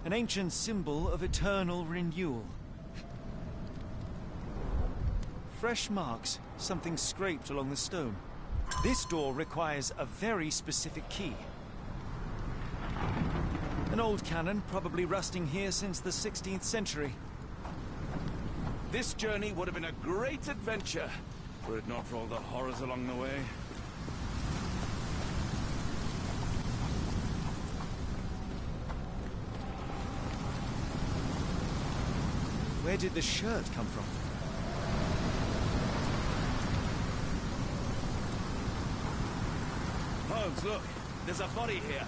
Speaker 2: An ancient symbol of eternal renewal. Fresh marks, something scraped along the stone. This door requires a very specific key. An old cannon, probably rusting here since the 16th century.
Speaker 1: This journey would have been a great adventure, were it not for all the horrors along the way.
Speaker 2: Where did the shirt come from?
Speaker 1: Holmes, look! There's a body here!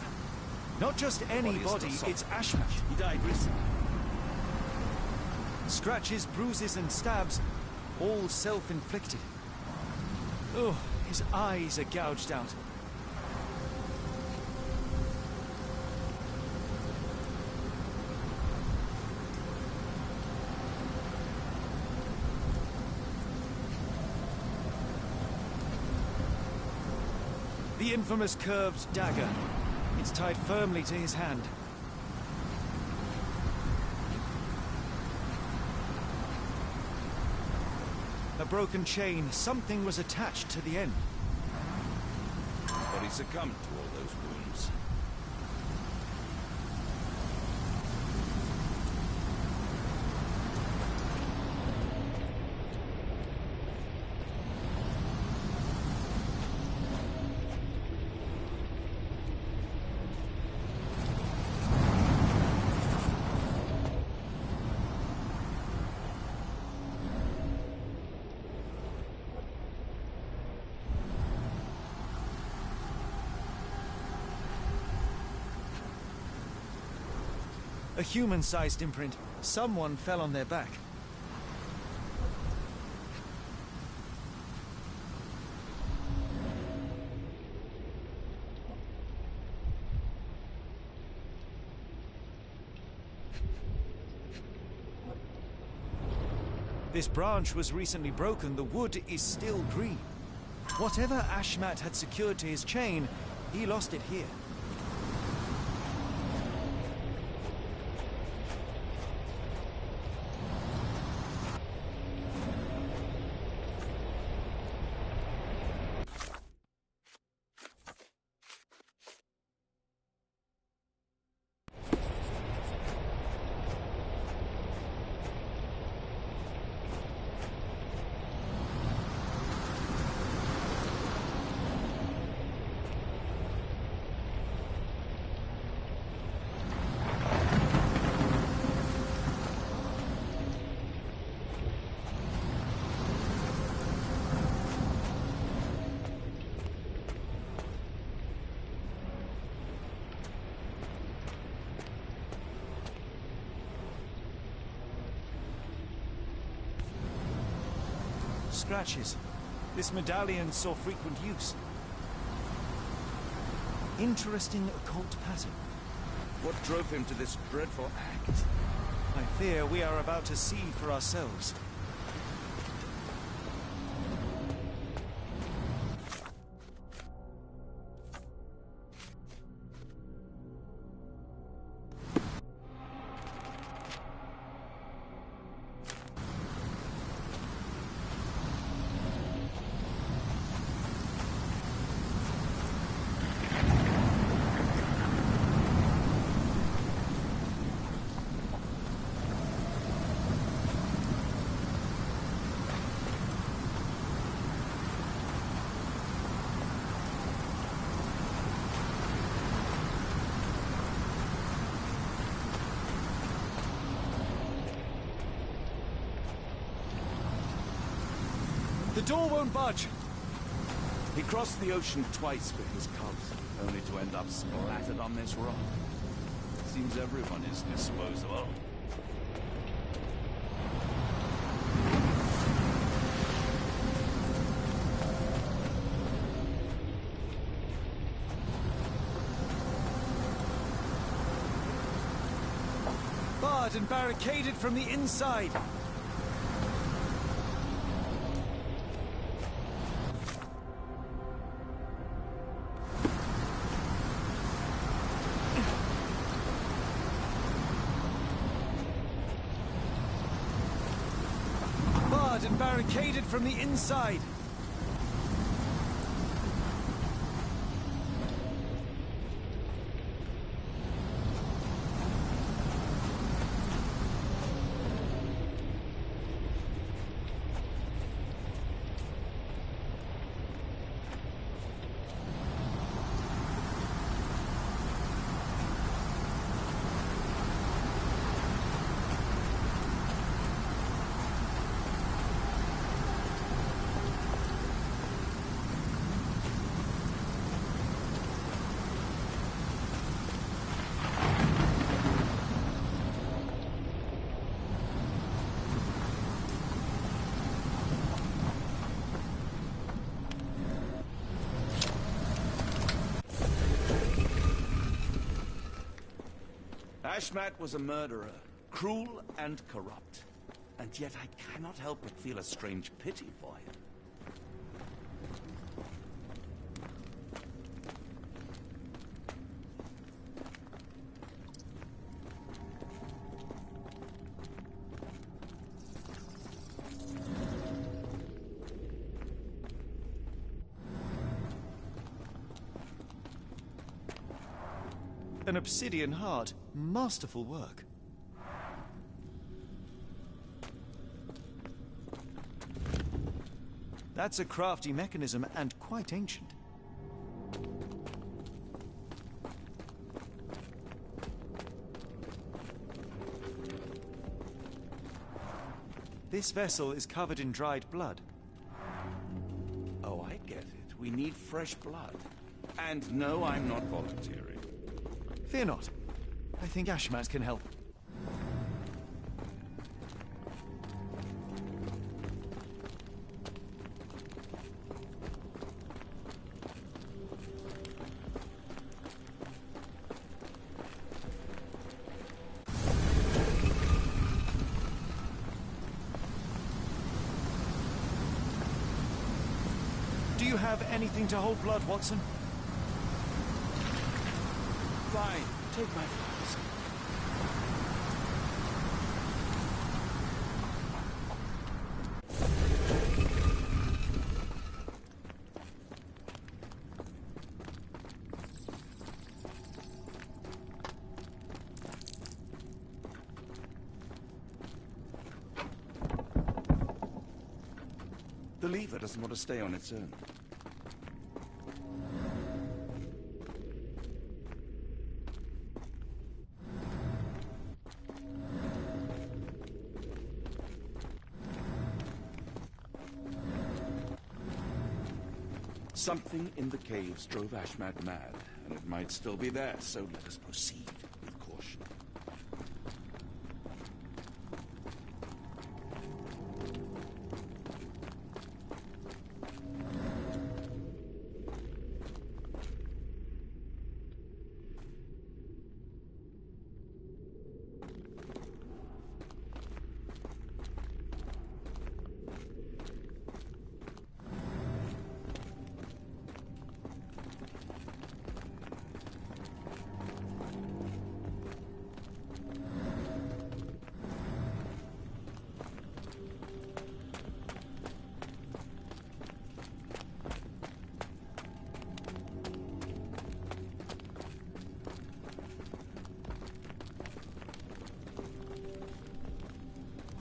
Speaker 2: Not just any body, it's Ashmat.
Speaker 1: He died recently.
Speaker 2: Scratches, bruises, and stabs, all self-inflicted. Oh, his eyes are gouged out. The infamous curved dagger. It's tied firmly to his hand. A broken chain. Something was attached to the end.
Speaker 1: But he succumbed to all those wounds.
Speaker 2: A human-sized imprint. Someone fell on their back. This branch was recently broken. The wood is still green. Whatever Ashmat had secured to his chain, he lost it here. Scratches. This medallion saw frequent use. Interesting occult pattern.
Speaker 1: What drove him to this dreadful act?
Speaker 2: I fear we are about to see for ourselves. The door won't budge.
Speaker 1: He crossed the ocean twice with his cubs, only to end up splattered on this rock. Seems everyone is disposable.
Speaker 2: Barred and barricaded from the inside. from the inside!
Speaker 1: Ashmat was a murderer, cruel and corrupt. And yet I cannot help but feel a strange pity for him.
Speaker 2: An obsidian heart. Masterful work. That's a crafty mechanism and quite ancient. This vessel is covered in dried blood.
Speaker 1: Oh, I get it. We need fresh blood. And no, I'm not volunteering.
Speaker 2: Fear not. I think Ashmat can help. Do you have anything to hold blood, Watson?
Speaker 1: Fine. Take my flask. The lever doesn't want to stay on its own. Something in the caves drove Ashmat mad, and it might still be there, so let us proceed with caution.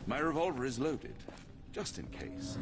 Speaker 1: My revolver is loaded, just in case.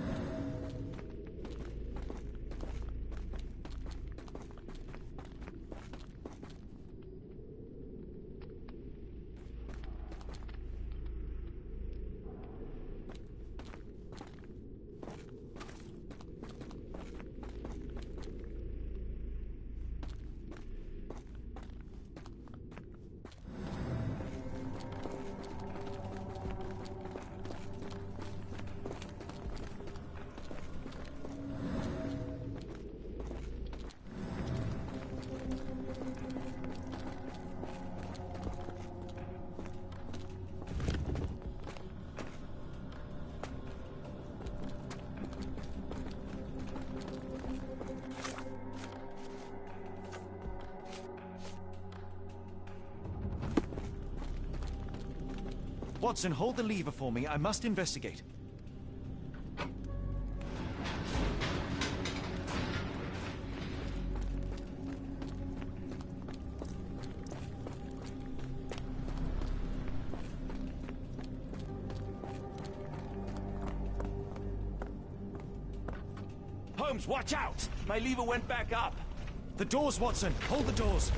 Speaker 2: Watson, hold the lever for me. I must investigate.
Speaker 1: Holmes, watch out! My lever went back up.
Speaker 2: The doors, Watson! Hold the doors!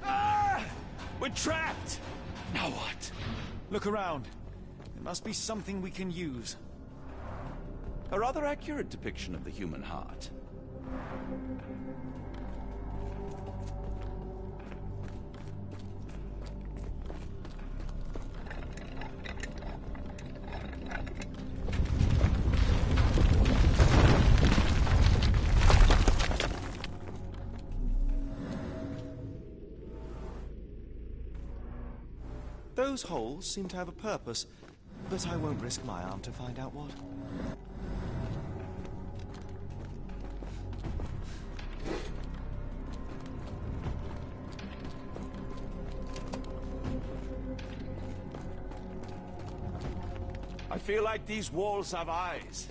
Speaker 1: Ah! We're trapped! Now what?
Speaker 2: Look around. There must be something we can use.
Speaker 1: A rather accurate depiction of the human heart.
Speaker 2: Those holes seem to have a purpose, but I won't risk my arm to find out what.
Speaker 1: I feel like these walls have eyes.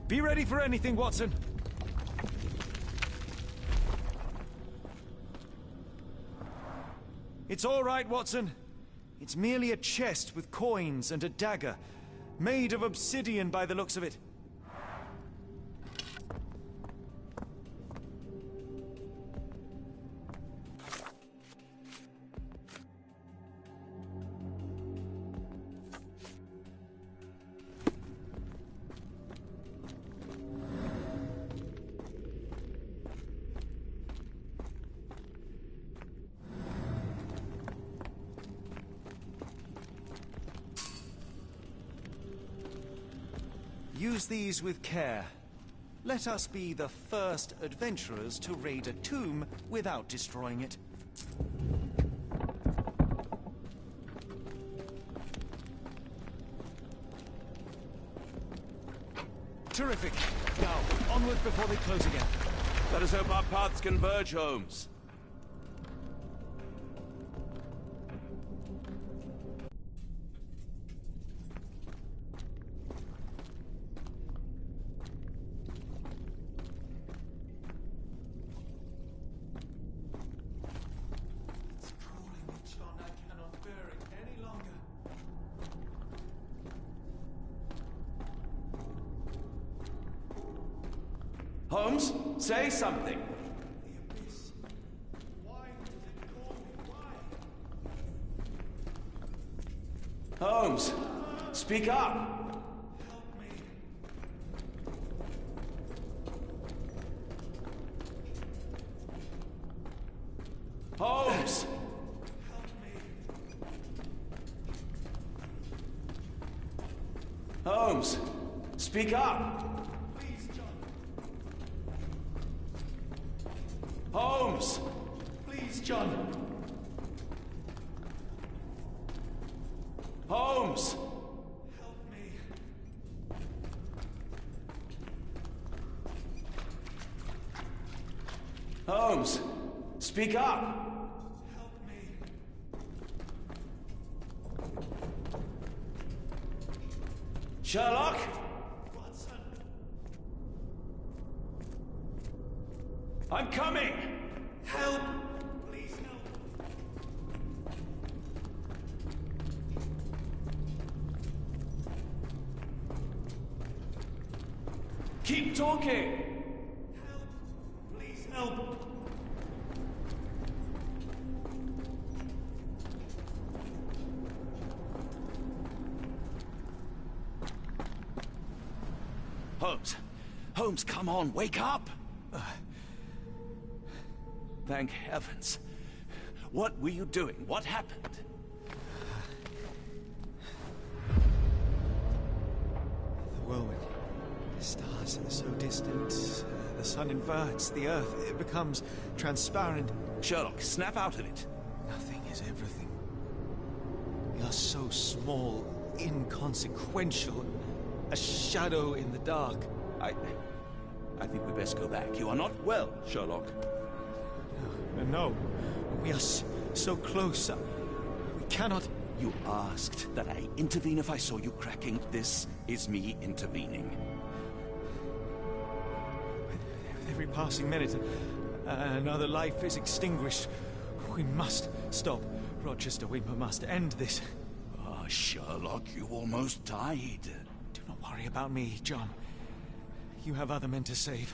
Speaker 2: Be ready for anything, Watson. It's all right, Watson. It's merely a chest with coins and a dagger, made of obsidian by the looks of it. Use these with care. Let us be the first adventurers to raid a tomb without destroying it. Terrific. Now, onward before they close again.
Speaker 1: Let us hope our paths converge, Holmes. Holmes, say something. Holmes, speak up. Holmes. Holmes, speak up. Holmes!
Speaker 18: Please, John.
Speaker 1: Holmes!
Speaker 18: Help me.
Speaker 1: Holmes! Speak up!
Speaker 18: Help me.
Speaker 1: Sherlock?
Speaker 18: Watson!
Speaker 1: I'm coming!
Speaker 18: Help! Please help!
Speaker 1: Keep talking!
Speaker 18: Help! Please help!
Speaker 1: Holmes! Holmes, come on, wake up! Thank heavens. What were you doing? What happened?
Speaker 2: The whirlwind. The stars are so distant. The sun inverts the earth. It becomes transparent.
Speaker 1: Sherlock, snap out of it.
Speaker 2: Nothing is everything. We are so small, inconsequential. A shadow in the dark.
Speaker 1: I think we best go back. You are not well, Sherlock.
Speaker 2: No. We are so close. We cannot...
Speaker 1: You asked that I intervene if I saw you cracking. This is me intervening.
Speaker 2: With every passing minute, another life is extinguished. We must stop. Rochester, we must end this.
Speaker 1: Ah, Sherlock, you almost died.
Speaker 2: Do not worry about me, John. You have other men to save.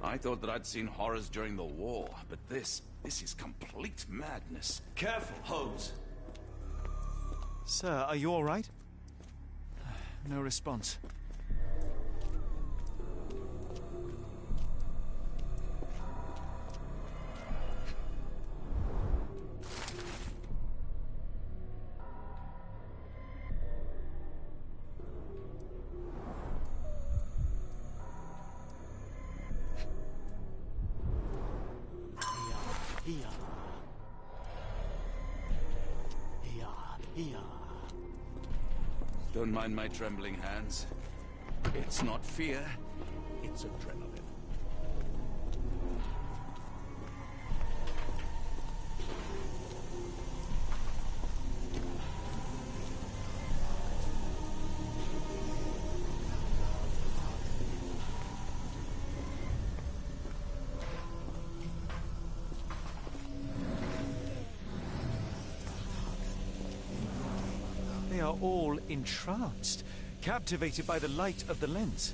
Speaker 1: I thought that I'd seen horrors during the war, but this is complete madness. Careful, Holmes.
Speaker 2: Sir, are you all right? No response.
Speaker 1: Don't mind my trembling hands. It's not fear, it's adrenaline.
Speaker 2: They are all entranced, captivated by the light of the lens.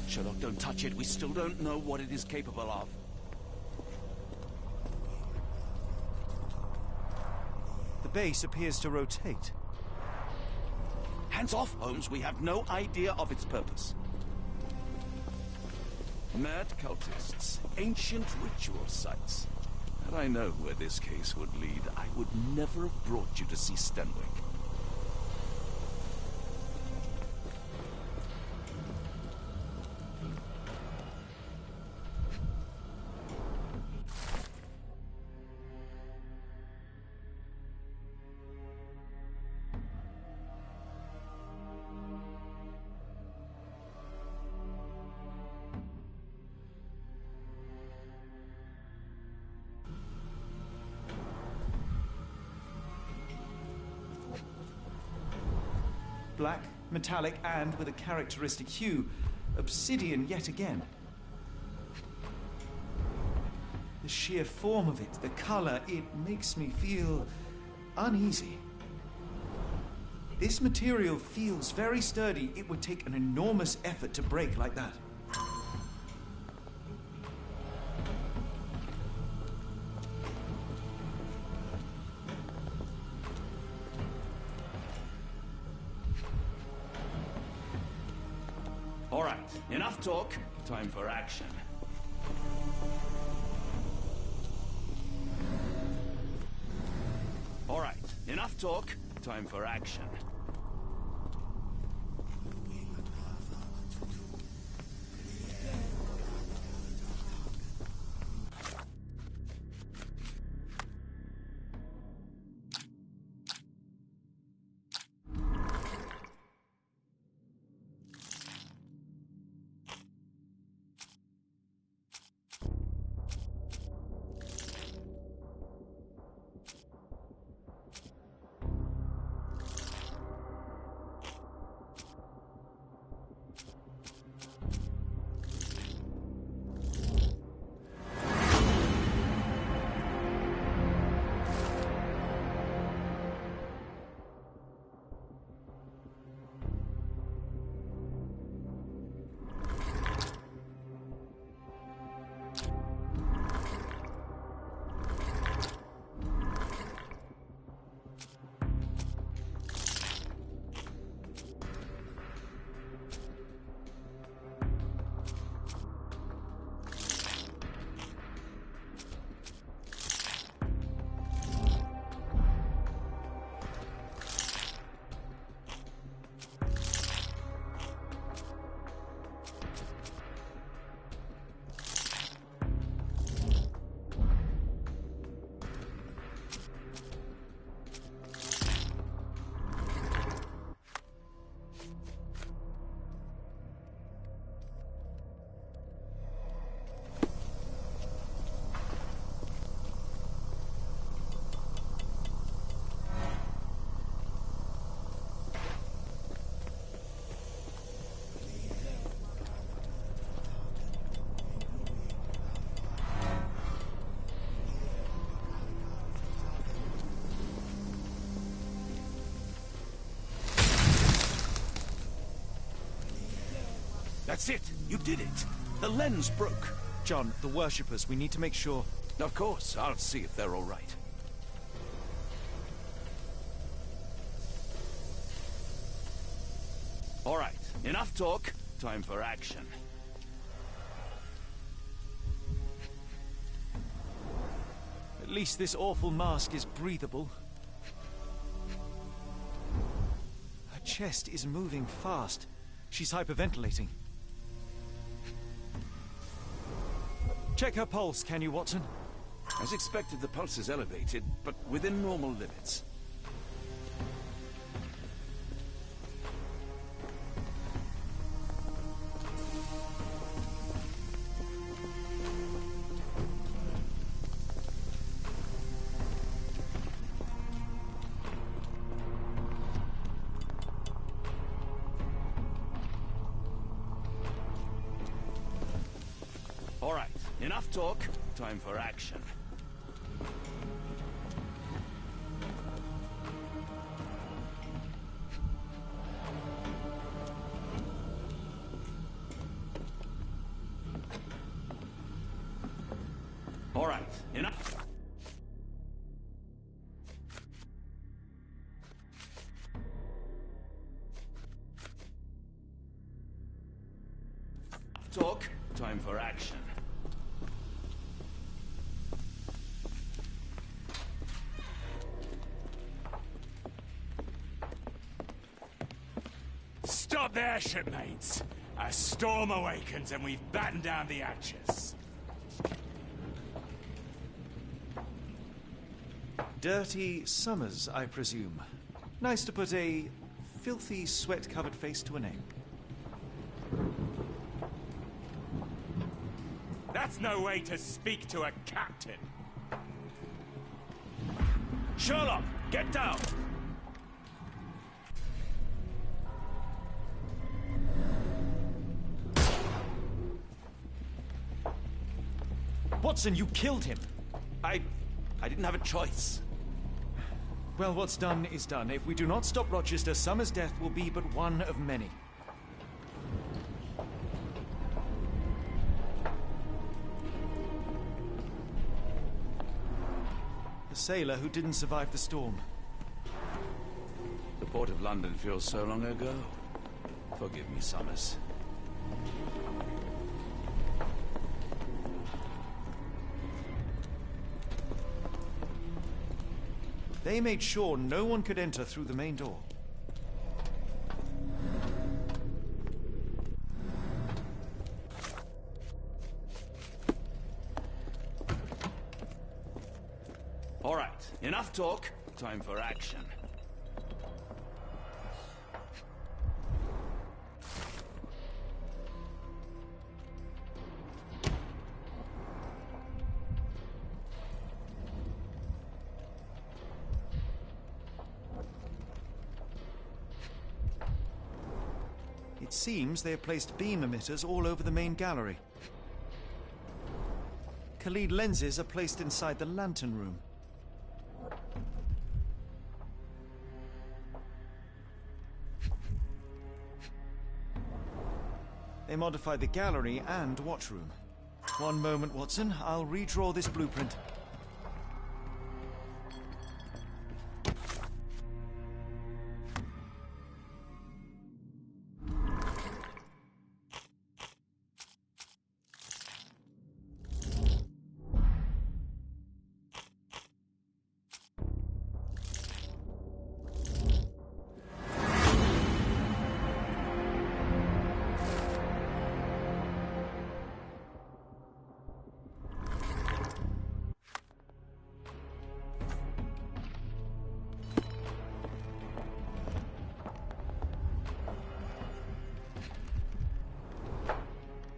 Speaker 1: Sherlock, don't touch it. We still don't know what it is capable of.
Speaker 2: The base appears to rotate.
Speaker 1: Hands off, Holmes. We have no idea of its purpose. Mad cultists, ancient ritual sites. Had I known where this case would lead, I would never have brought you to see Stenwick.
Speaker 2: Black, metallic, and with a characteristic hue. Obsidian yet again. The sheer form of it, the color, it makes me feel uneasy. This material feels very sturdy. It would take an enormous effort to break like that.
Speaker 1: All right, enough talk. Time for action. All right, enough talk. Time for action. That's it! You did it! The lens broke!
Speaker 2: John, the worshippers, we need to make sure...
Speaker 1: Of course, I'll see if they're all right. All right, enough talk. Time for action.
Speaker 2: At least this awful mask is breathable. Her chest is moving fast. She's hyperventilating. Check her pulse, can you, Watson?
Speaker 1: As expected, the pulse is elevated, but within normal limits. All right, enough talk. Time for action. All right, enough. Talk. Time for action.
Speaker 9: Stop there, shipmates. A storm awakens and we've battened down the hatches.
Speaker 2: Dirty Summers, I presume. Nice to put a filthy, sweat-covered face to a name.
Speaker 9: That's no way to speak to a captain.
Speaker 1: Sherlock, get down!
Speaker 2: Watson, you killed him!
Speaker 1: I didn't have a choice.
Speaker 2: Well, what's done is done. If we do not stop Rochester, Summers' death will be but one of many. The sailor who didn't survive the storm.
Speaker 1: The port of London feels so long ago. Forgive me, Summers.
Speaker 2: They made sure no one could enter through the main door.
Speaker 1: All right, enough talk. Time for action.
Speaker 2: It seems they have placed beam emitters all over the main gallery. Khalid lenses are placed inside the lantern room. They modified the gallery and watchroom. One moment, Watson. I'll redraw this blueprint.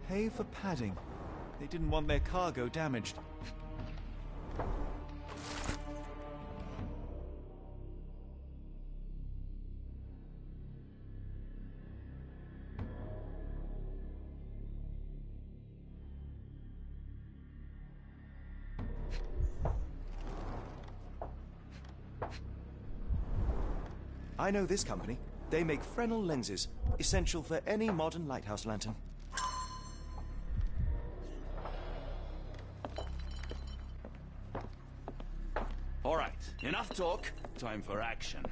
Speaker 2: Pay for padding. They didn't want their cargo damaged. I know this company. They make Fresnel lenses, essential for any modern lighthouse lantern.
Speaker 1: Enough talk. Time for action.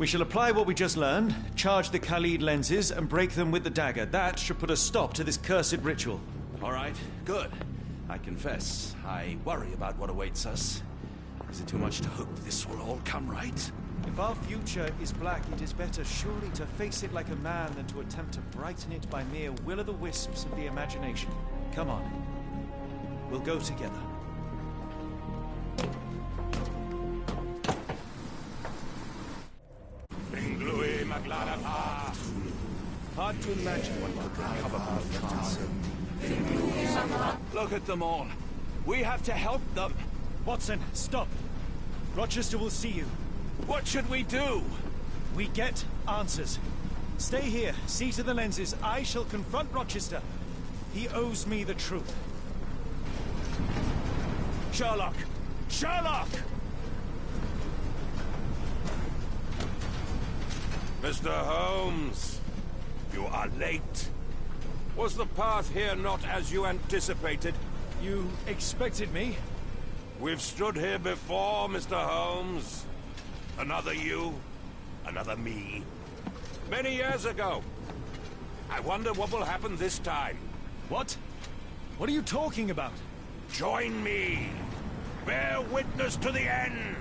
Speaker 2: We shall apply what we just learned, charge the Khalid lenses, and break them with the dagger. That should put a stop to this cursed ritual.
Speaker 1: All right, good. I confess, I worry about what awaits us. Is it too much to hope this will all come right?
Speaker 2: If our future is black, it is better surely to face it like a man than to attempt to brighten it by mere will-o'-the-wisps of the imagination. Come on. We'll go together.
Speaker 1: Hard to imagine what could recover from the trance. Look at them all. We have to help them.
Speaker 2: Watson, stop. Rochester will see you.
Speaker 1: What should we do?
Speaker 2: We get answers. Stay here, see to the lenses. I shall confront Rochester. He owes me the truth.
Speaker 1: Sherlock! Sherlock!
Speaker 20: Mr. Holmes, you are late. Was the path here not as you anticipated?
Speaker 2: You expected me?
Speaker 20: We've stood here before, Mr. Holmes. Another you, another me. Many years ago. I wonder what will happen this time.
Speaker 2: What? What are you talking about?
Speaker 20: Join me. Bear witness to the end.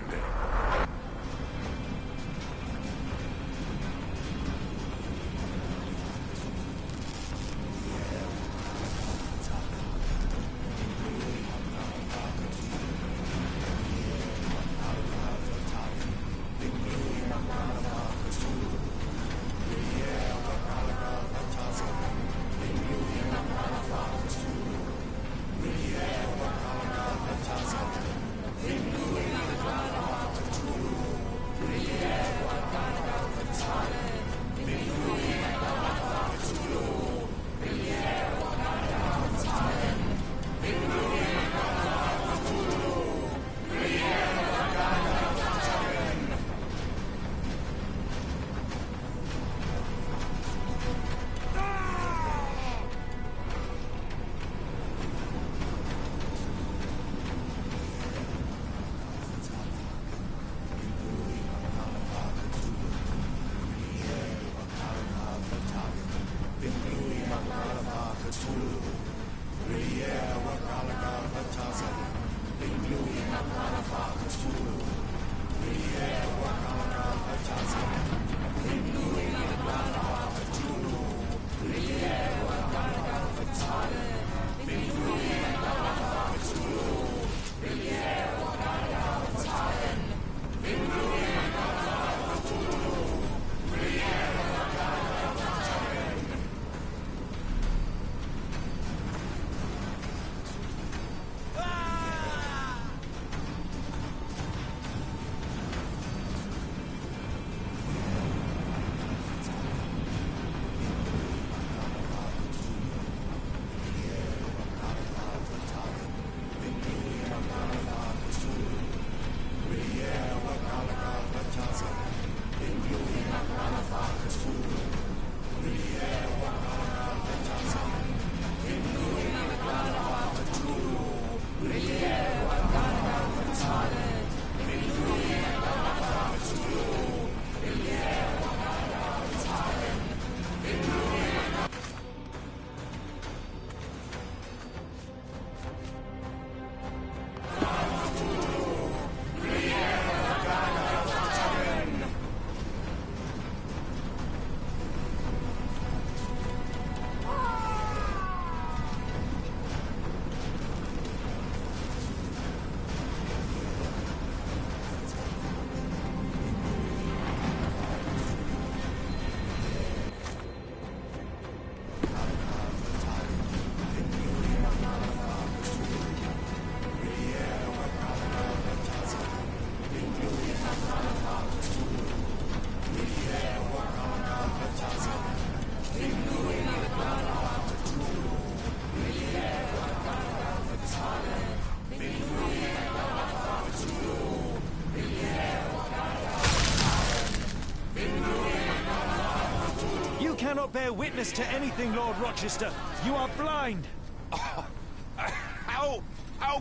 Speaker 18: bear witness to anything, Lord Rochester. You are blind.
Speaker 20: How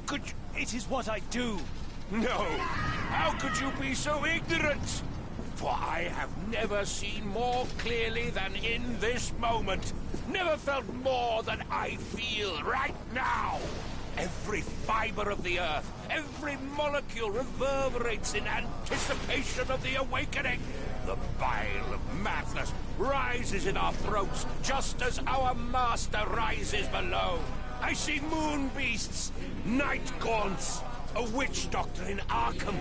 Speaker 20: could you...
Speaker 18: It is what I do.
Speaker 20: No! How could you be so ignorant? For I have never seen more clearly than in this moment. Never felt more than I feel right now. Every fiber of the earth, every molecule reverberates in anticipation of the awakening. The bile of madness rises in our throats, just as our master rises below. I see moon beasts, night gaunts, a witch doctor in Arkham.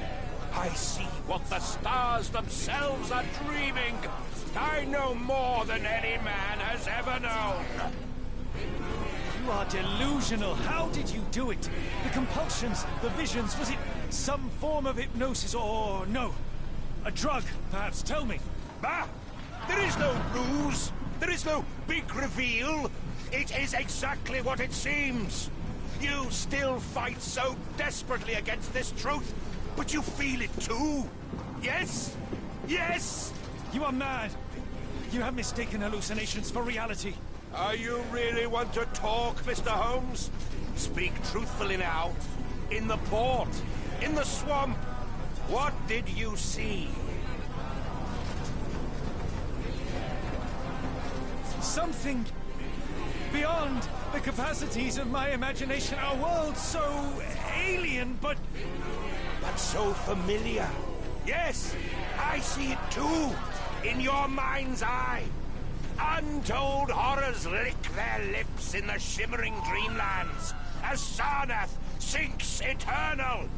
Speaker 20: I see what the stars themselves are dreaming. I know more than any man has ever known.
Speaker 18: You are delusional. How did you do it? The compulsions, the visions, was it some form of hypnosis or no? A drug, perhaps? Tell me.
Speaker 20: Bah! There is no ruse. There is no big reveal. It is exactly what it seems. You still fight so desperately against this truth, but you feel it too. Yes? Yes?
Speaker 18: You are mad. You have mistaken hallucinations for reality.
Speaker 20: You really want to talk, Mr. Holmes? Speak truthfully now. In the port, in the swamp, what did you see?
Speaker 18: Something beyond the capacities of my imagination. A world so alien, but
Speaker 20: so familiar. Yes, I see it too. In your mind's eye. Untold horrors lick their lips in the shimmering dreamlands as Sarnath sinks eternal.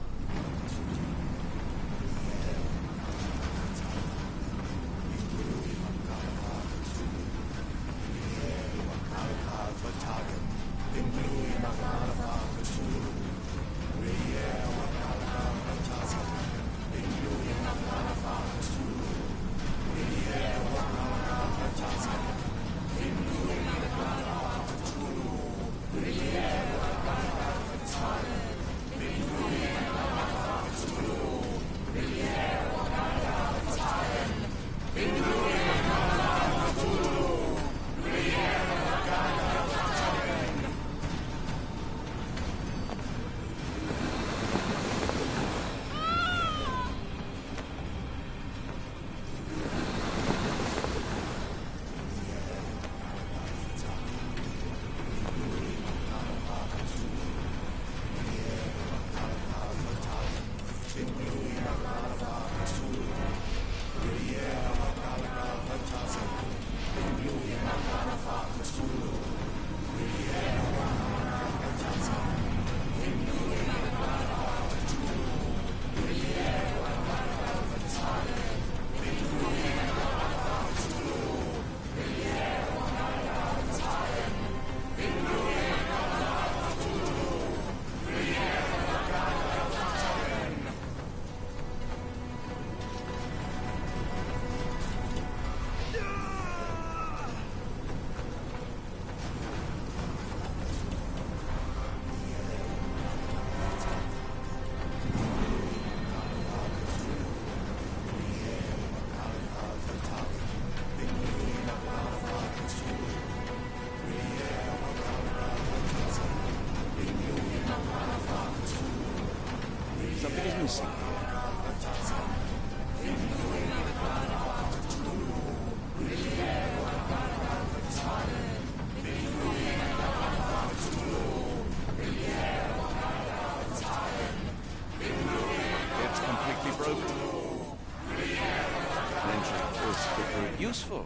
Speaker 2: Something is missing.
Speaker 1: It's completely broken. Mention is very useful.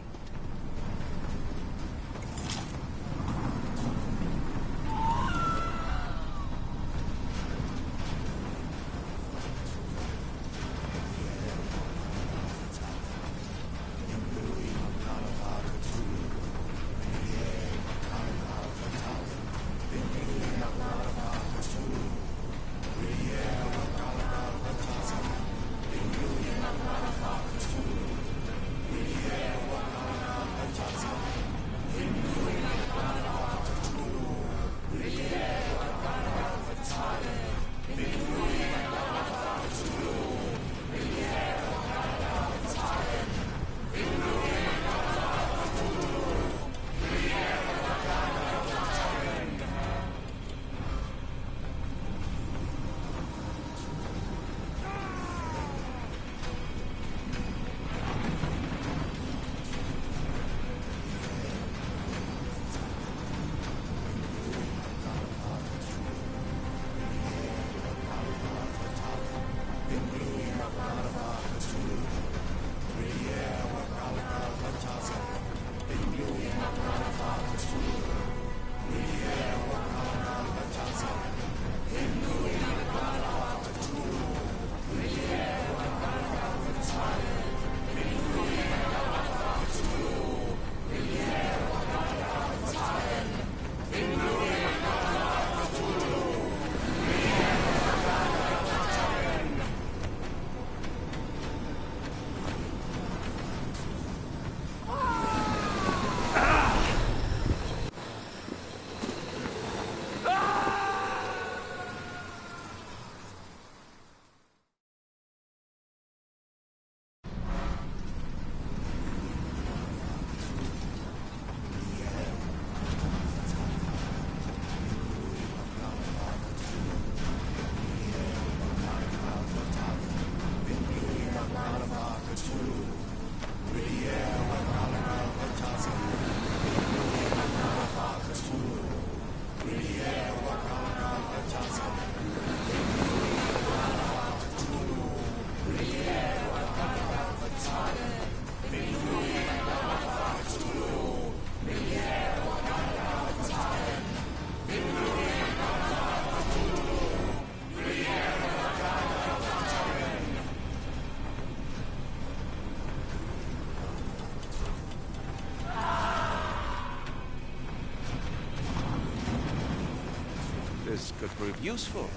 Speaker 1: this could prove useful.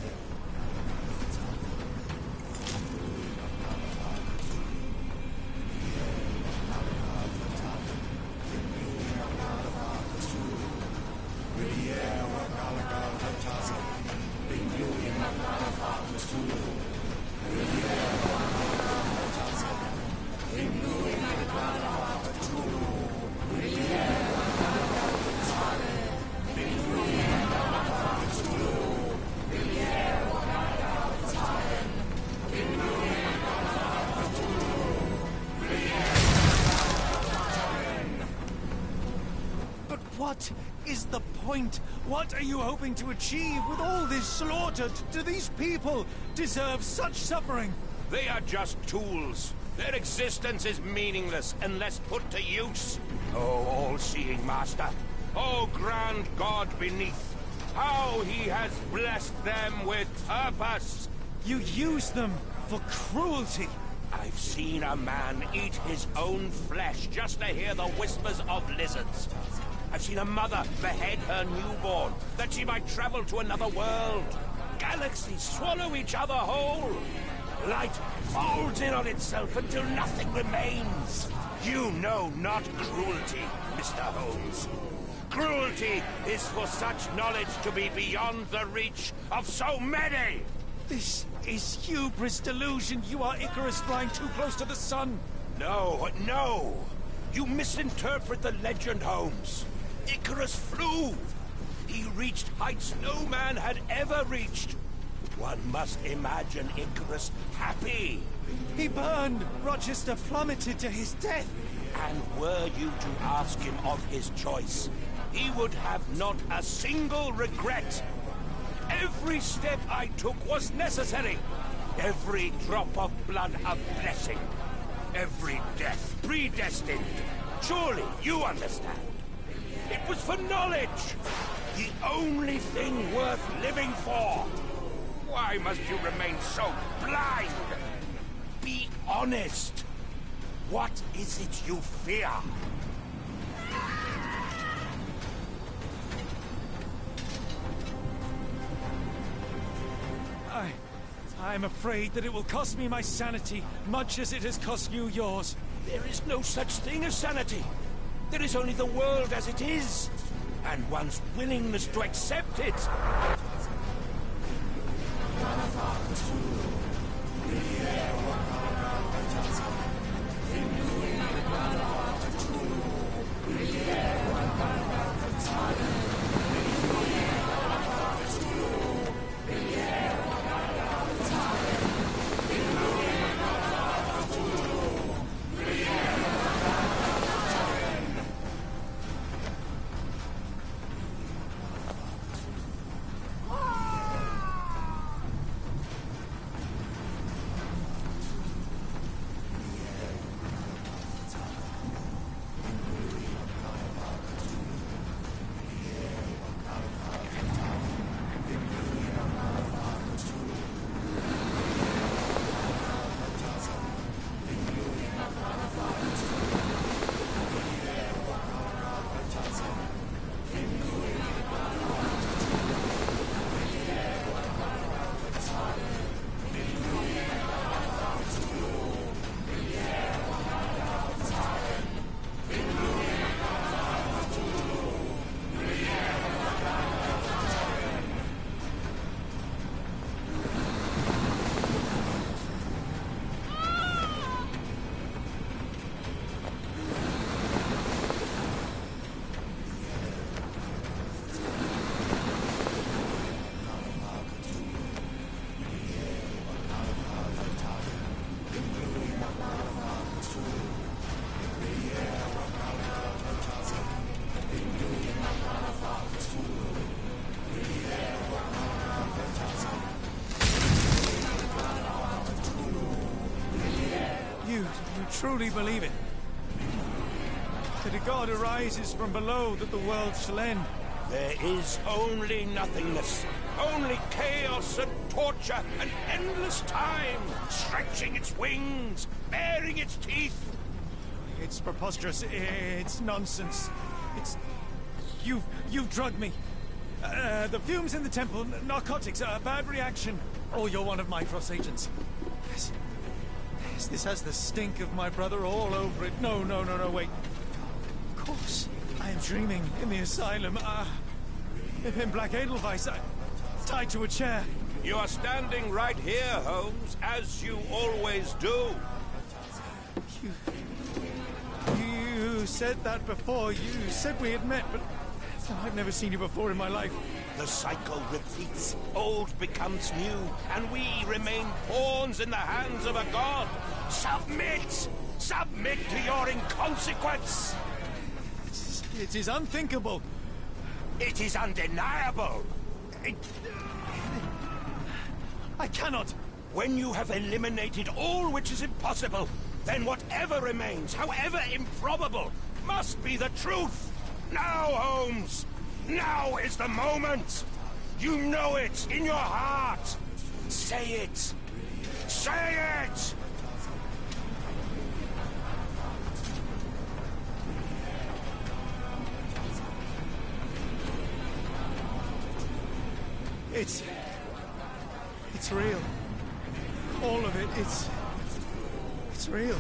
Speaker 18: What is the point? What are you hoping to achieve with all this slaughter? Do these people deserve such suffering?
Speaker 20: They are just tools. Their existence is meaningless unless put to use. Oh, all-seeing master. Oh, grand God beneath. How he has blessed them with purpose.
Speaker 18: You use them for cruelty.
Speaker 20: I've seen a man eat his own flesh just to hear the whispers of lizards. I've seen a mother behead her newborn, that she might travel to another world. Galaxies swallow each other whole. Light folds in on itself until nothing remains. You know not cruelty, Mr. Holmes. Cruelty is for such knowledge to be beyond the reach of so many.
Speaker 18: This is hubris delusion. You are Icarus flying too close to the sun.
Speaker 20: No, no. You misinterpret the legend, Holmes. Icarus flew. He reached heights no man had ever reached. One must imagine Icarus happy.
Speaker 18: He burned. Rochester plummeted to his death.
Speaker 20: And were you to ask him of his choice, he would have not a single regret. Every step I took was necessary. Every drop of blood a blessing. Every death predestined. Surely you understand. It was for knowledge. The only thing worth living for. Why must you remain so blind? Be honest. What is it you fear?
Speaker 18: I'm afraid that it will cost me my sanity, much as it has cost you yours.
Speaker 20: There is no such thing as sanity. There is only the world as it is, and one's willingness to accept it.
Speaker 18: Truly believe it? That a god arises from below, that the world shall end?
Speaker 20: There is only nothingness. Only chaos and torture and endless time, stretching its wings, baring its teeth.
Speaker 18: It's preposterous. It's nonsense. It's... You've drugged me. The fumes in the temple, narcotics, bad reaction. Oh, you're one of my cross agents. Yes. Yes, this has the stink of my brother all over it. No, wait. Of course. I am dreaming in the asylum. In Black Edelweiss, tied to a chair.
Speaker 20: You are standing right here, Holmes, as you always do.
Speaker 18: You said that before. You said we had met, but I've never seen you before in my life.
Speaker 20: The cycle repeats. Old becomes new, and we remain pawns in the hands of a god. Submit! Submit to your inconsequence!
Speaker 18: It is unthinkable.
Speaker 20: It is undeniable.
Speaker 18: I cannot.
Speaker 20: When you have eliminated all which is impossible, then whatever remains, however improbable, must be the truth. Now, Holmes! Now is the moment! You know it in your heart! Say it! Say it!
Speaker 18: It's real. All of it, it's real.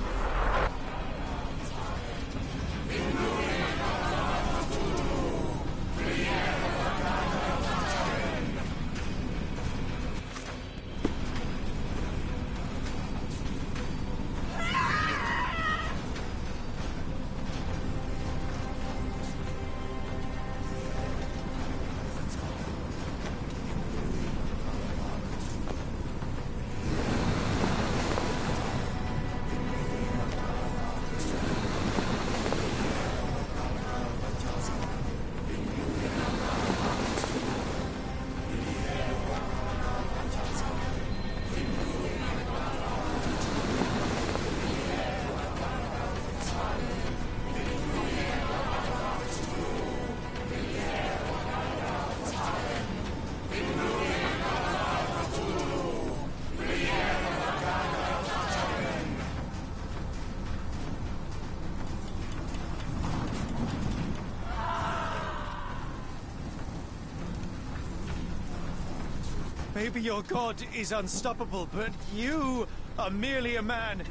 Speaker 18: Maybe your god is unstoppable, but you are merely a man.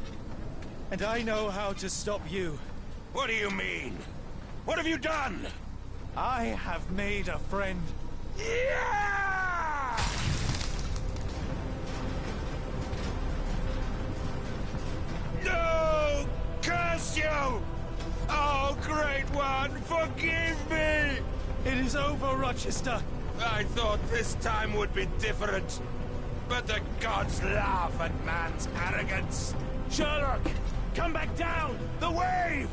Speaker 18: And I know how to stop you.
Speaker 20: What do you mean? What have you done?
Speaker 18: I have made a friend.
Speaker 20: Yeah! No! Curse you! Oh, Great One, forgive me!
Speaker 18: It is over, Rochester.
Speaker 20: I thought this time would be different. But the gods laugh at man's arrogance.
Speaker 18: Sherlock, come back down! The wave!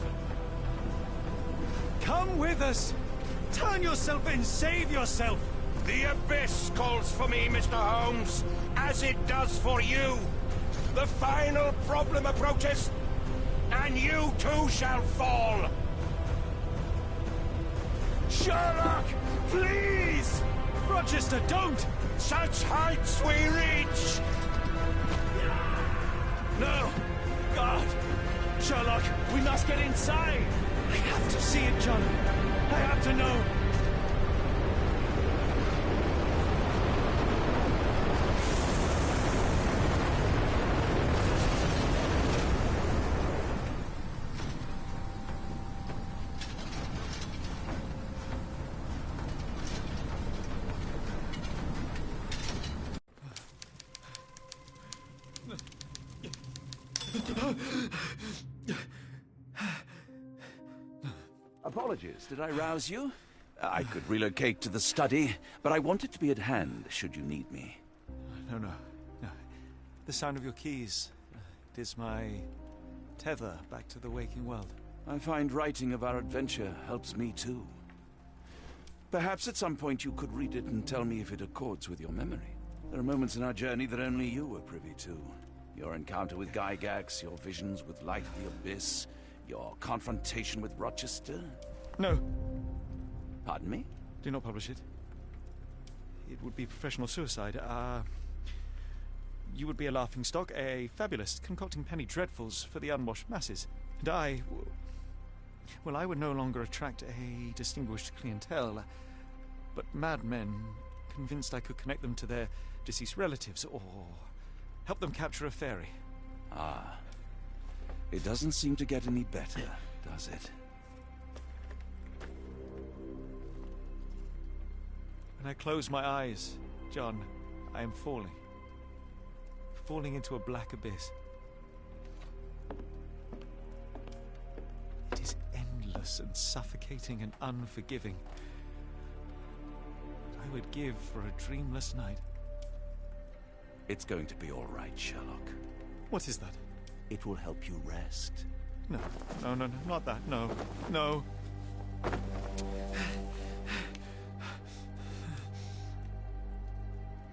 Speaker 18: Come with us! Turn yourself in, save yourself!
Speaker 20: The abyss calls for me, Mr. Holmes, as it does for you. The final problem approaches, and you too shall fall.
Speaker 18: Sherlock, please! Rochester, don't!
Speaker 20: Such heights we reach!
Speaker 18: No! God! Sherlock, we must get inside! I have to see it, John. I have to know.
Speaker 1: Apologies, did I rouse you? I could relocate to the study, but I wanted to be at hand should you need me.
Speaker 2: No. The sound of your keys. It is my tether back to the waking world.
Speaker 1: I find writing of our adventure helps me too. Perhaps at some point you could read it and tell me if it accords with your memory. There are moments in our journey that only you were privy to. Your encounter with Gygax, your visions with Light of the Abyss, your confrontation with Rochester.
Speaker 2: No.
Speaker 1: Pardon me?
Speaker 2: Do not publish it. It would be professional suicide. You would be a laughingstock, a fabulist, concocting penny dreadfuls for the unwashed masses. And I would no longer attract a distinguished clientele.
Speaker 18: but madmen, convinced I could connect them to their deceased relatives or help them capture a fairy.
Speaker 1: Ah. It doesn't seem to get any better, does it?
Speaker 18: When I close my eyes, John, I am falling. Falling into a black abyss. It is endless and suffocating and unforgiving. What I would give for a dreamless night.
Speaker 1: It's going to be all right, Sherlock.
Speaker 18: What is that?
Speaker 1: It will help you rest.
Speaker 18: No, not that. No, no.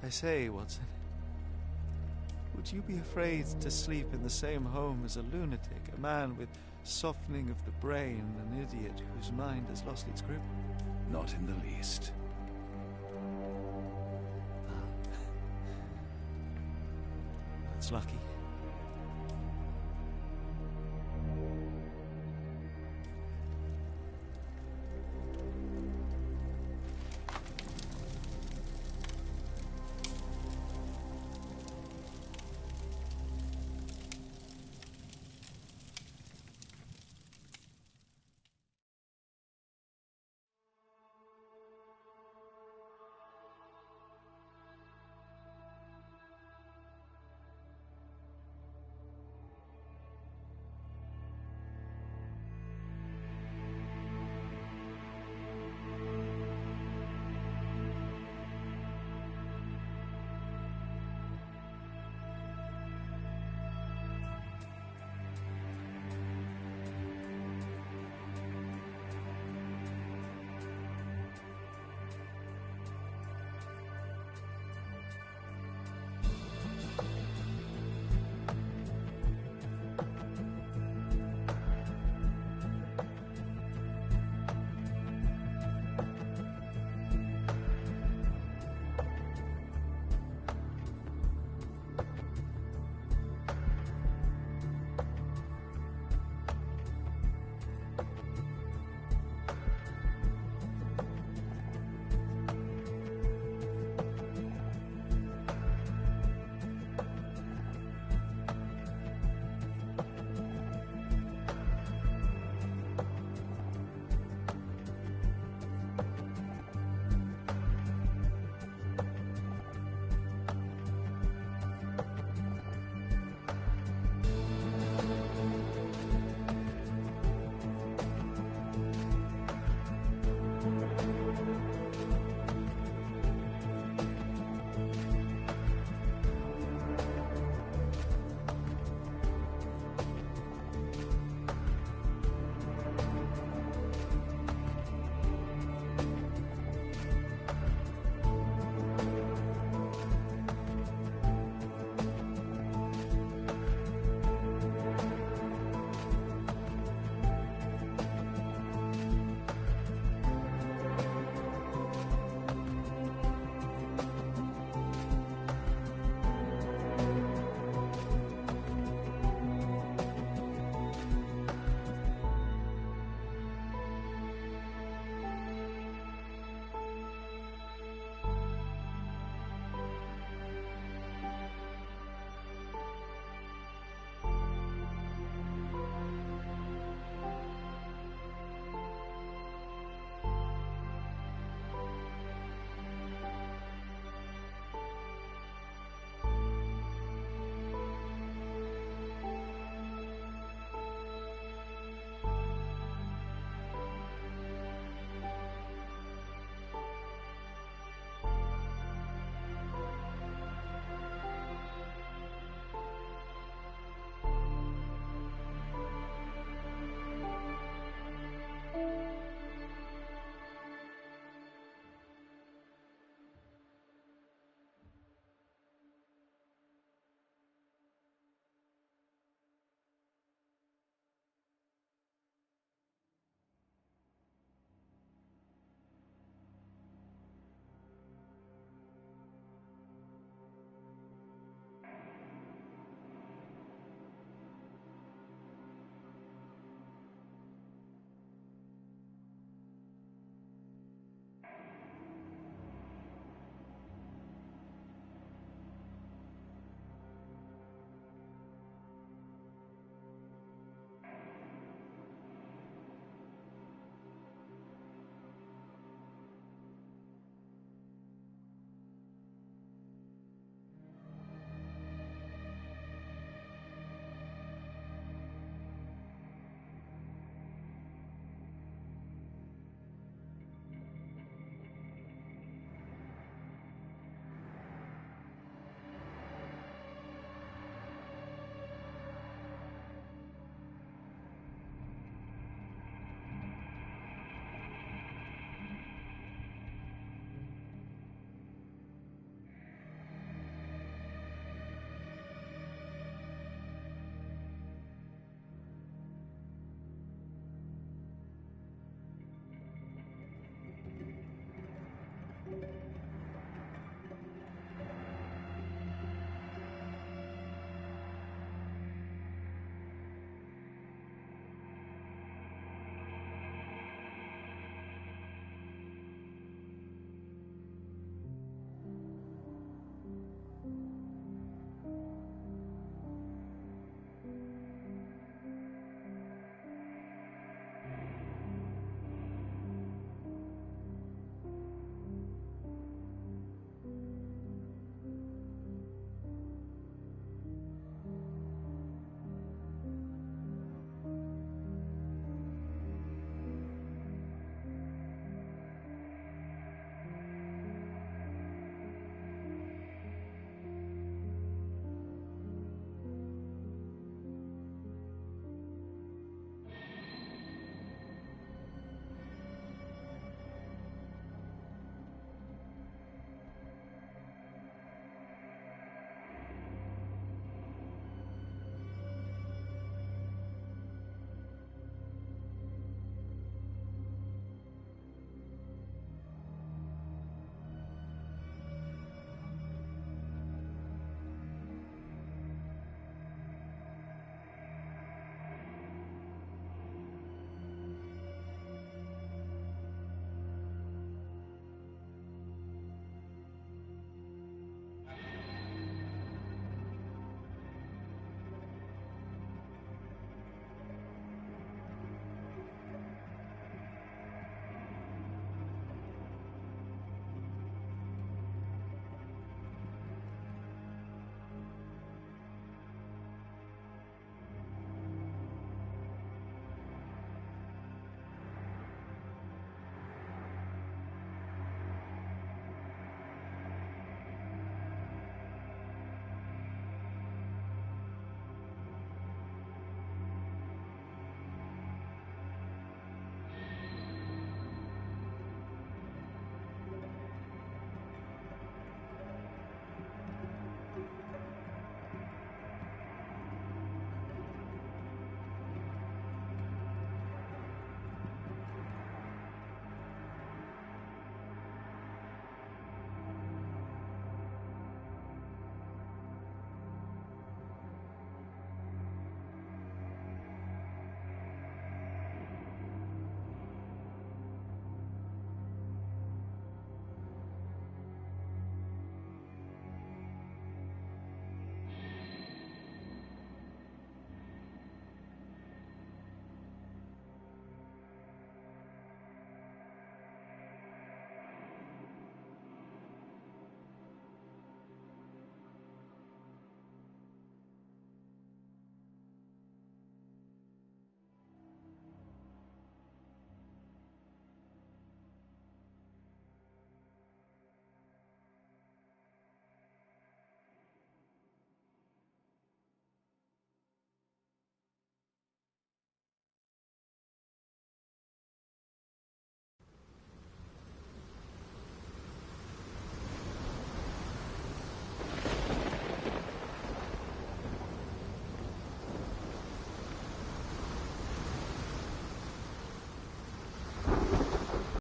Speaker 18: I say, Watson, would you be afraid to sleep in the same home as a lunatic, a man with softening of the brain, an idiot whose mind has lost its grip?
Speaker 1: Not in the least.
Speaker 18: That's lucky.